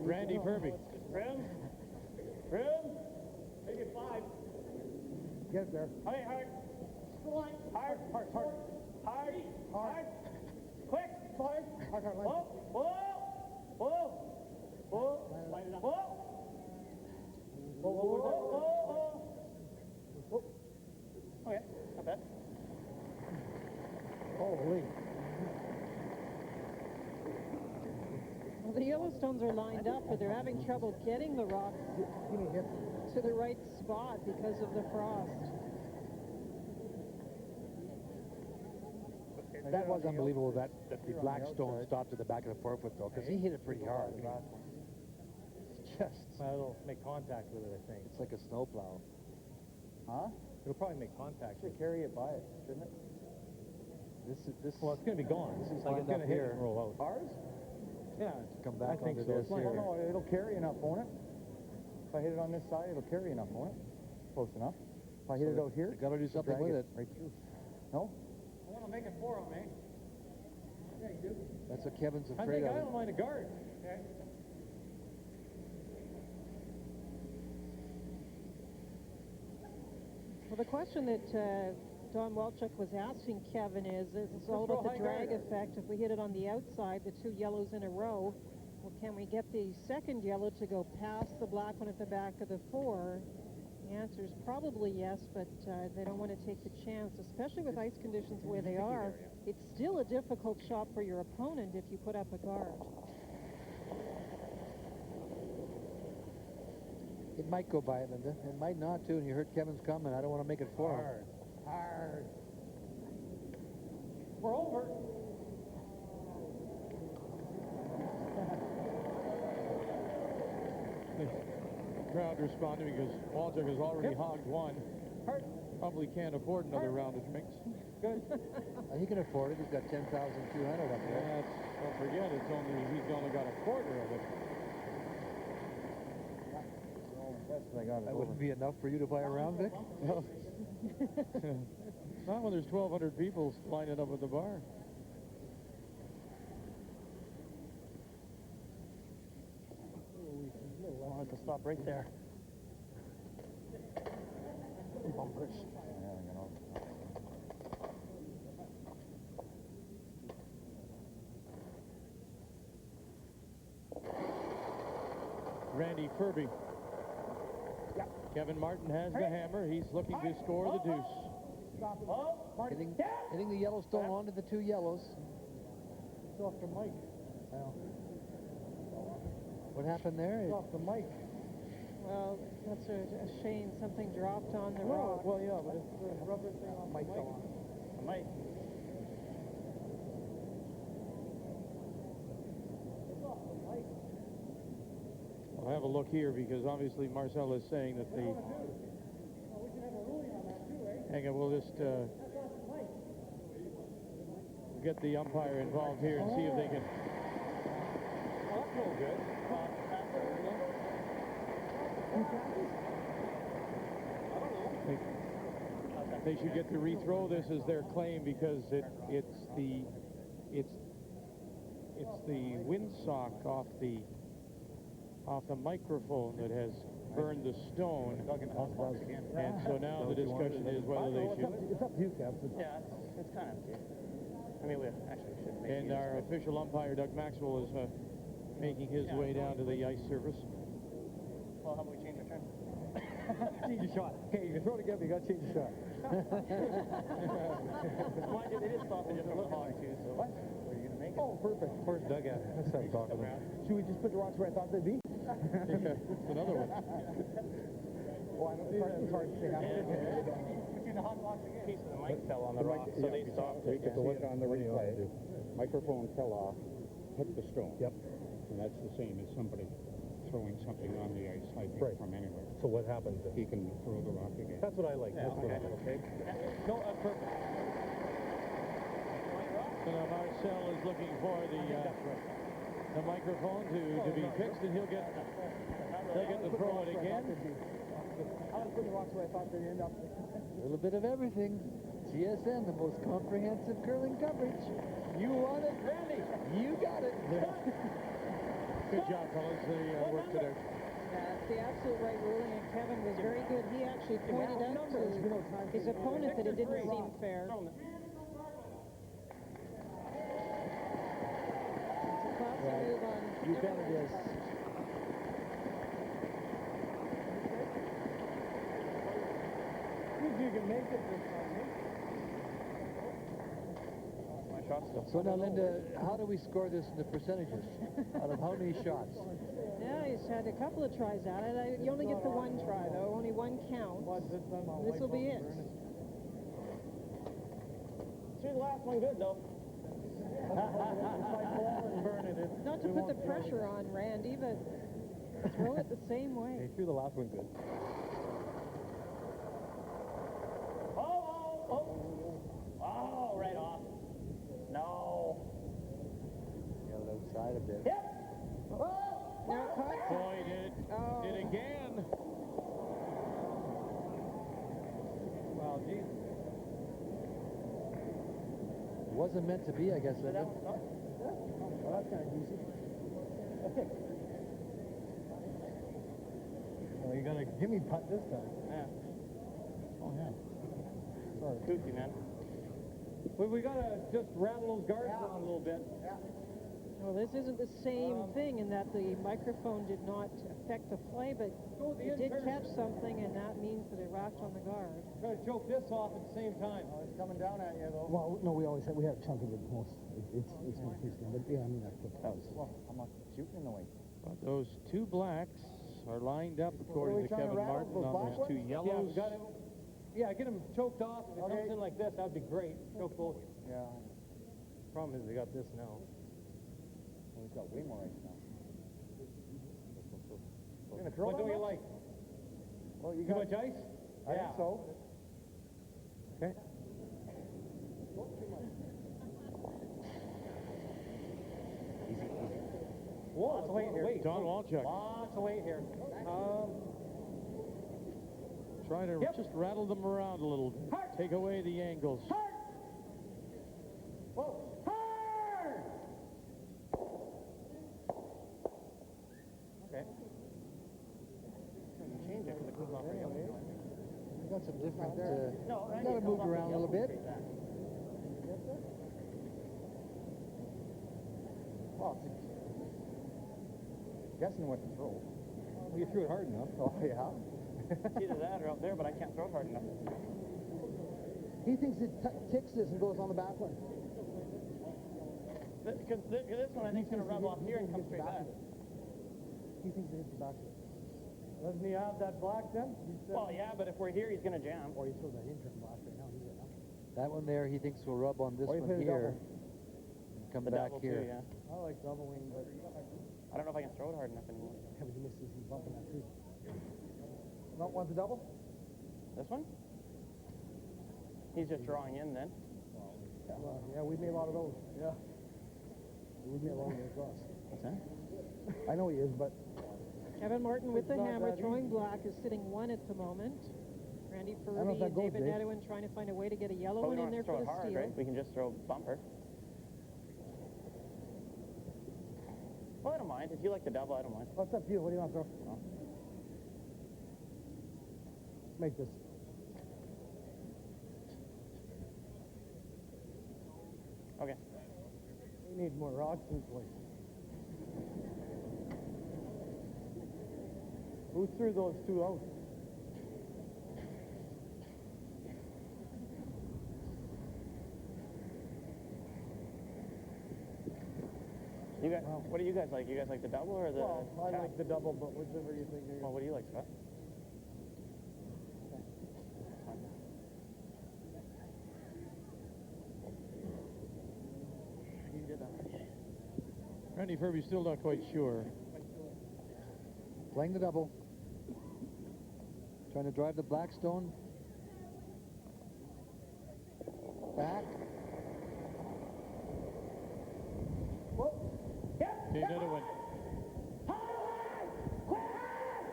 Randy Ferbey. Rim. Maybe 5. Get it there. Hey, hard. Hard. Quick. Hard. Whoa. Light it up. Whoa. Okay, not bad. Oh, stones are lined up, but they're having trouble getting the rock to the right spot because of the frost. That was unbelievable that the black stone stopped at the back of the 4-foot, though, because he hit it pretty hard. It's just... Well, it'll make contact with it, I think. It's like a snowplow. Huh? It'll probably make contact. Should carry it by it, shouldn't it? Well, it's going to be gone. This is like it's going to hit and roll out. Ours? Yeah. Come back I think onto this here. No, it'll carry enough, won't it? If I hit it on this side, it'll carry enough, won't it? Close enough. If I hit it out here, got to do something with it. Right through. No? I want to make it 4 on me. Yeah, you do. That's what Kevin's I afraid think of. I don't mind a guard. Okay. Well, the question that Don Walchuk was asking Kevin is all about the drag effect. If we hit it on the outside, the 2 yellows in a row, well, can we get the second yellow to go past the black one at the back of the 4? The answer is probably yes, but they don't want to take the chance, especially with ice conditions the way they are. It's still a difficult shot for your opponent if you put up a guard. It might go by it, Linda. It might not, too. And you heard Kevin's comment. I don't want to make it 4. Hard. Hard. We're over. Crowd responding because Walchuk has already hogged one. Probably can't afford another round of drinks. Good. He can afford it. He's got 10,200 up there. Don't forget, he's only got a quarter of it. That wouldn't be enough for you to buy a round, Vic? No. Not when there's 1,200 people lining up at the bar. I'll have to stop right there. Bumpers. Randy Ferbey. Kevin Martin has the hammer. He's looking to score the deuce. Hitting the Yellowstone onto the 2 yellows. It's off the mic. What happened there? It's off the mic. Well, that's a shame. Something dropped on the rock. Well, yeah, but it's the rubber thing on the mic. The mic. We'll have a look here because obviously Marcel is saying that the... Hang on, we'll just get the umpire involved here and see if they can... Well, that's real good. They should get to rethrow this as their claim because it's the windsock off the microphone that has burned the stone. And so now the discussion is whether they should. It's up to you, Kev. Yeah, it's kind of up to you. I mean, we actually should make And our official umpire, Doug Maxwell, is making his way down to the ice surface. Well, how about we change our turn? Change your shot. Okay, you can throw it again, but you got to change your shot. Mind you, they did stop it just from the hog, too, so... What? Are you going to make it? Oh, perfect. First dugout. Let's start talking about it. Should we just put the rocks where I thought they'd be? It's another one. Well, it's hard to say how many. Between the hot box again. Piece of the mic fell on the rock, so they stopped. Take a look on the replay. Microphone fell off, hit the stone. Yep. And that's the same as somebody throwing something on the ice, I think, from anywhere. So what happens then? He can throw the rock again. That's what I like. Yeah, That's what I like. Okay. No, perfect. So now Marcel is looking for the microphone to be fixed, and he'll get to throw it again. I was putting the rocks where I thought they'd end up. A little bit of everything. TSN, the most comprehensive curling coverage. You want it, Randy? You got it. Good job, fellas. They worked it out. That's the absolute right ruling, and Kevin was very good. He actually pointed out to his opponent that it didn't seem fair. It's a classy move on You bet it is. If you can make it this time, shots still. So now, Linda, how do we score this in the percentages? Out of how many shots? Yeah, he's had a couple of tries at it. You only get the one try, though. Only one count. This will be it. Threw the last one good, though. Not to put the pressure on Randy, but throw it the same way. He threw the last one good. Oh, right off. No. Got it outside a bit. Yep. Now it caught. Boy, did it again. Wow, geez. It wasn't meant to be, I guess, Linda. Well, that's kind of easy. Well, you're going to give me putt this time. Yeah. Oh, yeah. Sorry. Kooky, man. We got to just rattle those guards down a little bit. Well, this isn't the same thing in that the microphone did not affect the play, but it did catch something, and that means that it rocked on the guard. Try to choke this off at the same time. Oh, it's coming down at you, though. Well, no, we have a chunk of it most. It's my case now, but yeah, I mean, Well, I'm not shooting in the way. But those two blacks are lined up, according to Kevin Martin, on those two yellows. Yeah, get them choked off. If it comes in like this, that'd be great. Choke both. Yeah. Problem is they got this now. Well, he's got way more ice now. You're gonna throw what do you like? Well, you Too much ice? I think so. Okay. Whoa, lots of weight here. Don Walchuk. Lots of weight here. Try to just rattle them around a little. Take away the angles. Whoa. Hard! Okay. Change it because it goes off right over. You got some different. No, you got to move around a little bit. Well, guessing what to throw. Well, you threw it hard enough. Oh, yeah. It's either that or out there, but I can't throw it hard enough. he thinks it ticks this and goes on the back one. Because this one I think is going to rub off here and come straight back. He thinks it hits the back of it. Doesn't he have that black then? Well, yeah, but if we're here, he's going to jam. Or he throws that intern blast right now. He's got nothing. That one there, he thinks will rub on this Or you one hit a here. double. And come The back double here. too, yeah. I like double wing, but I don't know if I can throw it hard enough anymore. Yeah, but he misses. He's bumping that tree. Not want the double? This one? He's just drawing in then. Yeah, we made a lot of those. Yeah. We made a lot of those draws. What's that? I know he is, but Kevin Martin with the not hammer, that throwing easy. black, is sitting one at the moment. Randy I don't know if Ferbey that and goes, David Dave. Nedwin trying to find a way to get a yellow But we one don't in have there to throw for it the hard, steal. right? We can just throw bumper. Well, I don't mind. If you like the double, I don't mind. what's up to you? What do you want to throw? Make this. Okay. we need more rocks in place. Who threw those two out? You guys, what do you guys like? You guys like the double or the? Well, I cap? like the double, but whichever you think. Well, what do you like, Scott? You did that. Randy Ferbey's still not quite sure. Playing the double. Trying to drive the Blackstone back. Dave Nedwin.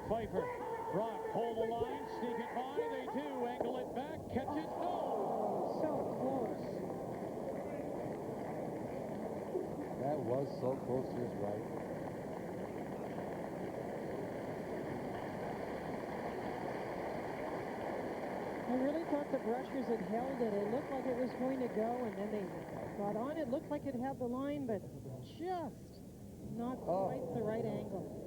Pfeiffer, Brock, hold the line, sneak it by, they do, angle it back, catch it, no! So close. That was so close to his right. I really thought the brushers had held it. It looked like it was going to go, and then they got on. It looked like it had the line, but just not quite the right angle.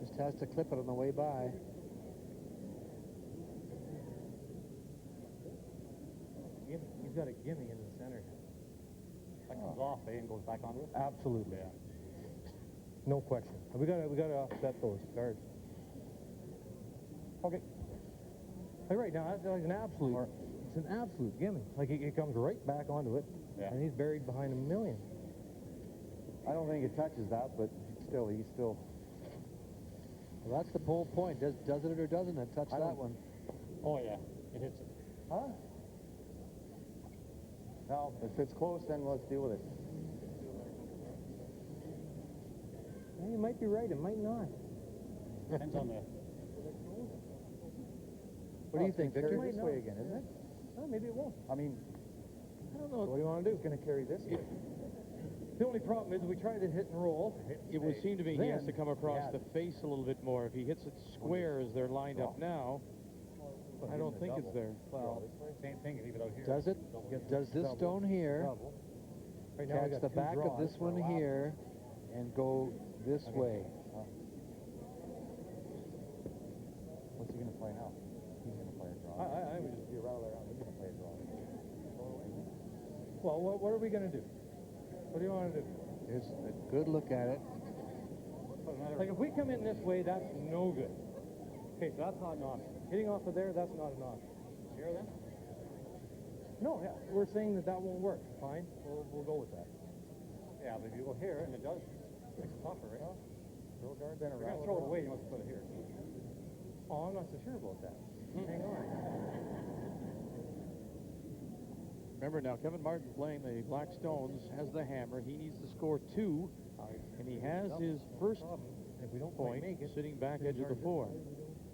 Just has to clip it on the way by. gimme into the center here. That comes off, eh, and goes back onto it? Absolutely, yeah. No question. We gotta offset those cards. Okay. Like right now, that's like an absolute. It's an absolute gimme. Like it comes right back onto it, and he's buried behind a million. I don't think it touches that, but still, he's still. Well, that's the whole point. Does it or doesn't it touch that one? Oh yeah, it hits it. Huh? No, if it's close, then let's deal with it. Well, you might be right. It might not. Depends on the... What do you think, Victor? This way again, isn't it? Oh, maybe it won't. I mean, I don't know. What do you want to do? It's going to carry this way. The only problem is we tried to hit and roll. It would seem to me he has to come across the face a little bit more. If he hits it square as they're lined up now, I don't think it's there. Well, same thing, leave it out here. Does it? Does this stone here Right now, catch the back of this one here and go this way? What's he going to play now? He's going to play a draw. I would just be around there. He's going to play a draw. Well, what are we going to do? What do you want to do? Here's a good look at it. Like if we come in this way, that's no good. Okay, so that's not an option. Hitting off of there, that's not an option. Here then? No, yeah, we're saying that won't work. Fine, we'll go with that. Yeah, but if you go here, and it does, it's tougher, right? Throw a guard, then If you're going to throw it away, you must put it here. Oh, I'm not so sure about that. Hang on. Remember now, Kevin Martin playing the Black Stones has the hammer. He needs to score 2, and he has his first if we don't point make it, sitting back edge of the 4.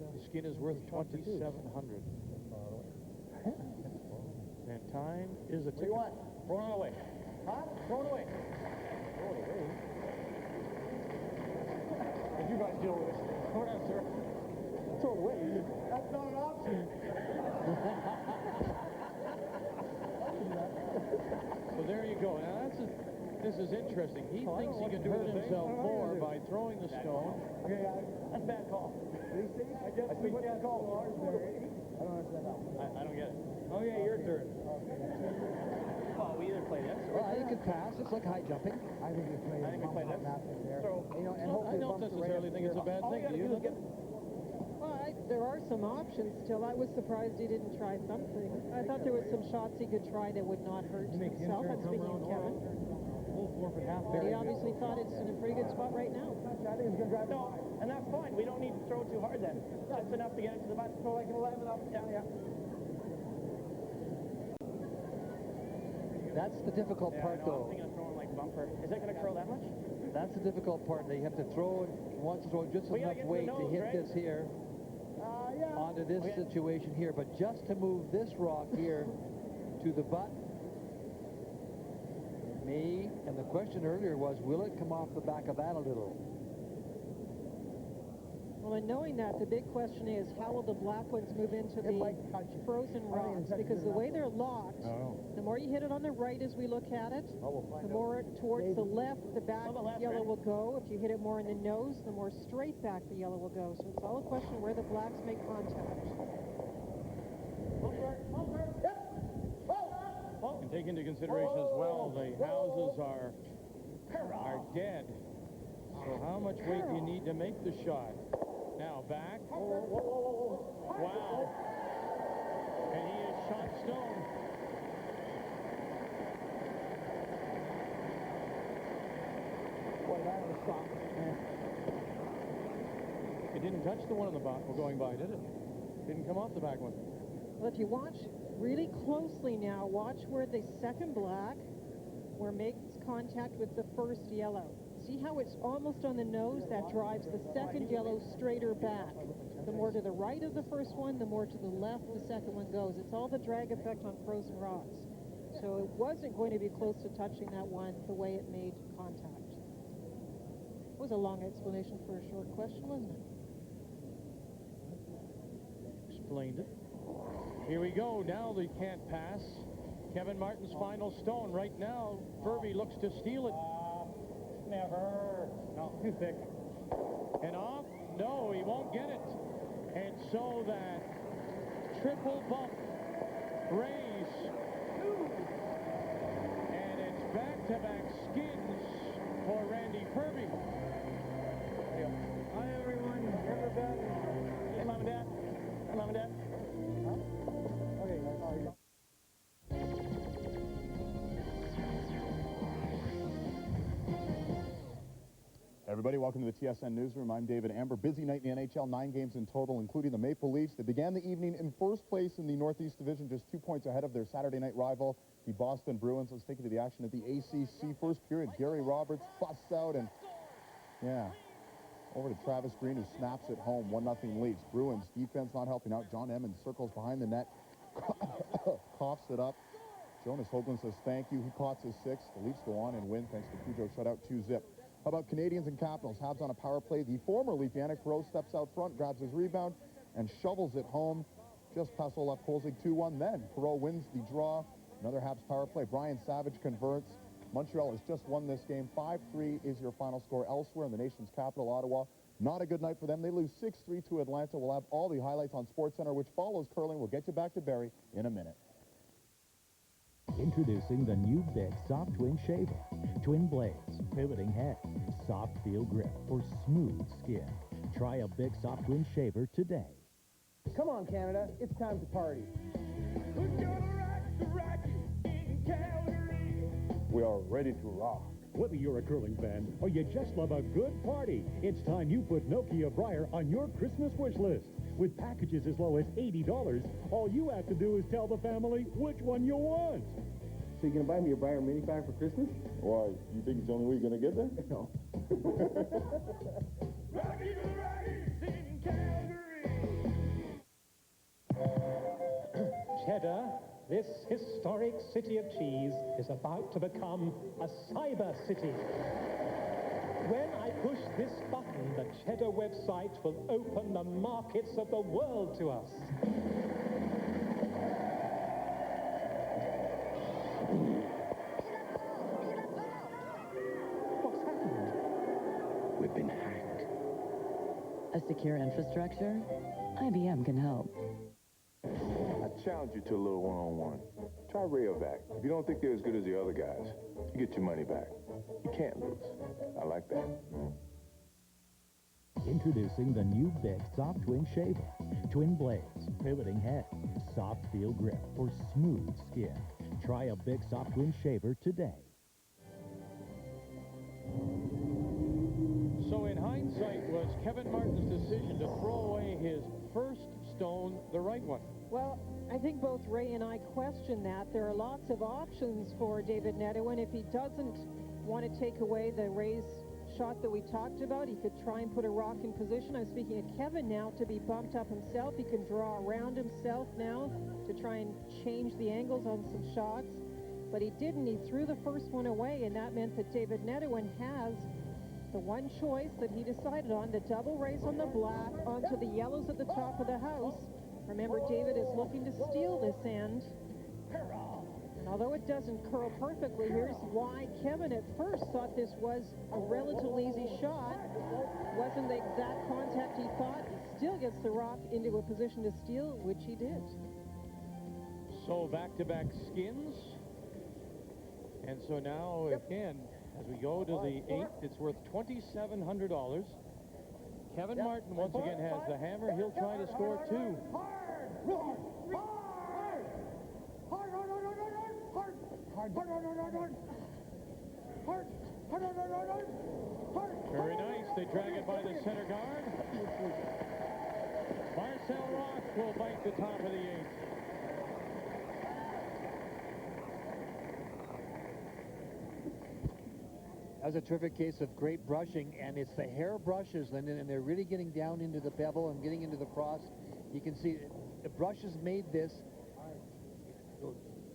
The skin is worth 2,700. And time is a ticket. What do you want? Throw it away. Huh? Throw it away. Throw it away. If you guys deal with this. Throw it out, sir. Throw it away. That's not an option. So there you go. Now this is interesting. He thinks he can hurt himself more by throwing the stone. Okay, that's bad call. I guess we can't call ours there. I don't understand that. I don't get it. Oh yeah, your turn. Well, we either play this or... Well, you could pass. It's like high jumping. I think we play this. Throw. You know, and I don't necessarily think it's a bad thing. Do you? Well, there are some options still. I was surprised he didn't try something. I thought there was some shots he could try that would not hurt himself. I'm speaking of Kevin. But he obviously thought it's in a pretty good spot right now. I think it's going to drive no, and that's fine. We don't need to throw too hard then. Just enough to get it to the butt. Throw like an 11 up. Yeah. That's the difficult part, though. I'm thinking of throwing like bumper. Is it going to curl that much? That's the difficult part. They have to throw it. He wants to throw just enough weight to hit this here onto this situation here. But just to move this rock here to the butt, me, and the question earlier was, will it come off the back of that a little? Well, and knowing that, the big question is, how will the black ones move into the frozen rocks? Because the way they're locked, the more you hit it on the right as we look at it, the more towards the left, the back yellow will go. If you hit it more in the nose, the more straight back the yellow will go. So it's all a question where the blacks make contact. And take into consideration as well, the houses are dead. So how much weight do you need to make the shot? Now back. Wow. And he is shot stone. Boy, that was strong. It didn't touch the one on the back going by, did it? Didn't come off the back one. Well, if you watch really closely now, watch where the second black makes contact with the first yellow. See how it's almost on the nose? That drives the second yellow straighter back. The more to the right of the first one, the more to the left the second one goes. It's all the drag effect on frozen rocks. So it wasn't going to be close to touching that one the way it made contact. It was a long explanation for a short question, wasn't it? Explained it. Here we go. Now they can't pass. Kevin Martin's final stone. Right now, Ferbey looks to steal it. Never. No, too thick. And off? No, he won't get it. And so that triple bump raise back-to-back skins for Randy Ferbey. Hi, everyone. Never been. Hey, Mom and Dad. Hi, Mom and Dad. Okay, guys. How are you? Everybody, welcome to the TSN Newsroom. I'm David Amber. Busy night in the NHL, 9 games in total, including the Maple Leafs. They began the evening in first place in the Northeast Division, just 2 points ahead of their Saturday night rival, the Boston Bruins. Let's take you to the action at the ACC. First period, Gary Roberts busts out and, over to Travis Green, who snaps it home. 1-0 Leafs. Bruins defense not helping out. John Emmons circles behind the net, coughs it up. Jonas Hoagland says thank you. He pots his 6th. The Leafs go on and win thanks to Cujo shutout 2-0. How about Canadians and Capitals? Habs on a power play. The former Leaf, Yannick Perreault, steps out front, grabs his rebound, and shovels it home. Just past Olaf Kolzig, 2-1. Then Perreault wins the draw. Another Habs power play. Brian Savage converts. Montreal has just won this game. 5-3 is your final score. Elsewhere in the nation's capital, Ottawa, not a good night for them. They lose 6-3 to Atlanta. We'll have all the highlights on SportsCenter, which follows curling. We'll get you back to Barrie in a minute. Introducing the new Bic Soft Twin Shaver. Twin blades, pivoting head, soft feel grip for smooth skin. Try a Bic Soft Twin Shaver today. Come on, Canada. It's time to party. We are ready to rock. Whether you're a curling fan or you just love a good party, it's time you put Nokia Briar on your Christmas wish list. With packages as low as $80, all you have to do is tell the family which one you want. So you gonna buy me a Briar mini bag for Christmas? Why, you think it's the only way you're going to get there? No. Cheddar, this historic city of cheese is about to become a cyber city. When I push this button, the Cheddar website will open the markets of the world to us. What's happened? We've been hacked. A secure infrastructure? IBM can help. I challenge you to a little one-on-one. Try Rayovac. If you don't think they're as good as the other guys, you get your money back. You can't lose. I like that. Introducing the new Bic Soft Twin Shaver. Twin blades, pivoting head, soft feel grip for smooth skin. Try a Bic Soft Twin Shaver today. So in hindsight, was Kevin Martin's decision to throw away his first stone the right one? Well, I think both Ray and I question that. There are lots of options for David Nedohin. If he doesn't want to take away the Ray's shot that we talked about, he could try and put a rock in position. I'm speaking of Kevin now to be bumped up himself. He can draw around himself now to try and change the angles on some shots. But he didn't. He threw the first one away, and that meant that David Nedohin has the one choice that he decided on, the double race on the black onto the yellows at the top of the house. Remember, David is looking to steal this end. And although it doesn't curl perfectly, here's why Kevin at first thought this was a relatively easy shot. Wasn't the exact contact he thought. He still gets the rock into a position to steal, which he did. So back-to-back skins. And so now, again, as we go to the 8th, it's worth $2,700. Kevin Martin once again has the hammer. He'll try to score 2. Very nice. They drag it by the center guard. Marcel Rock will bite the top of the 8th. That was a terrific case of great brushing, and it's the hair brushes, and they're really getting down into the bevel and getting into the frost. You can see the brushes made this.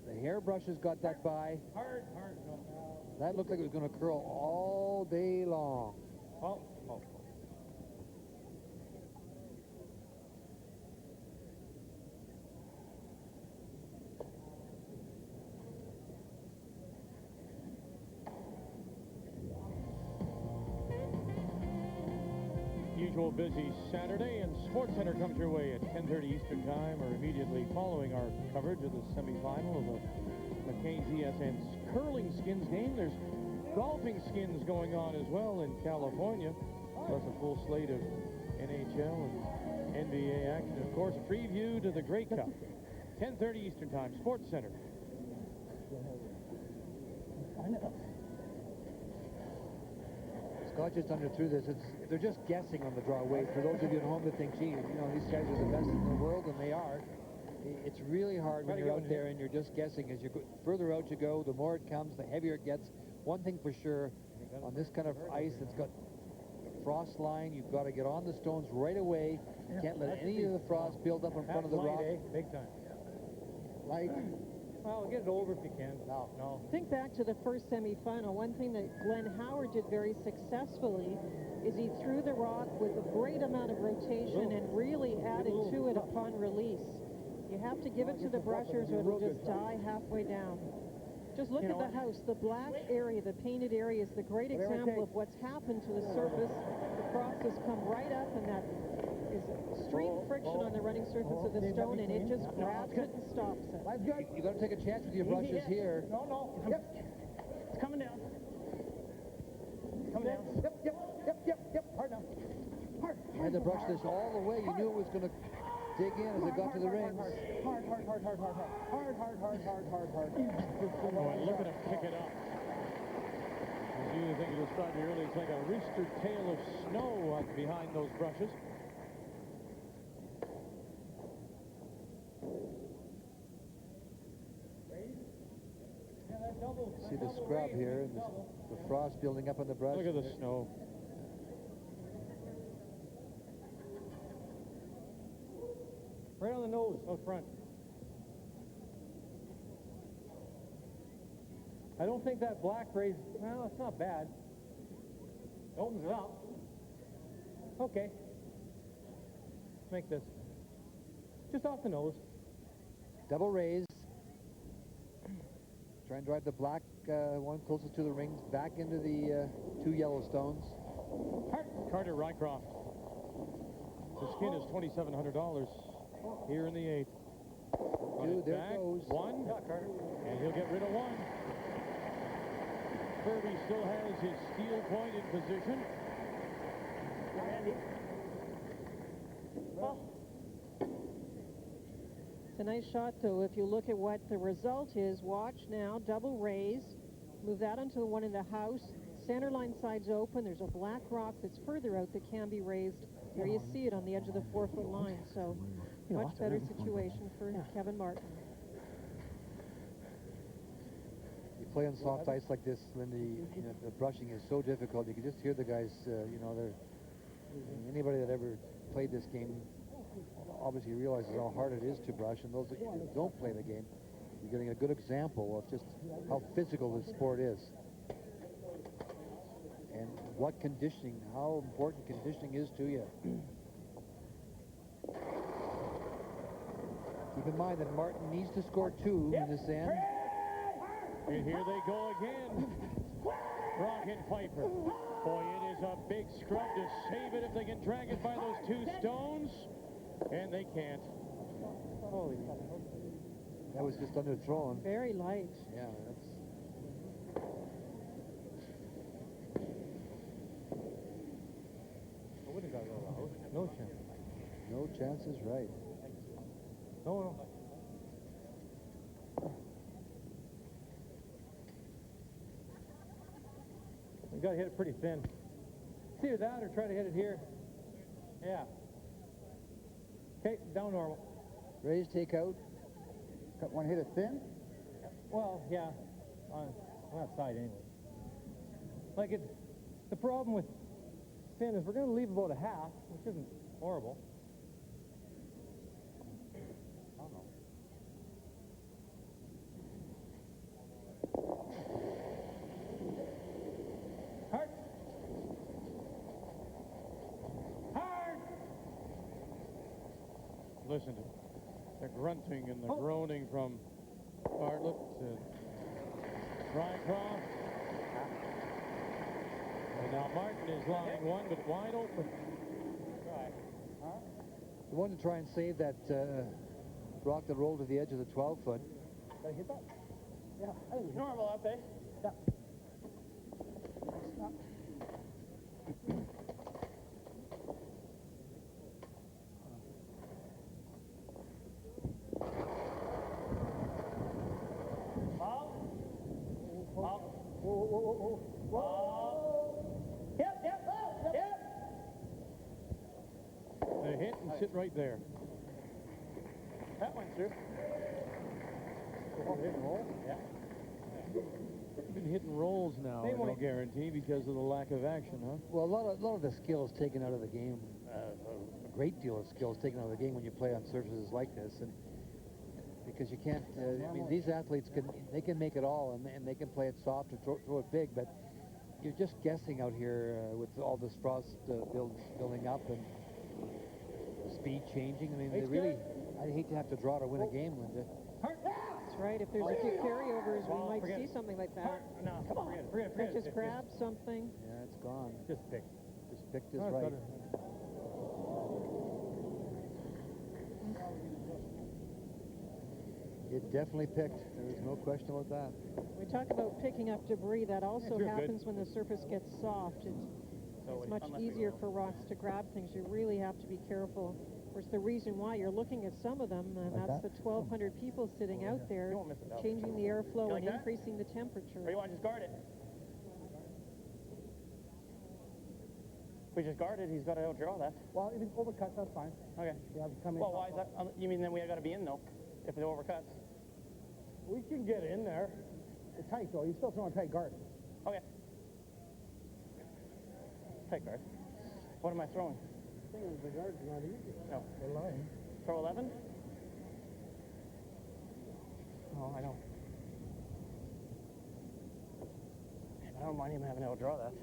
The hair brushes got that by. That looked like it was going to curl all day long. Oh. Usual busy Saturday, and SportsCenter comes your way at 10:30 Eastern Time or immediately following our coverage of the semifinal of the McCain TSN curling skins game. There's golfing skins going on as well in California, plus a full slate of NHL and NBA action. Of course, a preview to the Grey Cup, 10:30 Eastern Time, Sports Center. Scott just underthrew this. They're just guessing on the draw weight. For those of you at home that think, gee, you know, these guys are the best in the world, and they are. It's really hard when you're out there and you're just guessing. As you go further out you go, the more it comes, the heavier it gets. One thing for sure, on this kind of ice that's got a frost line, you've got to get on the stones right away. You can't let any of the frost build up in front of the rock. Big time. Light. Well, get it over if you can. No. Think back to the first semifinal. One thing that Glenn Howard did very successfully is he threw the rock with a great amount of rotation and really added to it upon release. You have to give it to the brushers or it'll just die halfway down. Just look at the house. The black area, the painted area, is the great example of what's happened to the surface. The frost has come right up, and that is extreme friction on the running surface of the stone, and it just grabs it and stops it. You got to take a chance with your brushes here. No. Yep. It's coming down. Coming down. Yep. Hard now. Hard. You had to brush this all the way. You knew it was going to dig in as it got to the rings. Hard. Boy, look at him pick it up. As you think it was starting early, it's like a rooster tail of snow behind those brushes. See the scrub here, and the frost building up on the brush. Look at the snow. Right on the nose, out front. I don't think that black raise, well, it's not bad. Opens it up. Okay. Let's make this just off the nose. Double raise. Try and drive the black one closest to the rings back into the two yellow stones. Carter Rycroft. The skin is $2,700 here in the 8th. Two, there back, goes. one, and he'll get rid of one. Ferbey still has his steel point in position. It's a nice shot, though. If you look at what the result is, watch now, double raise, move that onto the one in the house. Center line side's open. There's a black rock that's further out that can be raised. There you see it on the edge of the 4-foot line. So much better situation for Kevin Martin. You play on soft ice like this, Lindy, you know, the brushing is so difficult. You can just hear the guys, you know, anybody that ever played this game obviously realizes how hard it is to brush, and those that don't play the game, you're getting a good example of just how physical this sport is. And what conditioning, how important conditioning is to you. Keep in mind that Martin needs to score 2 in this end. And here they go again. Brock and Piper. Boy, it is a big scrub to save it if they can drag it by those 2 stones. And they can't. Holy. That was just underthrown. Very light. Yeah, that's... No chance. No chances, right. No. You got to hit it pretty thin. It's either that or try to hit it here. Yeah. Okay, down normal. Raise, take out. Want to hit it thin? Well, yeah. On that side anyway. Like the problem with thin is we're going to leave about a half, which isn't horrible. I don't know. Hard. Hard. Listen to the grunting and the groaning from Bartlett to Rycroft. And now Martin is lying one, but wide open. You want to try and save that rock that rolled to the edge of the 12-foot. Gotta hit that. Yeah. Normal up, eh? Yeah. Stop. A hit and sit right there. That went through. Hit and roll? Yeah. Been hitting rolls now, no guarantee, because of the lack of action, huh? Well, a lot of the skills taken out of the game, a great deal of skills taken out of the game when you play on surfaces like this, and because you can't. I mean, these athletes can make it all, and they can play it soft or throw it big, but you're just guessing out here with all this frost building up and speed changing. I mean, they really. I'd hate to have to draw to win a game, Linda. That's right. If there's a few carryovers, we might see something like that. No, come on. Forget it. Just grab something. Yeah, it's gone. Just pick. Just picked is right. It definitely picked. There's no question about that. We talk about picking up debris. That also happens when the surface gets soft. It's much easier for rocks to grab things. You really have to be careful. Of course, the reason why you're looking at some of them, and that's the 1,200 people sitting out there, changing the airflow and increasing the temperature. Or you want to just guard it? If we just guard it, he's got to outdraw that. Well, if it's overcut, that's fine. Okay. Yeah, come in. Well, why is that? You mean then we got to be in, though, if it overcuts? We can get in there. It's tight, though. You still throwing tight guard. Okay. Tight guard. What am I throwing? The thing is, the guard's not easy. No. The line. Throw 11? Oh, I know. I don't mind him having to outdraw that.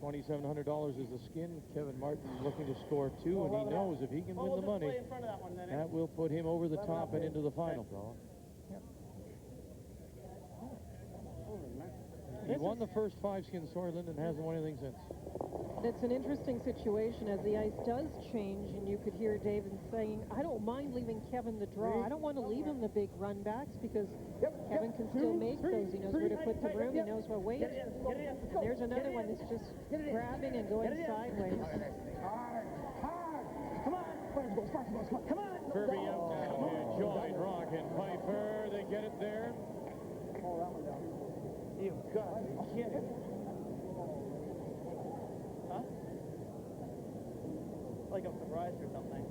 $2,700 is the skin. Kevin Martin looking to score 2, and he knows if he can win the money, that will put him over the top and into the final. He won the first 5 skin Soyland and hasn't won anything since. It's an interesting situation as the ice does change, and you could hear David saying, I don't mind leaving Kevin the draw. I don't want to leave him the big run backs because Kevin can still make those. He knows where to put the broom. He knows what weight. And there's another one that's just grabbing and going sideways. Come on. Come on. Ferbey out now to join Rock and Piper. They get it there. Oh, that one down. You've got to be kidding. Huh? Like I'm surprised or something.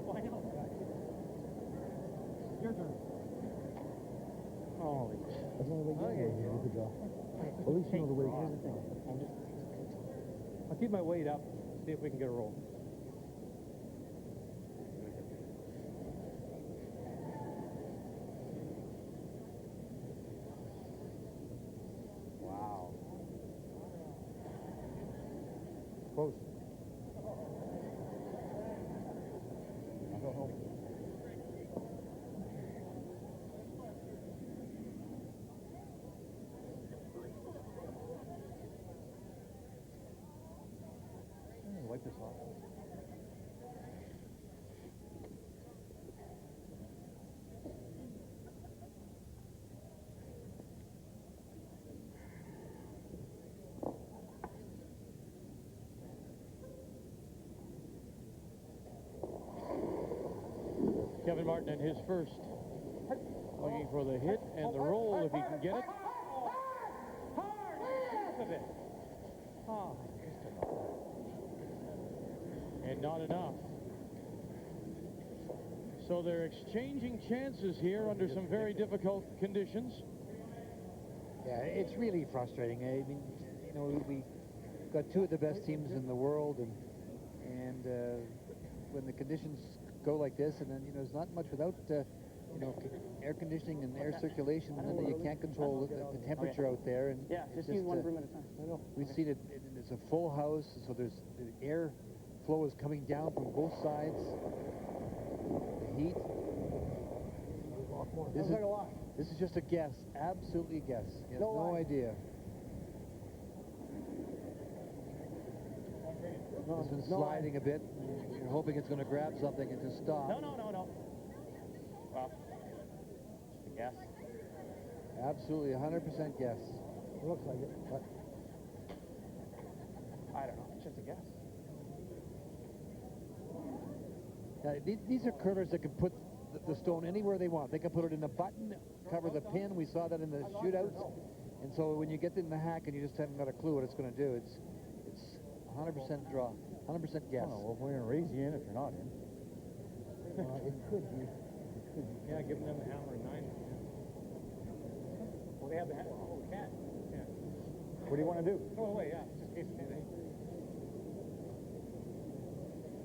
Why not? Your turn. Holy. That's the only way you could draw. At least you know the way. Here's the thing. I'll keep my weight up, see if we can get a roll. Wow. Close. I don't know. Wipe this off. Kevin Martin and his first. Looking for the hit and the roll if he can get it. Oh. And not enough. So they're exchanging chances here under some very difficult conditions. Yeah, it's really frustrating. I mean, you know, we got 2 of the best teams in the world, and when the conditions go like this, and then, you know, there's not much without, you know, air conditioning and air circulation, and then you can't control the temperature out there. And yeah, just use one broom at a time. I know. We've seen it, it's a full house, so there's the air flow is coming down from both sides. The heat. This is just a guess, absolutely a guess. He has no idea. This one's sliding a bit. You're hoping it's going to grab something and just stop. No. Well, just a guess. Absolutely 100% guess. It looks like it, but I don't know. It's just a guess. These are curvers that can put the stone anywhere they want. They can put it in a button, cover the pin. We saw that in the shootouts. And so when you get in the hack and you just haven't got a clue what it's going to do, it's 100% draw, 100% guess. Well, we're going to raise you in if you're not in. it could be. Yeah, giving them the hammer at 9. Well, they have the hammer. Oh, we can't. Yeah. What do you want to do? Throw it away, yeah, just in case it is.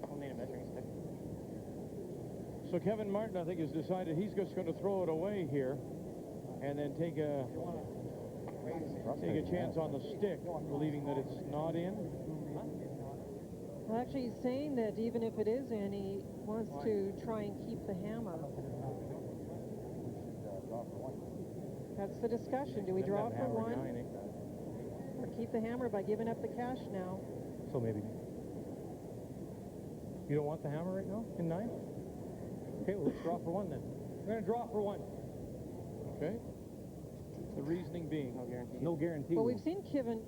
We'll need a measuring stick. So Kevin Martin, I think, has decided he's just going to throw it away here and then take a chance on the stick, believing that it's not in. Well, actually, he's saying that even if it is in, he wants to try and keep the hammer. That's the discussion. Do we draw for one? Or keep the hammer by giving up the cash now? So maybe. You don't want the hammer right now in 9? Okay, well, let's draw for one then. We're going to draw for one. Okay. The reasoning being no guarantee. Well, we've seen Kevin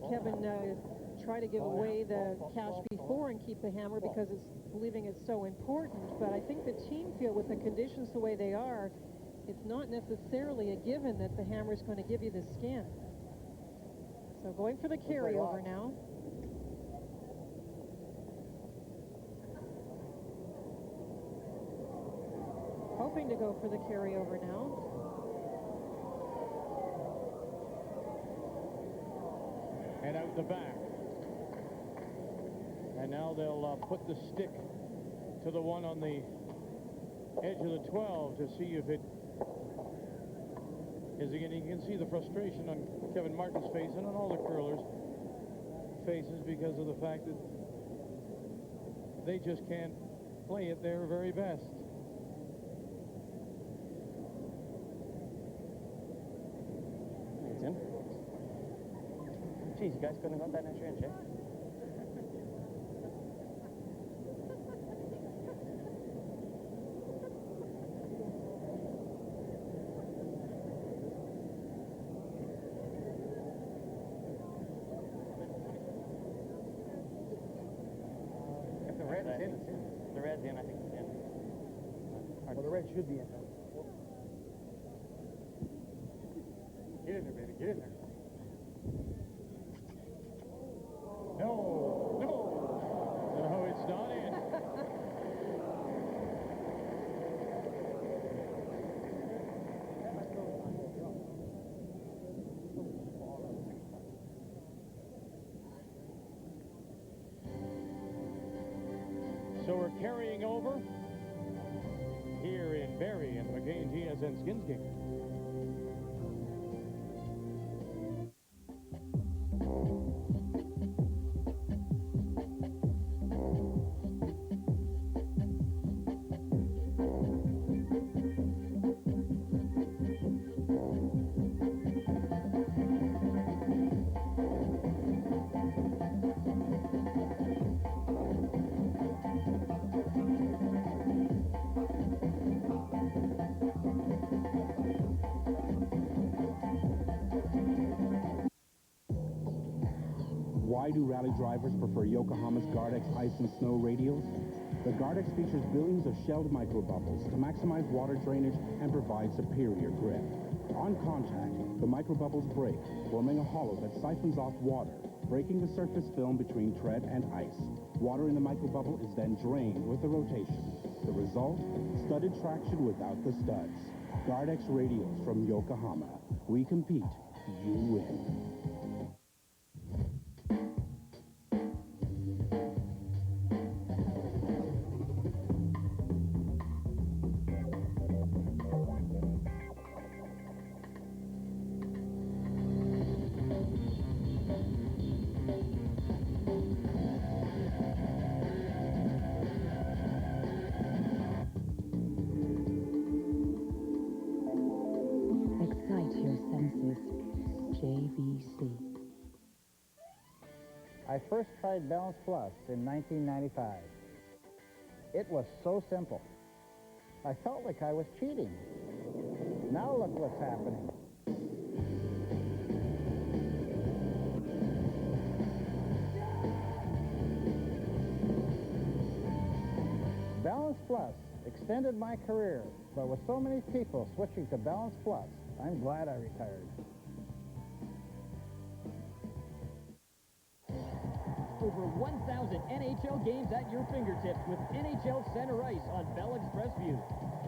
try to give away the cash before and keep the hammer because it's believing it's so important. But I think the team feel with the conditions the way they are, it's not necessarily a given that the hammer is going to give you the skin. So going for the carryover now. Hoping to go for the carryover now. And out the back. And now they'll put the stick to the one on the edge of the 12 to see if it is again. You can see the frustration on Kevin Martin's face and on all the curlers' faces because of the fact that they just can't play at their very best. It's in. Geez, you guys couldn't have got that extra inch, eh? If the red is in, it's in. The red's in, I think it's in. Well, the red should be in. Get in there, baby. Get in there. No, it's not in. So we're carrying over here in Barrie in the McCain TSN Skins game. Why do rally drivers prefer Yokohama's Gardex ice and snow radials? The Gardex features billions of shelled microbubbles to maximize water drainage and provide superior grip. On contact, the microbubbles break, forming a hollow that siphons off water, breaking the surface film between tread and ice. Water in the microbubble is then drained with the rotation. The result? Studded traction without the studs. Gardex radials from Yokohama. We compete, you win. I first tried Balance Plus in 1995. It was so simple. I felt like I was cheating. Now look what's happening. Balance Plus extended my career, but with so many people switching to Balance Plus, I'm glad I retired. Over 1,000 NHL games at your fingertips with NHL Center Ice on Bell Express View.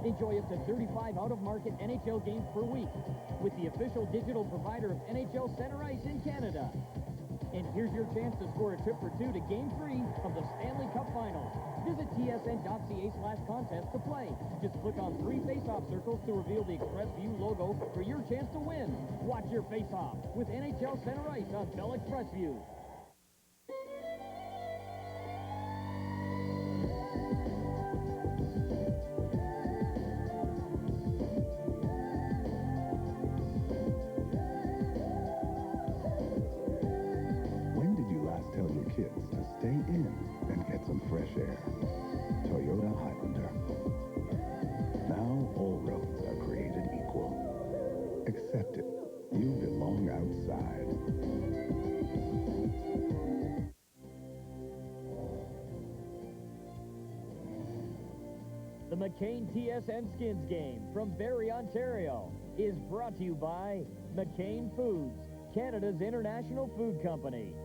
Enjoy up to 35 out-of-market NHL games per week with the official digital provider of NHL Center Ice in Canada. And here's your chance to score a trip for two to Game 3 of the Stanley Cup Final. Visit tsn.ca/contest to play. Just click on 3 face-off circles to reveal the Express View logo for your chance to win. Watch your face-off with NHL Center Ice on Bell Express View. When did you last tell your kids to stay in and get some fresh air? Toyota Highlander. Now all roads are created equal. Accept it. You belong outside. The McCain TSN Skins game from Barrie, Ontario is brought to you by McCain Foods, Canada's international food company.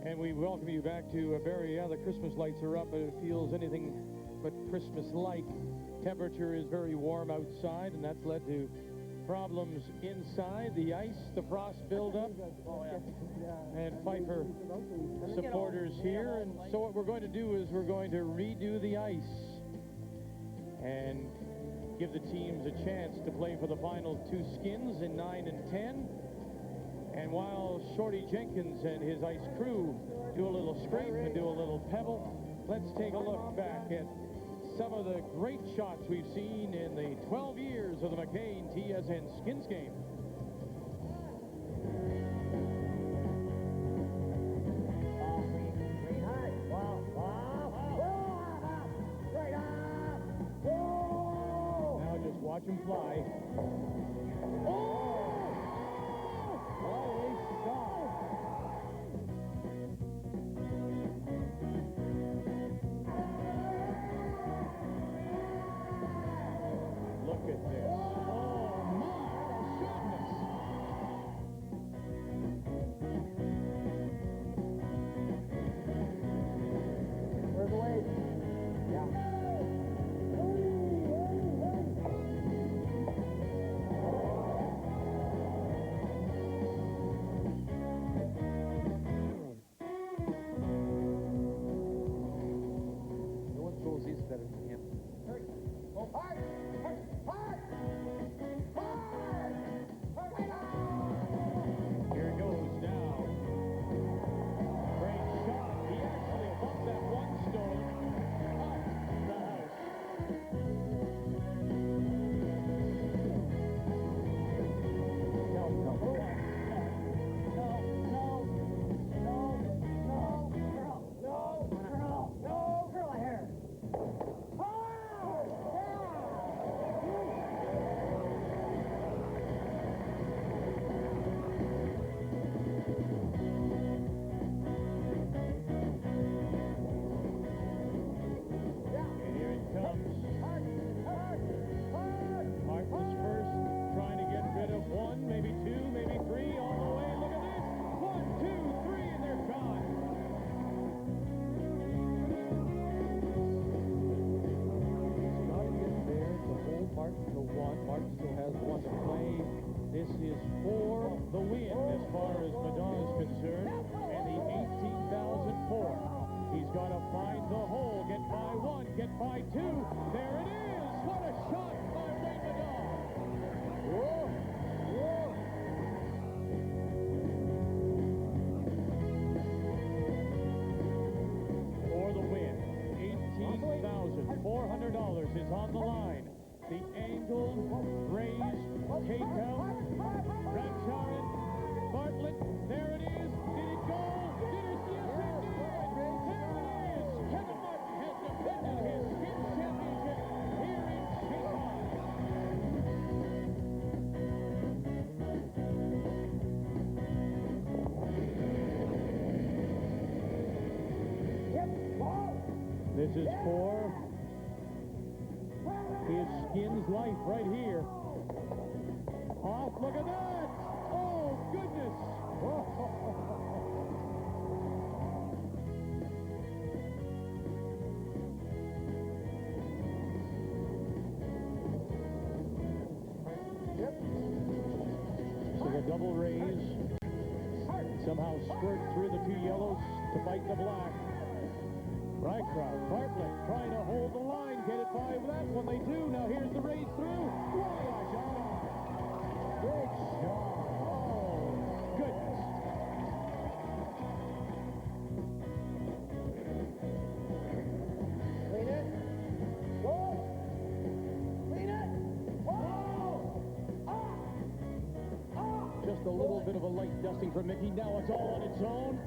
And we welcome you back to Barrie. Yeah, the Christmas lights are up, but it feels anything but Christmas-like. Temperature is very warm outside, and that's led to problems inside. The ice, the frost buildup, and Pfeiffer supporters here. And so what we're going to do is we're going to redo the ice and give the teams a chance to play for the final 2 skins in 9 and 10. And while Shorty Jenkins and his ice crew do a little scrape and do a little pebble, let's take a look back at some of the great shots we've seen in the 12 years of the McCain TSN Skins game. Now just watch him fly. Look at this. Oh, my goodness. Where's the weight? Yeah. No one throws these better than him. Go hard! Hard! Hard! Here it goes now. Great shot. He actually bumped that one stone up the house. And here it comes. Mark was first, trying to get rid of 1, maybe 2, maybe 3, all the way. Look at this. 1, 2, 3, and they're gone. Starting it there to hold Martin to 1. Martin still has 1 to play. This is for the win as far as Madonna is concerned, and the 18,004. He's got to find the hole, get by 1, get by 2. There it is. What a shot by Wayne Madonna. Whoa, whoa. For the win, $18,400 is on the line. The angled, raised, takeout, Ratcharin Bartlett. There it is. Did it go? Did it? Yes, it did. There it is. Kevin Martin has defended his skins championship here in Shanghai. This is for his skins life right here. Off, look at that! Oh, goodness! So the double raise somehow squirt through the two yellows to fight the black. Right crowd. Bartlett trying to hold the line, get it by that one. They do. Now here's the race through. What a shot! Big shot. Oh, goodness. Clean it. Go. Clean it. Whoa. Just a little bit of a light dusting for Mickey. Now it's all on its own.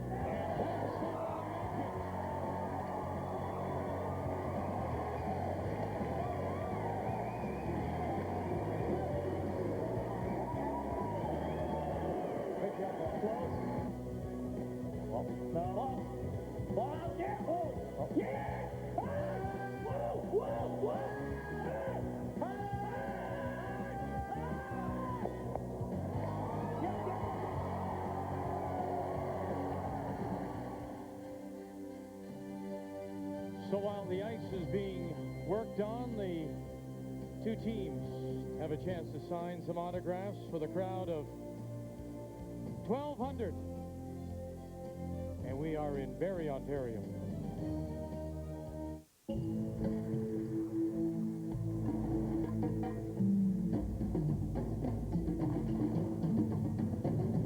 So while the ice is being worked on, the two teams have a chance to sign some autographs for the crowd of 1,200. And we are in Barrie, Ontario.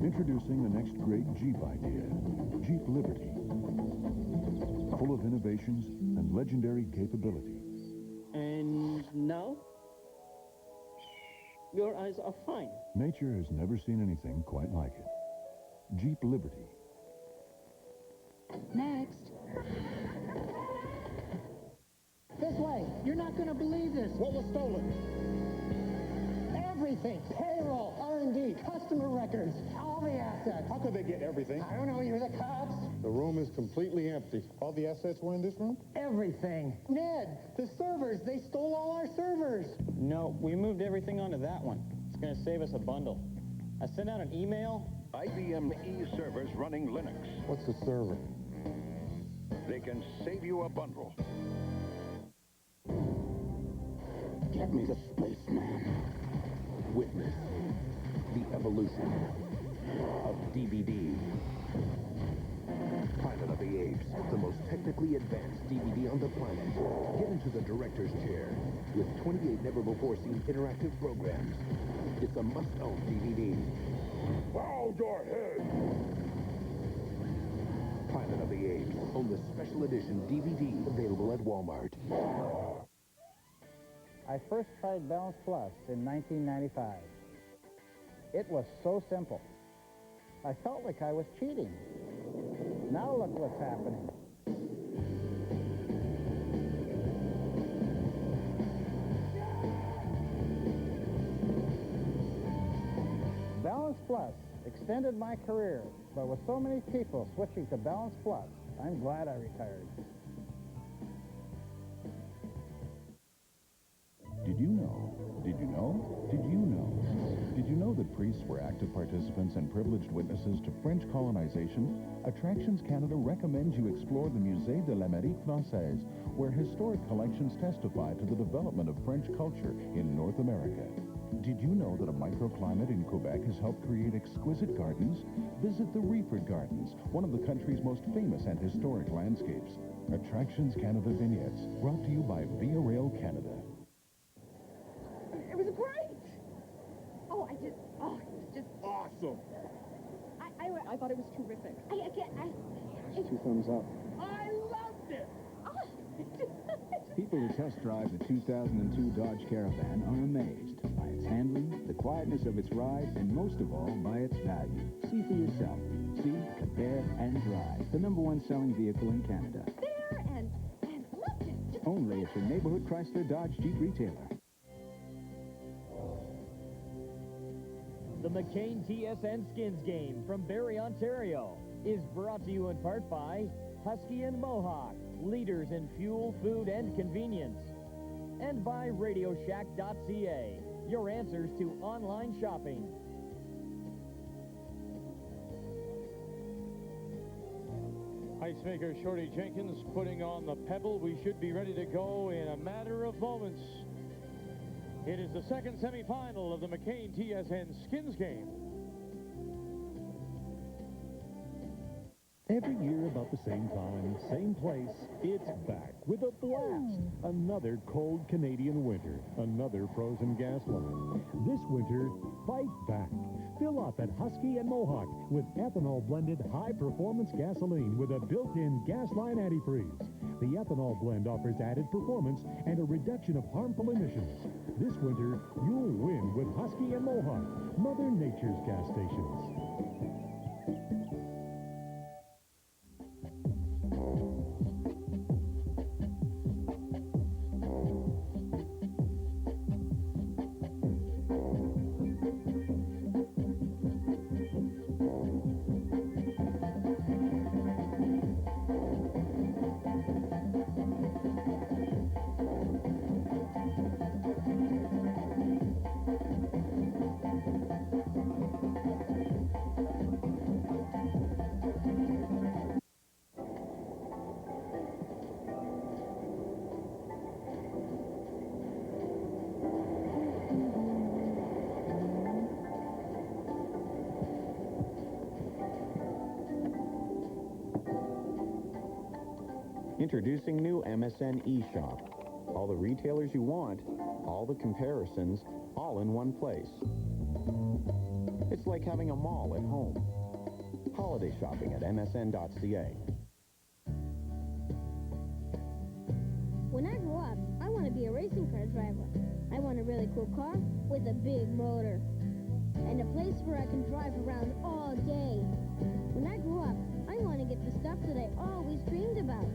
Introducing the next great Jeep idea, Jeep Liberty. Full of innovations and legendary capability. And now? Your eyes are fine. Nature has never seen anything quite like it. Jeep Liberty. Next. This way. You're not going to believe this. What was stolen? Everything. Payroll, R&D, customer records, all the assets. How could they get everything? I don't know. You're the cops. The room is completely empty. All the assets were in this room? Everything. Ned, the servers. They stole all our servers. No, we moved everything onto that one. It's going to save us a bundle. I sent out an email. IBM e-servers running Linux. What's a server? They can save you a bundle. Get me the spaceman. Witness the evolution of DVD. Planet of the Apes, the most technically advanced DVD on the planet. Get into the director's chair with 28 never-before-seen interactive programs. It's a must-own DVD. Bow your head! Planet of the Apes, on the special edition DVD, available at Walmart. I first tried Balance Plus in 1995. It was so simple. I felt like I was cheating. Now look what's happening. Balance Plus extended my career, but with so many people switching to Balance Plus, I'm glad I retired. Did you know? Did you know? Did you know? Did you know that priests were active participants and privileged witnesses to French colonization? Attractions Canada recommends you explore the Musée de l'Amérique Française, where historic collections testify to the development of French culture in North America. Did you know that a microclimate in Quebec has helped create exquisite gardens? Visit the Reeford Gardens, one of the country's most famous and historic landscapes. Attractions Canada vignettes, brought to you by Via Rail Canada. It was great! Oh, it was just... Awesome! I thought it was terrific. Two thumbs up. I loved it! Oh, People who test drive the 2002 Dodge Caravan are amazed by its handling, the quietness of its ride, and most of all, by its value. See for yourself. See, compare, and drive. The #1 selling vehicle in Canada. There and look it. Only at your neighborhood Chrysler Dodge Jeep retailer. The McCain TSN Skins game from Barrie, Ontario is brought to you in part by Husky and Mohawk, leaders in fuel, food, and convenience. And by RadioShack.ca, your answers to online shopping. Ice maker Shorty Jenkins putting on the pebble. We should be ready to go in a matter of moments. It is the second semifinal of the McCain TSN Skins game. Every year about the same time, same place, it's back with a blast. Another cold Canadian winter, another frozen gas line. This winter, fight back. Fill up at Husky and Mohawk with ethanol-blended high-performance gasoline with a built-in gas line antifreeze. The ethanol blend offers added performance and a reduction of harmful emissions. This winter, you'll win with Husky and Mohawk, Mother Nature's gas stations. Introducing new MSN eShop. All the retailers you want, all the comparisons, all in one place. It's like having a mall at home. Holiday shopping at msn.ca. When I grow up, I want to be a racing car driver. I want a really cool car with a big motor. And a place where I can drive around all day. When I grow up, I want to get the stuff that I always dreamed about.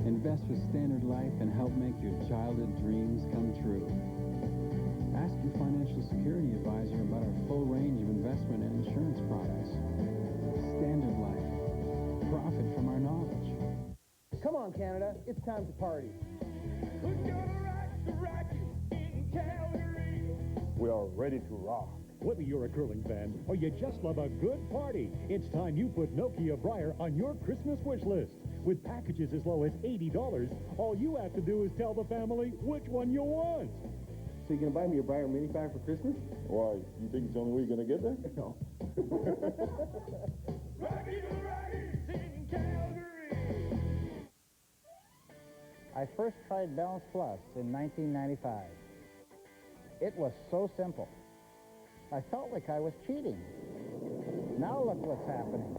Invest with Standard Life and help make your childhood dreams come true. Ask your financial security advisor about our full range of investment and insurance products. Standard Life. Profit from our knowledge. Come on, Canada. It's time to party. We are ready to rock. Whether you're a curling fan or you just love a good party, it's time you put Nokia Briar on your Christmas wish list. With packages as low as $80, all you have to do is tell the family which one you want. So you gonna buy me a Briar mini pack for Christmas? Why, you think it's the only way you're going to get there? No. I first tried Balance Plus in 1995. It was so simple. I felt like I was cheating. Now look what's happening.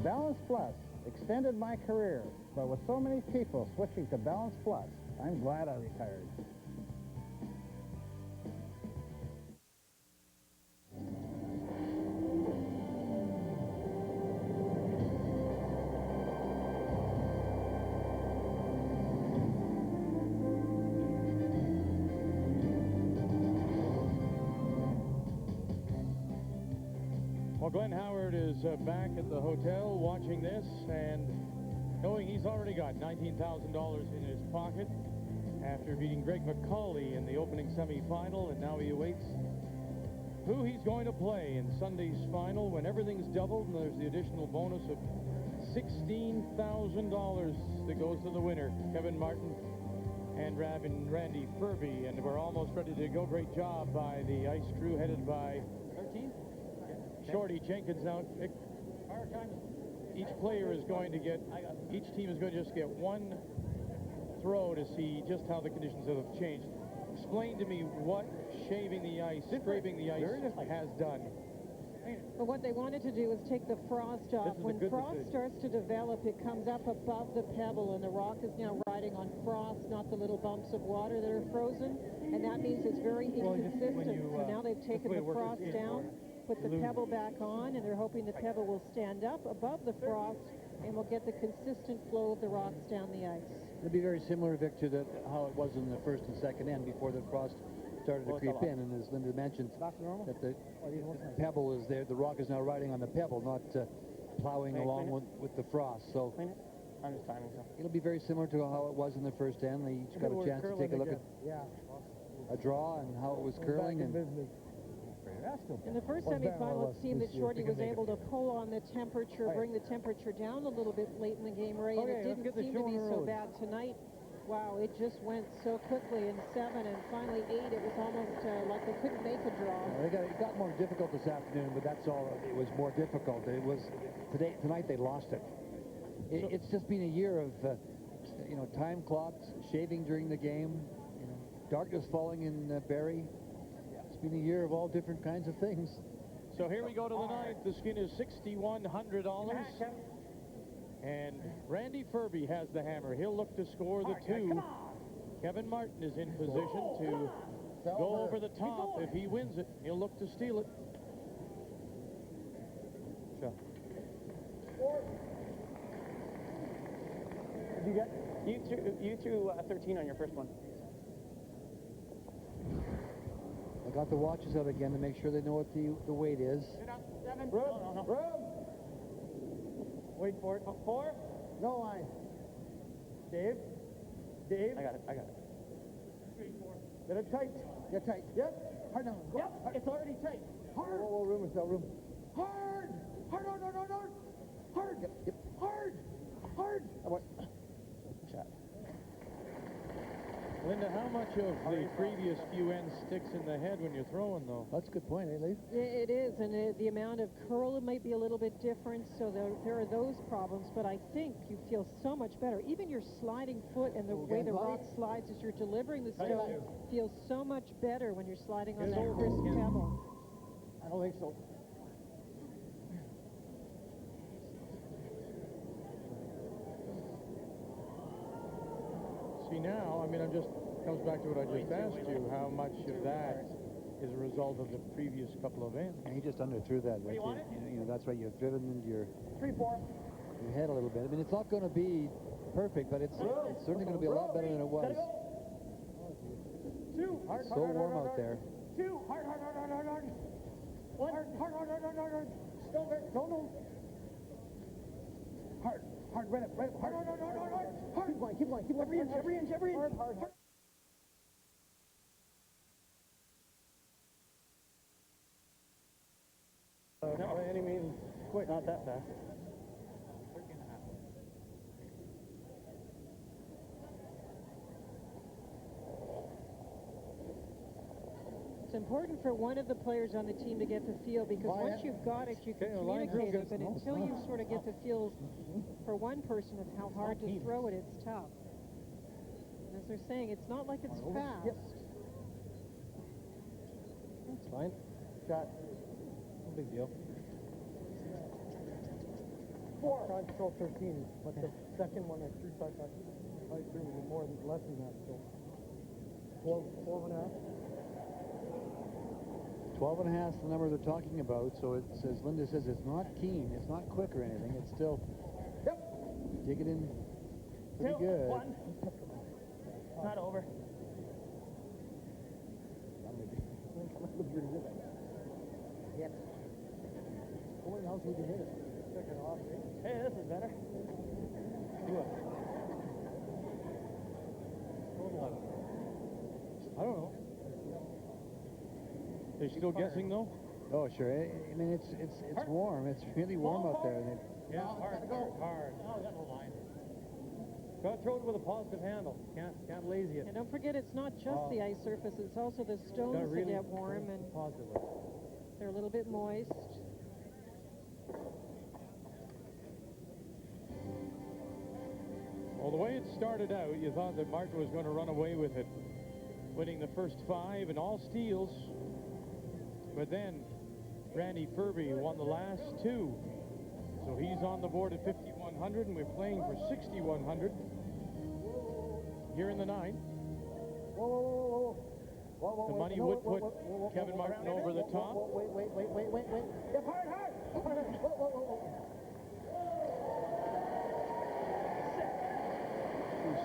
Balance Plus extended my career, but with so many people switching to Balance Plus, I'm glad I retired. Well, Glenn Howard is back at the hotel watching this and knowing he's already got $19,000 in his pocket after beating Greg McCauley in the opening semifinal, and now he awaits who he's going to play in Sunday's final when everything's doubled and there's the additional bonus of $16,000 that goes to the winner, Kevin Martin and Randy Ferbey, and we're almost ready to go. Great job by the ice crew headed by 13? Shorty Jenkins. Now, each player is going to get, each team is going to just get one throw to see just how the conditions have changed. Explain to me what shaving the ice, scraping the ice has done. But what they wanted to do was take the frost off. When frost starts to develop, it comes up above the pebble, and the rock is now riding on frost, not the little bumps of water that are frozen, and that means it's very inconsistent. So now they've taken the frost down, put the pebble back on, and they're hoping the pebble will stand up above the frost and will get the consistent flow of the rocks down the ice. It'll be very similar, Victor, to how it was in the first and second end before the frost started to creep in. And as Linda mentioned, that the pebble is there, the rock is now riding on the pebble, not plowing along with the frost. So I'm just timing so. It'll be very similar to how it was in the first end. They each got a chance to take a look at a draw and how it was curling. And in the first semifinal, it seemed that Shorty was able to pull on the temperature, bring the temperature down a little bit late in the game, Ray, and it didn't seem to be so bad tonight. Wow, it just went so quickly in 7 and finally 8. It was almost like they couldn't make a draw. It got more difficult this afternoon, but that's all. It was more difficult. It was tonight they lost it. It's just been a year of time clocks, shaving during the game, darkness falling in Barrie. It's been a year of all different kinds of things. So here we go to the ninth. The skin is $6,100. And Randy Ferbey has the hammer. He'll look to score the 2. Kevin Martin is in position to go over the top. If he wins it, he'll look to steal it. Did you get? You threw 13 on your first one. I got the watches out again to make sure they know what the weight is. 7. No. Wait for it. 4. No line. Dave. I got it. 3, 4. Get it tight. Get tight. Yep. Hard down. Go. Yep. It's already tight. Hard. Whoa, room. Hard. Hard. Hard. Yep. Hard. Shot. Linda, how much of the previous few ends sticks in the head when you're throwing, though? That's a good point, eh, Lee? It is, and the amount of curl might be a little bit different, so there are those problems, but I think you feel so much better. Even your sliding foot and the way the rock slides as you're delivering the stone feels so much better when you're sliding on that crisp pebble. I don't think so. See, now, I mean, comes back to what I just asked you, how much of that is a result of the previous couple of ends? And he just underthrew that. Right? That's right. You've driven into your 3, 4. Your head a little bit. I mean, it's not going to be perfect, but it's certainly going to be a lot better than it was. 2. It's so warm out there. 2. Hard. 1. Hard. No. Hard. Right up. Hard. Keep going. Every inch. Hard. Not by any means quite not that fast. 13.5. It's important for one of the players on the team to get the feel, because once you've got it, you can communicate it, but until you sort of get the feel for one person of how hard to throw it, it's tough. And as they're saying, it's not like it's fast. That's fine. Shot. No big deal. 4. Tried to throw 13, but the second one I threw less than that. So 12.5. 12.5 is the number they're talking about, so it says, Linda says it's not keen, it's not quick or anything, it's still dig it in pretty good. 1. Not over. Yes. What else we can hit it? Hey, this is better. I don't know. Is she still guessing, though? Oh, sure. I mean, it's warm. It's really warm out there. Yeah, hard. No, got no line. Got to throw it with a positive handle. Can't lazy it. And don't forget, it's not just the ice surface, it's also the stones that get warm, and they're a little bit moist. Well, the way it started out, you thought that Martin was going to run away with it, winning the first 5 and all steals. But then Randy Ferbey won the last two. So he's on the board at 5,100, and we're playing for 6,100 here in the ninth. The money would put Kevin Martin over the top. Wait. Yep, hard.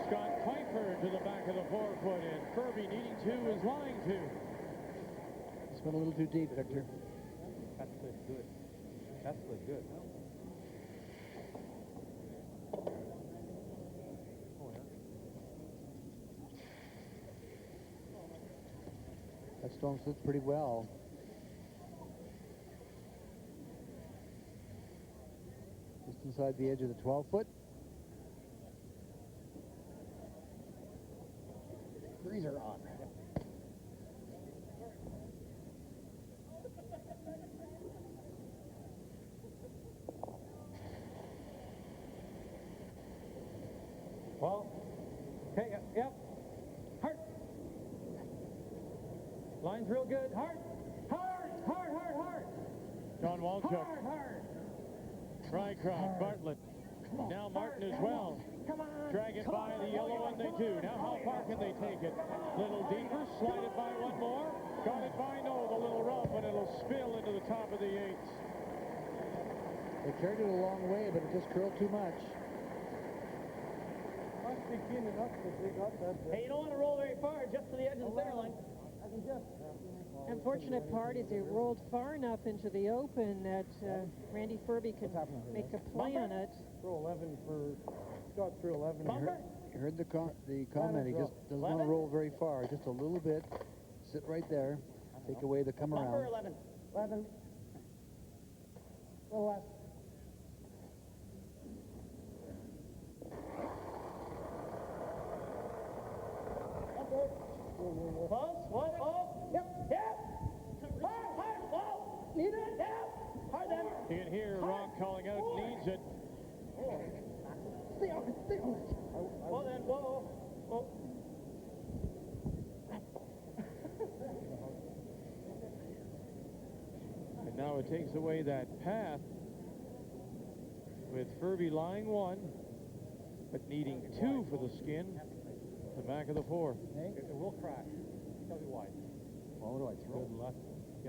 Scott Pfeiffer to the back of the forefoot, and Ferbey needing two is lying two. It's been a little too deep, Victor. That's good. That's good. That stone sits pretty well. Just inside the edge of the 12-foot. Greaser on. Well, okay, yep. Hard. Line's real good. Hard. John Walchuk. Hard. Rycroft, Bartlett. Now Martin as well. Drag it by the yellow one, they do. Now how far can they take it? Little deeper, slide it by one more. Got it by, no, the little rub, but it'll spill into the top of the eights. They carried it a long way, but it just curled too much. Must be keen enough because they got that. Hey, you don't want to roll very far, just to the edge of the center line. Unfortunate part is it rolled far enough into the open that Randy Ferbey could make a play on it. Throw 11 for Scott through 11. You heard the comment. He just doesn't want to roll very far. Just a little bit. Sit right there. Take away the come around. 11. Little left. Close. Whoa. Yep. Hard. Whoa. Need it? Yep. Hard then. You can hear Rock calling out, needs it. Stay on it. Whoa then. Whoa. And now it takes away that path with Ferbey lying one, but needing two for the skin. The back of the four. It will crash. Tell you why. Well, what do I throw? Good luck.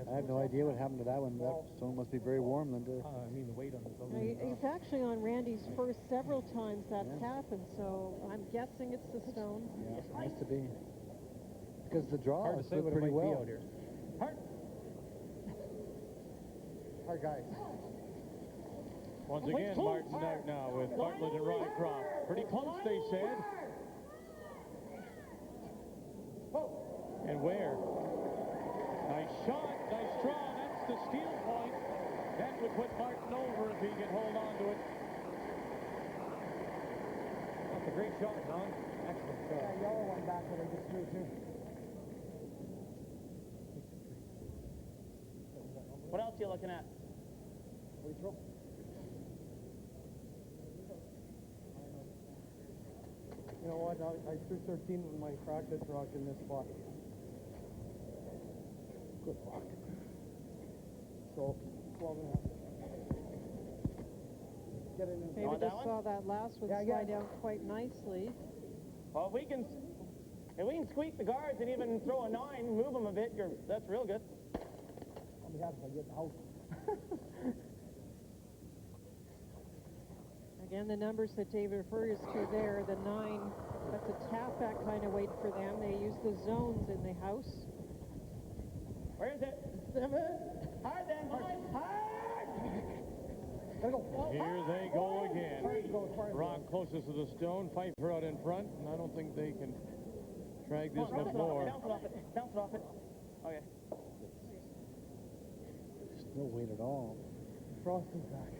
I have no idea what happened to that one. That stone must be very warm, Linda. I mean, the weight on the It's actually on Randy's first several times that's happened, so I'm guessing it's the stone. Yeah, it has to be. Because the draw Hard to say what it pretty might well. be out here. Hard guys. Once again, Martin out now with Bartlett and Rycroft. Pretty close, they said. And where? Nice shot, nice draw. That's the steal point. That would put Martin over if he can hold on to it. That's a great shot, Don. Excellent shot. Yeah, yellow one back that I just threw too. What else are you looking at? What do you throw? You know what? I threw 13 with my practice rock in this spot. Good rock. So, 12 and a half. Get it in. Maybe just saw that last one slide down quite nicely. Well, if we can squeak the guards and even throw a 9, move them a bit, that's real good. On behalf of I get out. Again, the numbers that David refers to there, the 9, that's a tap-back kind of weight for them. They use the zones in the house. Where is it? 7. Hard then, boys. Hard! Here they go again. Rock closest to the stone, Pfeiffer out in front, and I don't think they can drag this much more. Bounce it off it. Okay. There's no weight at all. Frost is back.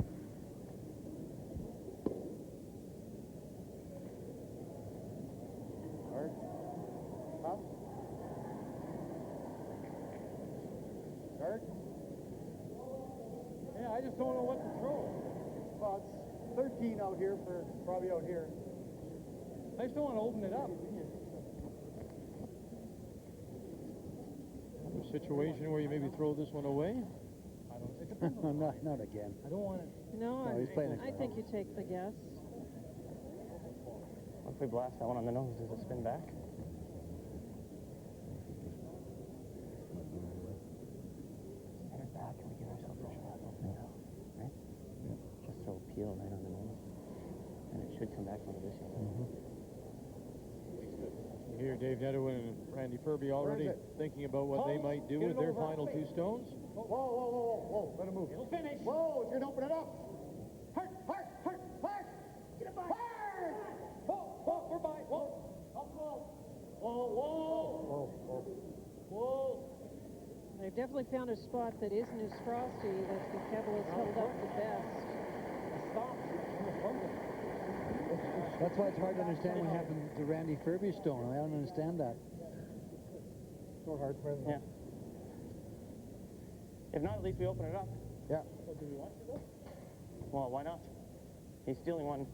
Hard. Up. Hard. Yeah, I just don't know what to throw. Well, it's 13 out here for probably out here. I just don't want to open it up. A situation where you maybe throw this one away? I don't Not again. I don't want it. No, No, he's playing I think you take the guess. What if we blast that one on the nose? Does it spin back? Spin it back and we give ourselves a shot opening now, right? Just throw peel right on the nose. And it should come back onto this end. You hear Dave Nedowin and Randy Ferbey already thinking about what they might do with their final two stones. Whoa, whoa, whoa, whoa, whoa. Let him move. It'll finish. Whoa, you're going to open it up. Hurt. Get it by. Hard. Whoa, we're by. Whoa. Whoa. They've definitely found a spot that isn't as frosty, that the pebble has held up the best. Stop. That's why it's hard to understand what happened to Randy Ferbey's stone. I don't understand that. So hard for him. Yeah. If not, at least we open it up. Yeah. So do we want to go? Well, why not? He's stealing one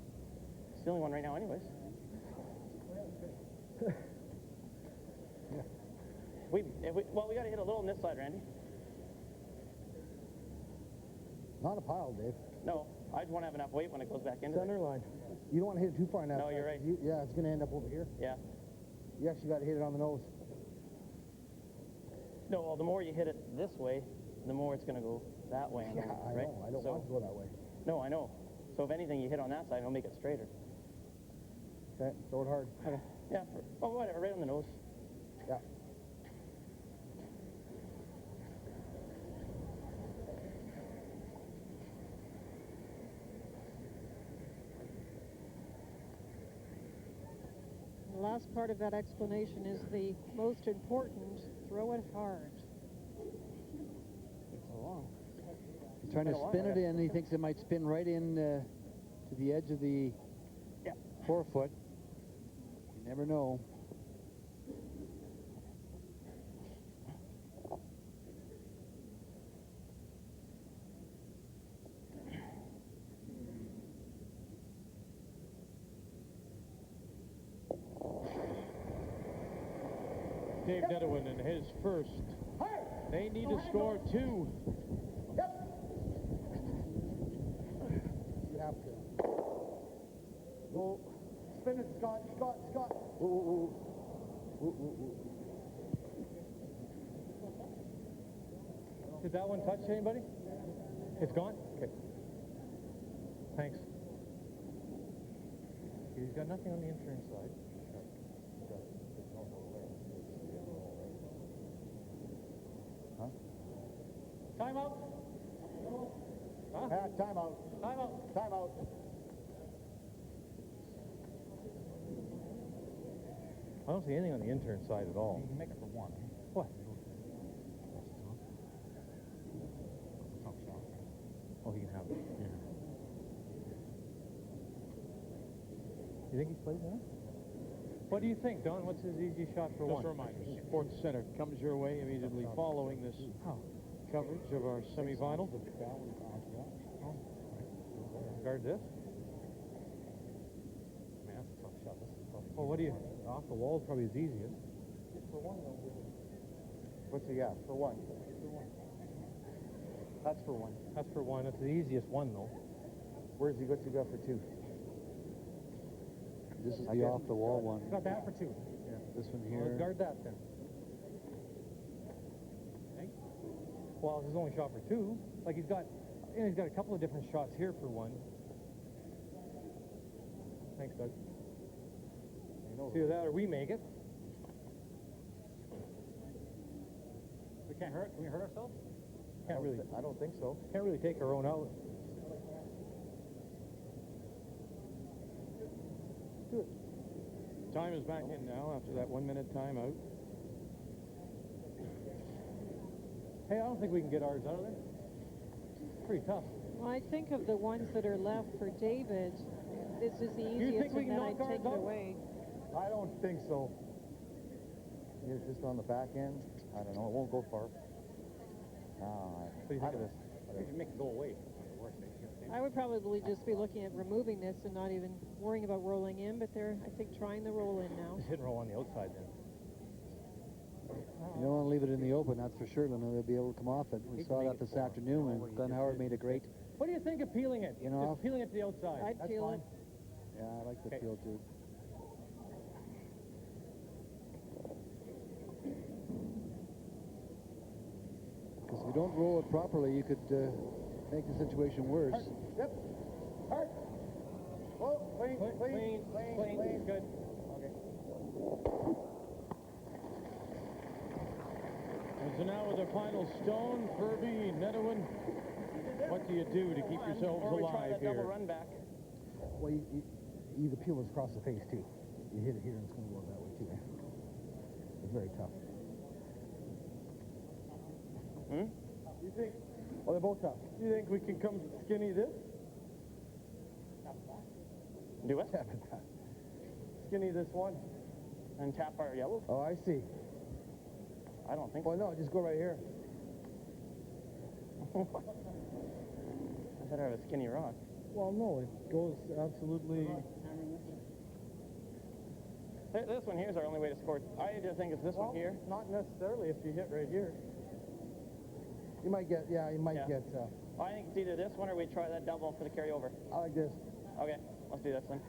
right now anyways. We got to hit a little on this side, Randy. Not a pile, Dave. No, I just want to have enough weight when it goes back into Center there. line. You don't want to hit it too far now. No, you're right. Yeah, it's going to end up over here. Yeah. You actually got to hit it on the nose. No, well, the more you hit it this way, the more it's going to go that way. Yeah, right? I know. I don't want to go that way. No, I know. So if anything, you hit on that side, it'll make it straighter. Okay, throw it hard. Okay. Yeah, whatever, right on the nose. Yeah. The last part of that explanation is the most important. Throw it hard. It's so long. He's trying to spin it in. He thinks it might spin right in to the edge of the forefoot. You never know. Dave Nedowin in his first. They need to score 2. You have to. Go. Spin it, Scott. Did that one touch anybody? It's gone? Okay. Thanks. He's got nothing on the insurance side. Huh? Time out. Huh? Time out. I don't see anything on the intern side at all. You can make it for 1. What? Oh, he can have it. Yeah. You think he plays that? What do you think, Don? What's his easy shot for Just one? a reminder, Sports Center comes your way immediately following this coverage of our semifinal. Guard this? Man, that's a tough shot. This is tough. Well, what do you... Off the wall is probably his easiest. For 1, though. What's he got? For 1. That's for 1. That's for 1. That's the easiest one, though. What's he got for 2? This is the off-the-wall one. Got that for 2. Yeah. This one Well, here. let's guard that then. Okay. Well, this is only shot for 2. Like he's got a couple of different shots here for 1. Thanks, Doug. It's either that or we make it. We can't hurt. Can we hurt ourselves? Can't really. I don't think so. Can't really take our own out. Do it. Time is back in now after that 1-minute timeout. Hey, I don't think we can get ours out of there. It's pretty tough. Well, I think of the ones that are left for David, this is the easiest, and then I'd take it away. I don't think so. It's just on the back end. I don't know. It won't go far. What do you think of this? We can make it go away. I would probably just be looking at removing this and not even worrying about rolling in, but they're, I think, trying the roll in now. Just hit and roll on the outside then. You don't want to leave it in the open, that's for sure. They'll be able to come off it. We saw that this afternoon when Glenn Howard made a great. What do you think of peeling it? You know, just peeling it to the outside. I'd That's peel fine. it. Yeah, I like the peel too. Because if you don't roll it properly, you could make the situation worse. Yep. Hard. Whoa, clean. Good. Okay. And so now with the final stone, Ferbey, Nedowin, what do you do to keep yourselves or we try alive that here? double run back. Well, you either peel this across the face, too. You hit it here, and it's going to go that way, too. It's very tough. You think? Well, they're both tough. You think we can come skinny this? Do what? Skinny this one. And tap our yellow? Oh, I see. I don't think Well, no, just go right here. I thought I have a skinny rock. Well, no, it goes absolutely... This one here is our only way to score. I just think it's this one here. Not necessarily if you hit right here. You might get, I think get... it's either this one or we try that double for the carryover. I like this. Okay, let's do this then.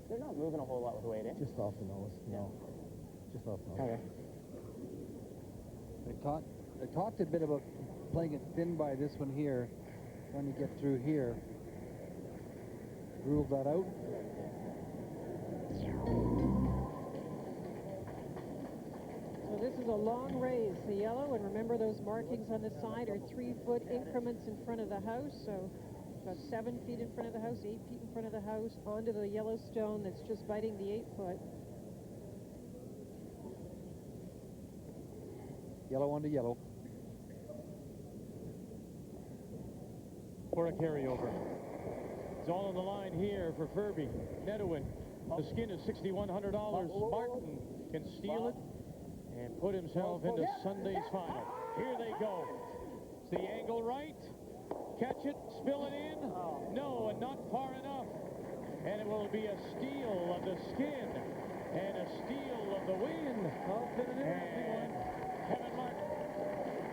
They're not moving a whole lot with weight, eh? Just off the nose. No. Just off the nose. Okay. They talked a bit about playing it thin by this one here. When you get through here, ruled that out. So this is a long raise, the yellow, and remember those markings on the side are 3-foot increments in front of the house, so about 7 feet in front of the house, 8 feet in front of the house, onto the yellow stone that's just biting the 8-foot. Yellow onto yellow. For a carryover. It's all on the line here for Ferbey. Nedowin. The skin is $6,100. Martin can steal it and put himself into Sunday's final. Here they go. It's the angle right. Catch it, spill it in. No, and not far enough. And it will be a steal of the skin and a steal of the win. And Kevin Martin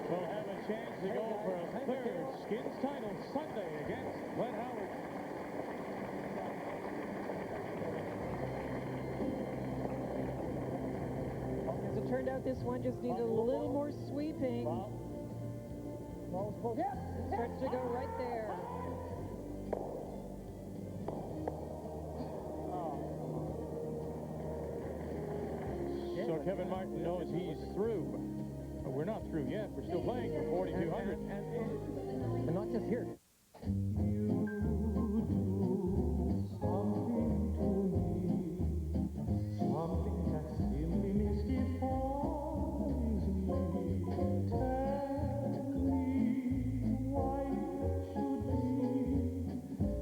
will have a chance to go for a third skins title Sunday against Glenn Howard. As it turned out, this one just needed a little more sweeping. Starts to go right there. So Kevin Martin knows he's through. But we're not through yet. We're still playing for 4,200. And not just here.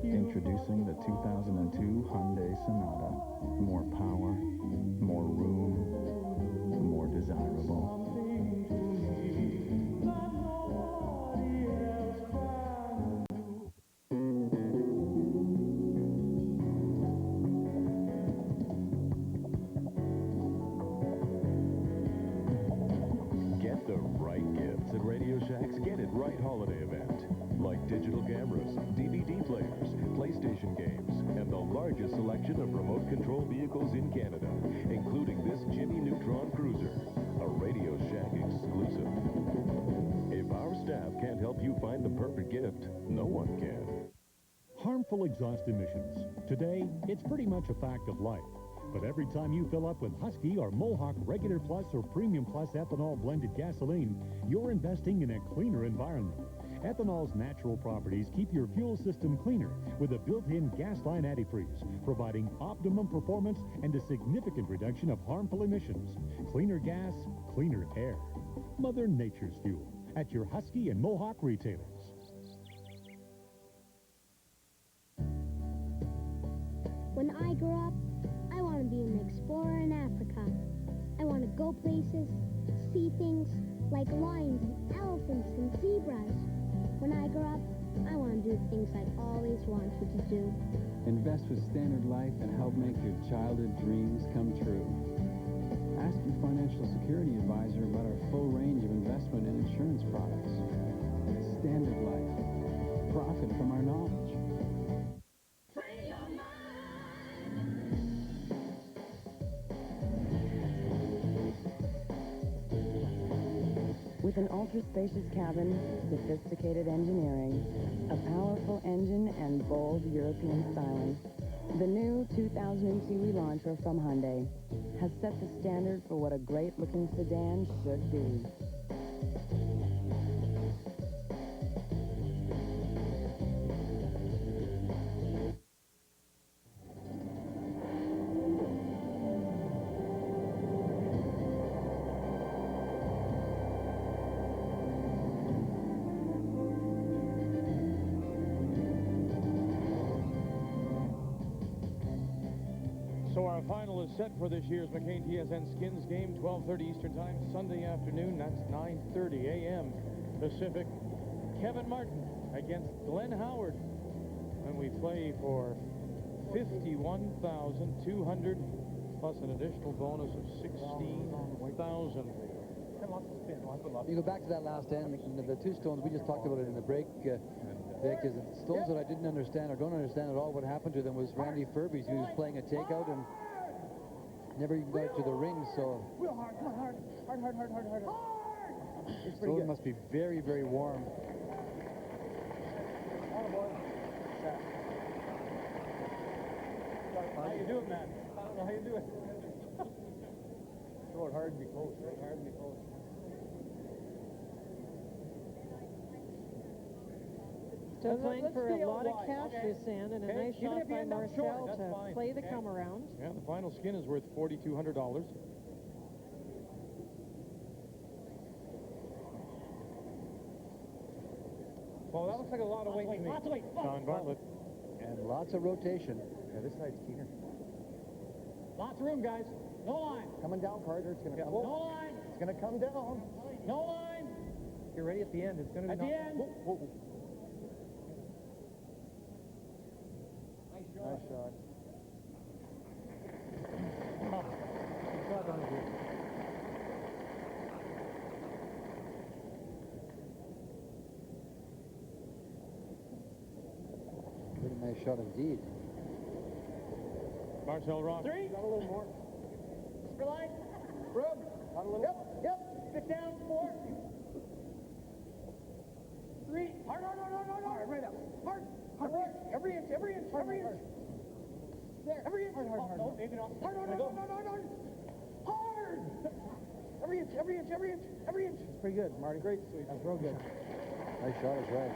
Introducing the 2002 Hyundai Sonata. More power, more room, more desirable. Get the right gifts at Radio Shack's Get It Right holiday event. Like digital cameras, DVD players, PlayStation games, and the largest selection of remote control vehicles in Canada, including this Jimmy Neutron Cruiser, a Radio Shack exclusive. If our staff can't help you find the perfect gift, no one can. Harmful exhaust emissions. Today, it's pretty much a fact of life. But every time you fill up with Husky or Mohawk Regular Plus or Premium Plus ethanol blended gasoline, you're investing in a cleaner environment. Ethanol's natural properties keep your fuel system cleaner with a built-in gas line antifreeze, providing optimum performance and a significant reduction of harmful emissions. Cleaner gas, cleaner air. Mother Nature's fuel at your Husky and Mohawk retailers. When I grow up, I want to be an explorer in Africa. I want to go places, see things like lions and elephants and zebras. When I grow up, I want to do things I've always wanted to do. Invest with Standard Life and help make your childhood dreams come true. Ask your financial security advisor about our full range of investment and insurance products. Standard Life. Profit from our knowledge. With an ultra-spacious cabin, sophisticated engineering, a powerful engine, and bold European styling, the new 2002 Elantra from Hyundai has set the standard for what a great-looking sedan should be. So our final is set for this year's McCain TSN Skins game, 12:30 Eastern Time, Sunday afternoon. That's 9:30 a.m. Pacific. Kevin Martin against Glenn Howard when we play for $51,200 plus an additional bonus of $16,000. You go back to that last end, the two stones, we just talked about it in the break, Vic, is the stones that I didn't understand or don't understand at all what happened to them was Randy Ferbey's. He was playing a takeout and never even got to the ring, so... Real hard, come on, hard. Hard. The stone must be very, very warm. How you doing, man? I don't know how you do it. Throw it hard and be close, right? Hard and be close. Still playing let's for stay a out lot of wide, cash okay? this end, and a Okay, nice even shot if you by end up short, Marcel that's to fine. play the Okay. come around. Yeah, the final skin is worth $4,200. Well, that looks like a lot of weight to me. Lots of weight. Don Bartlett. And lots of rotation. Yeah, this side's keener. Lots of room, guys. No line. Coming down, Carter. It's going to come No down. line. It's going to come down. No line. Get ready at the end. It's going to be At the end. Whoa. Nice shot. Good shot, Donahue. Pretty nice shot indeed. Marcel Rock. Three. Got a little more. Skipper line. Rub. Got a little. Yep. Stick down. 4. 3. Hard. Hard, right up. Hard. Every inch. There. Every inch. Hard. Oh, no, maybe not. Hard. Hard. Every inch. It's pretty good, Marty. Great sweep. That's real good. Nice shot is right.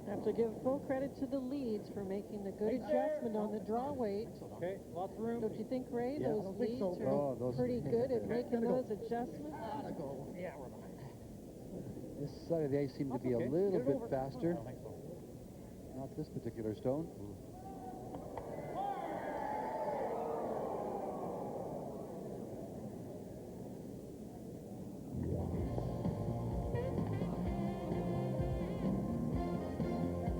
I have to give full credit to the leads for making the good adjustment on the draw weight. Okay, lots of room. Don't you think, Ray? Yeah, I Those don't think leads so. are Oh, those- pretty good at making those adjustments? Yeah, we're behind. This side of the ice seemed to be a okay. little Get it bit over. faster. I don't think so. Not this particular stone.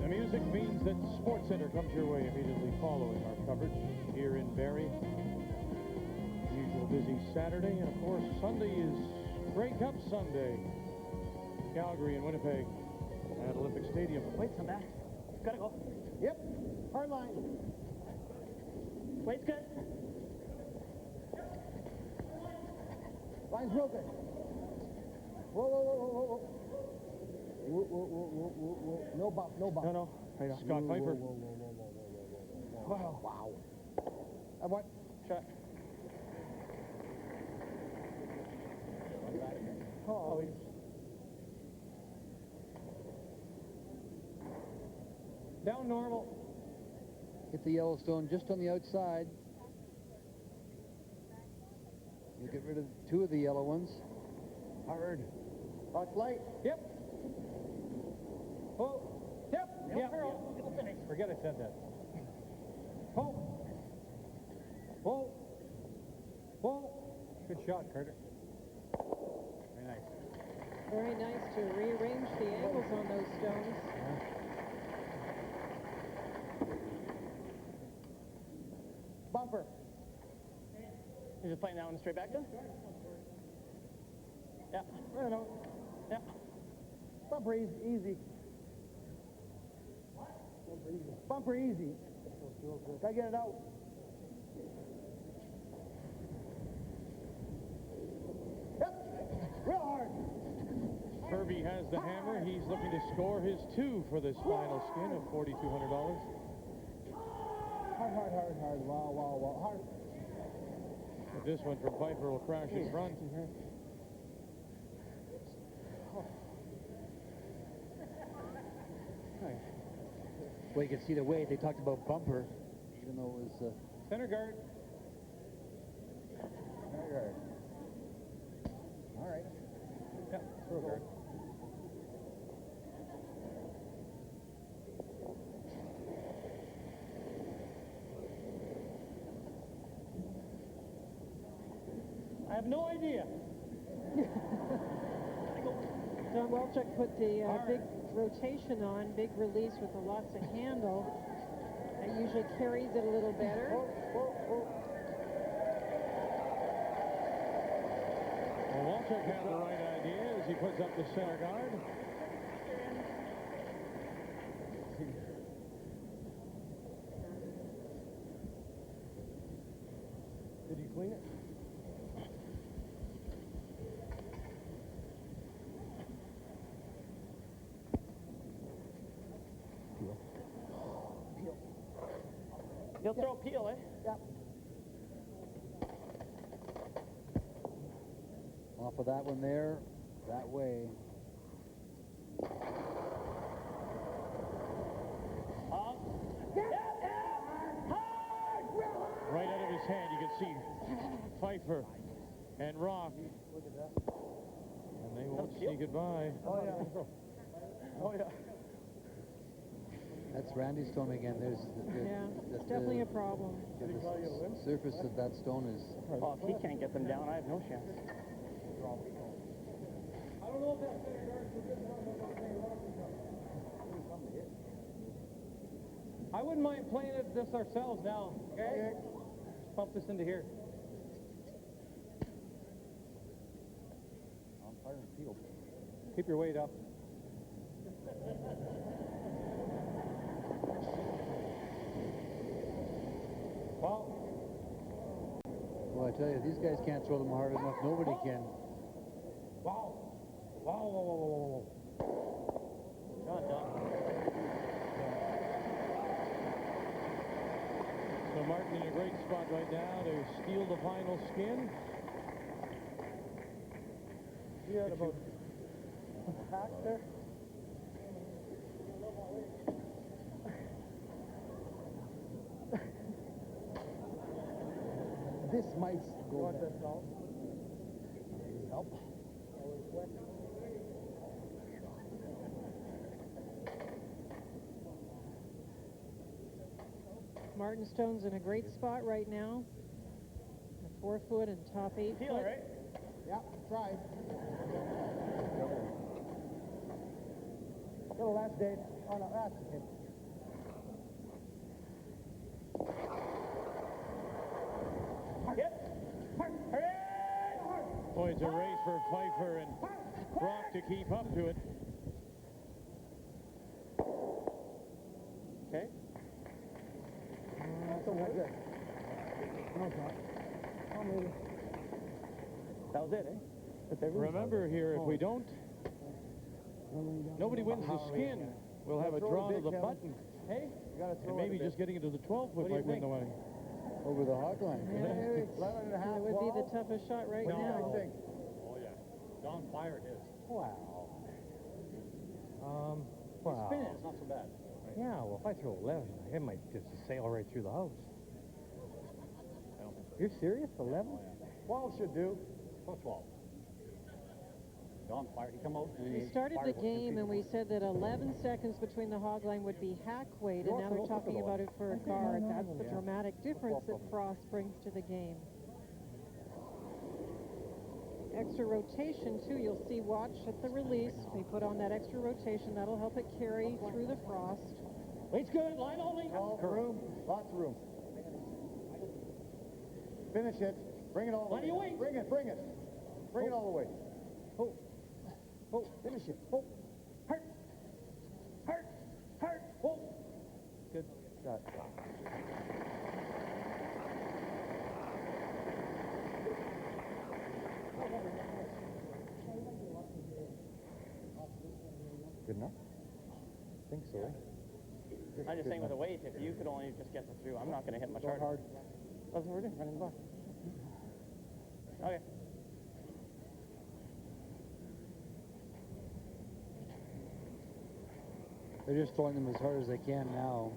The music means that Sports Center comes your way immediately following our coverage here in Barrie. Usual busy Saturday, and of course Sunday is Grey Cup Sunday. Calgary and Winnipeg at Olympic Stadium. Wait, come back. Gotta go. Yep. Hard line. Wait's good. Line's broken. Whoa. No bump. No. Hey, Scott Pfeiffer. Wow. I want shot. Oh, Down normal. Hit the Yellowstone just on the outside. You get rid of 2 of the yellow ones. hard. Watch light. Yep. Oh. Yep. Yep. Forget I said that. Pull. Pull. Pull. Good shot, Carter. Very nice to rearrange the angles on those stones. Bumper. You're just playing that one straight back then? Yeah. I know. Yeah. Bumper easy. Bumper easy. Gotta get it out. Yep. Real hard. Ferbey has the hammer. He's looking to score his 2 for this final skin of $4,200. Hard. Wow. Hard. But this one from Pfeiffer will crash in front. Well, you can see the way they talked about bumper, even though it was... Center guard. Center guard. All right. Yep, throw guard. I have no idea. Don Walchuk put the big rotation on, big release with lots of handle. That usually carries it a little better. Well, Walchuk had the right idea as he puts up the center guard. Did you clean it? He'll throw peel, eh? Yep. Off of that one there, that way. Right out of his hand, you can see Pfeiffer and Rock. Look at that. And they won't say goodbye. Oh, yeah. Oh, yeah. That's Randy's stone again. There's It's definitely a problem. The surface of that stone is... Oh, if he can't get them down, I have no chance. I don't know if that center guard for this one, I wouldn't mind playing this ourselves now. Okay? Just pump this into here. I'm firing peel. Keep your weight up. Well, I tell you, these guys can't throw them hard enough. Nobody can. Wow. John. So Martin in a great spot right now to steal the final skin. You had about a hack there? This might go. You want this help? Help. Martin Stone's in a great spot right now. The 4-foot and top 8 foot. Feel it, right? Yeah, try. Little last Dave. Oh no, that's okay. Boy, it's a race for Pfeiffer and Brock to keep up to it. Okay. That's okay. Good. No, it's not. Oh, maybe. That was it, eh? Remember here, if we don't, nobody wins the skin. We'll have a draw to the button. Hey? And maybe just getting into the 12-foot might win the way. Over the hog line. Yeah, it would be the toughest shot right now. Oh, yeah. Don fired his. Wow. Wow. Spin it, it's not so bad. Yeah, well, if I throw 11, it might just sail right through the house. I don't think so. You're serious? 11? 12 should do. Plus 12. Don fired. He come out and We started the game and we said that 11 seconds between the hog line would be hack weight, and now they're talking about it for a guard. That's the dramatic difference that Frost brings to the game. extra rotation, too. You'll see, watch at the release. They put on that extra rotation. That'll help it carry through the frost. Weight's good. Line only. Room. Lots of room. Finish it. Bring it all the way. Plenty of weight. Bring it. Bring it. Bring it all the way. Oh. Oh, finish it. Oh. Hurt. Hurt. Hurt. Oh. Good shot. Good enough? I think so. I'm just saying with the weight, if you could only just get through, I'm not going to hit much harder. Hard. That's what we're doing, running the bar. Okay. They're just throwing them as hard as they can now.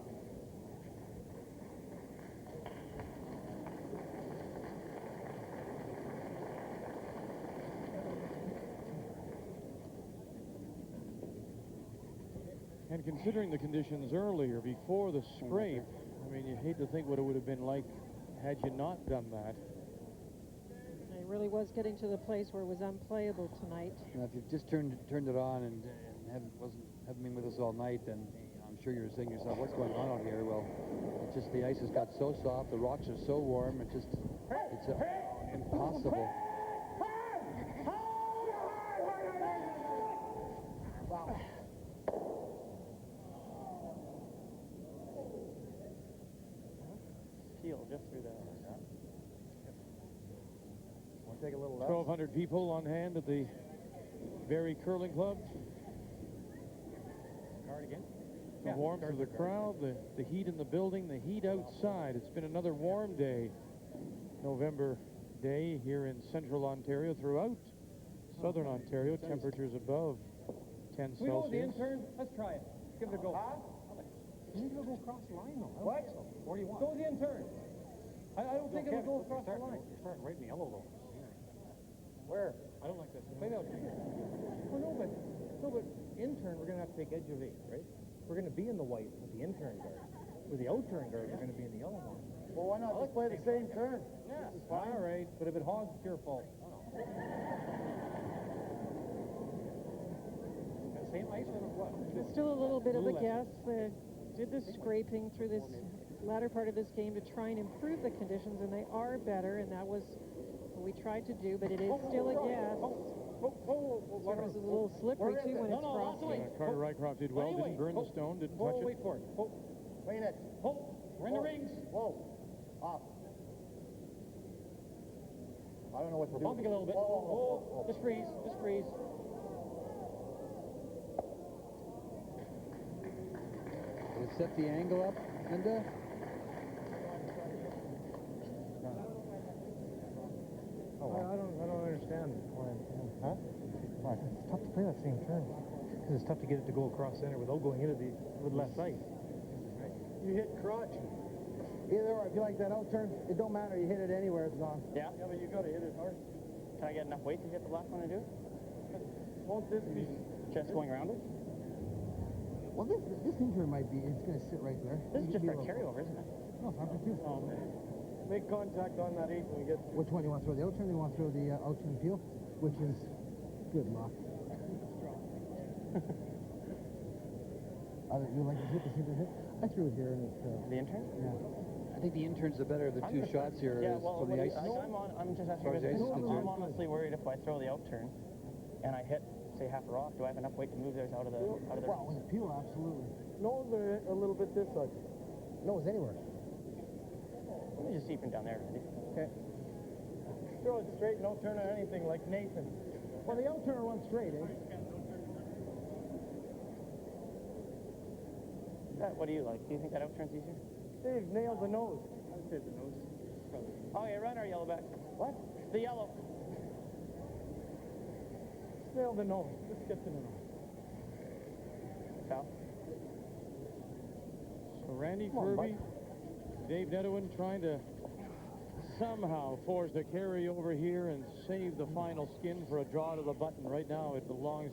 And considering the conditions earlier, before the scrape, I mean, you hate to think what it would have been like had you not done that. It really was getting to the place where it was unplayable tonight. Now, if you just turned it on and hadn't been with us all night, then I'm sure you're saying to yourself, what's going on out here? Well, it's just the ice has got so soft, the rocks are so warm, it's impossible. Wow. Peel just through there. Want to take a little left? 1,200 people on hand at the Barrie Curling Club. Card again? The warmth of the crowd, the heat in the building, the heat outside. It's been another warm day, November day here in central Ontario. Throughout southern Ontario, temperatures above 10 We go with the Celsius. intern. Let's try it. Give it a go. You think it'll go across the line, though? What? So. What do you want? Go with the intern. I don't think it'll go across the line. You're starting right in the yellow, though. Where? I don't like this. Play that. Oh, no, but intern, we're going to have to take edge of 8, right? We're going to be in the white with the intern guard. With the out-turn guard, we're going to be in the yellow one. Well, why not just play the same turn? Yeah. All right, but if it hogs, it's your fault. Same ice or what? There's still a little bit of a guess. Did the scraping through this latter part of this game to try and improve the conditions, and they are better, and that was what we tried to do, but it is still a guess. Surface is a little slippery, too, when it's frosty. Carter Rycroft did well, didn't burn the stone, didn't touch it. Wait for it. Wait it. We're in the rings. Whoa. Off. I don't know what to do. Bumping a little bit. Whoa. Just freeze. Just freeze. Did it set the angle up, Linda? I don't understand why. Huh? Why? It's tough to play that same turn because it's tough to get it to go across center without going into with left side. You hit crotch. Either or, if you like that out turn, it don't matter. You hit it anywhere, it's gone. Yeah? Yeah, but you got to hit it hard. Can I get enough weight to hit the black one and do it? Won't this be... Just going around it? Well, this intern might be, it's going to sit right there. This is just for a carryover, isn't it? No, I'm for two. Make contact on that 8 when we get... Which one? You want to throw the out turn or you want to throw the out turn peel? Which is good luck. You like to hit this intern hit? I threw it here and it's... The intern? Yeah. I think the intern's the better of the two shots here. Yeah, well, from the ice. I'm just asking As far as the ice is I'm concerned. honestly worried if I throw the out turn and I hit, say, half a rock, do I have enough weight to move theirs out of the... Well, with the peel, absolutely. Nose are a little bit this side. Nose anywhere. Let me just see from down there, Randy. Okay. Throw it straight, no turn or anything like Nathan. Well, the out turner runs straight, eh? What do you like? Do you think that out turn's easier? Steve nailed the nose. I'd say the nose. Okay, run our yellow back. What? The yellow. Nailed the nose. Just get to the nose. Foul. So Randy Ferbey, Dave Nedowin trying to somehow force the carry over here and save the final skin for a draw to the button. Right now it belongs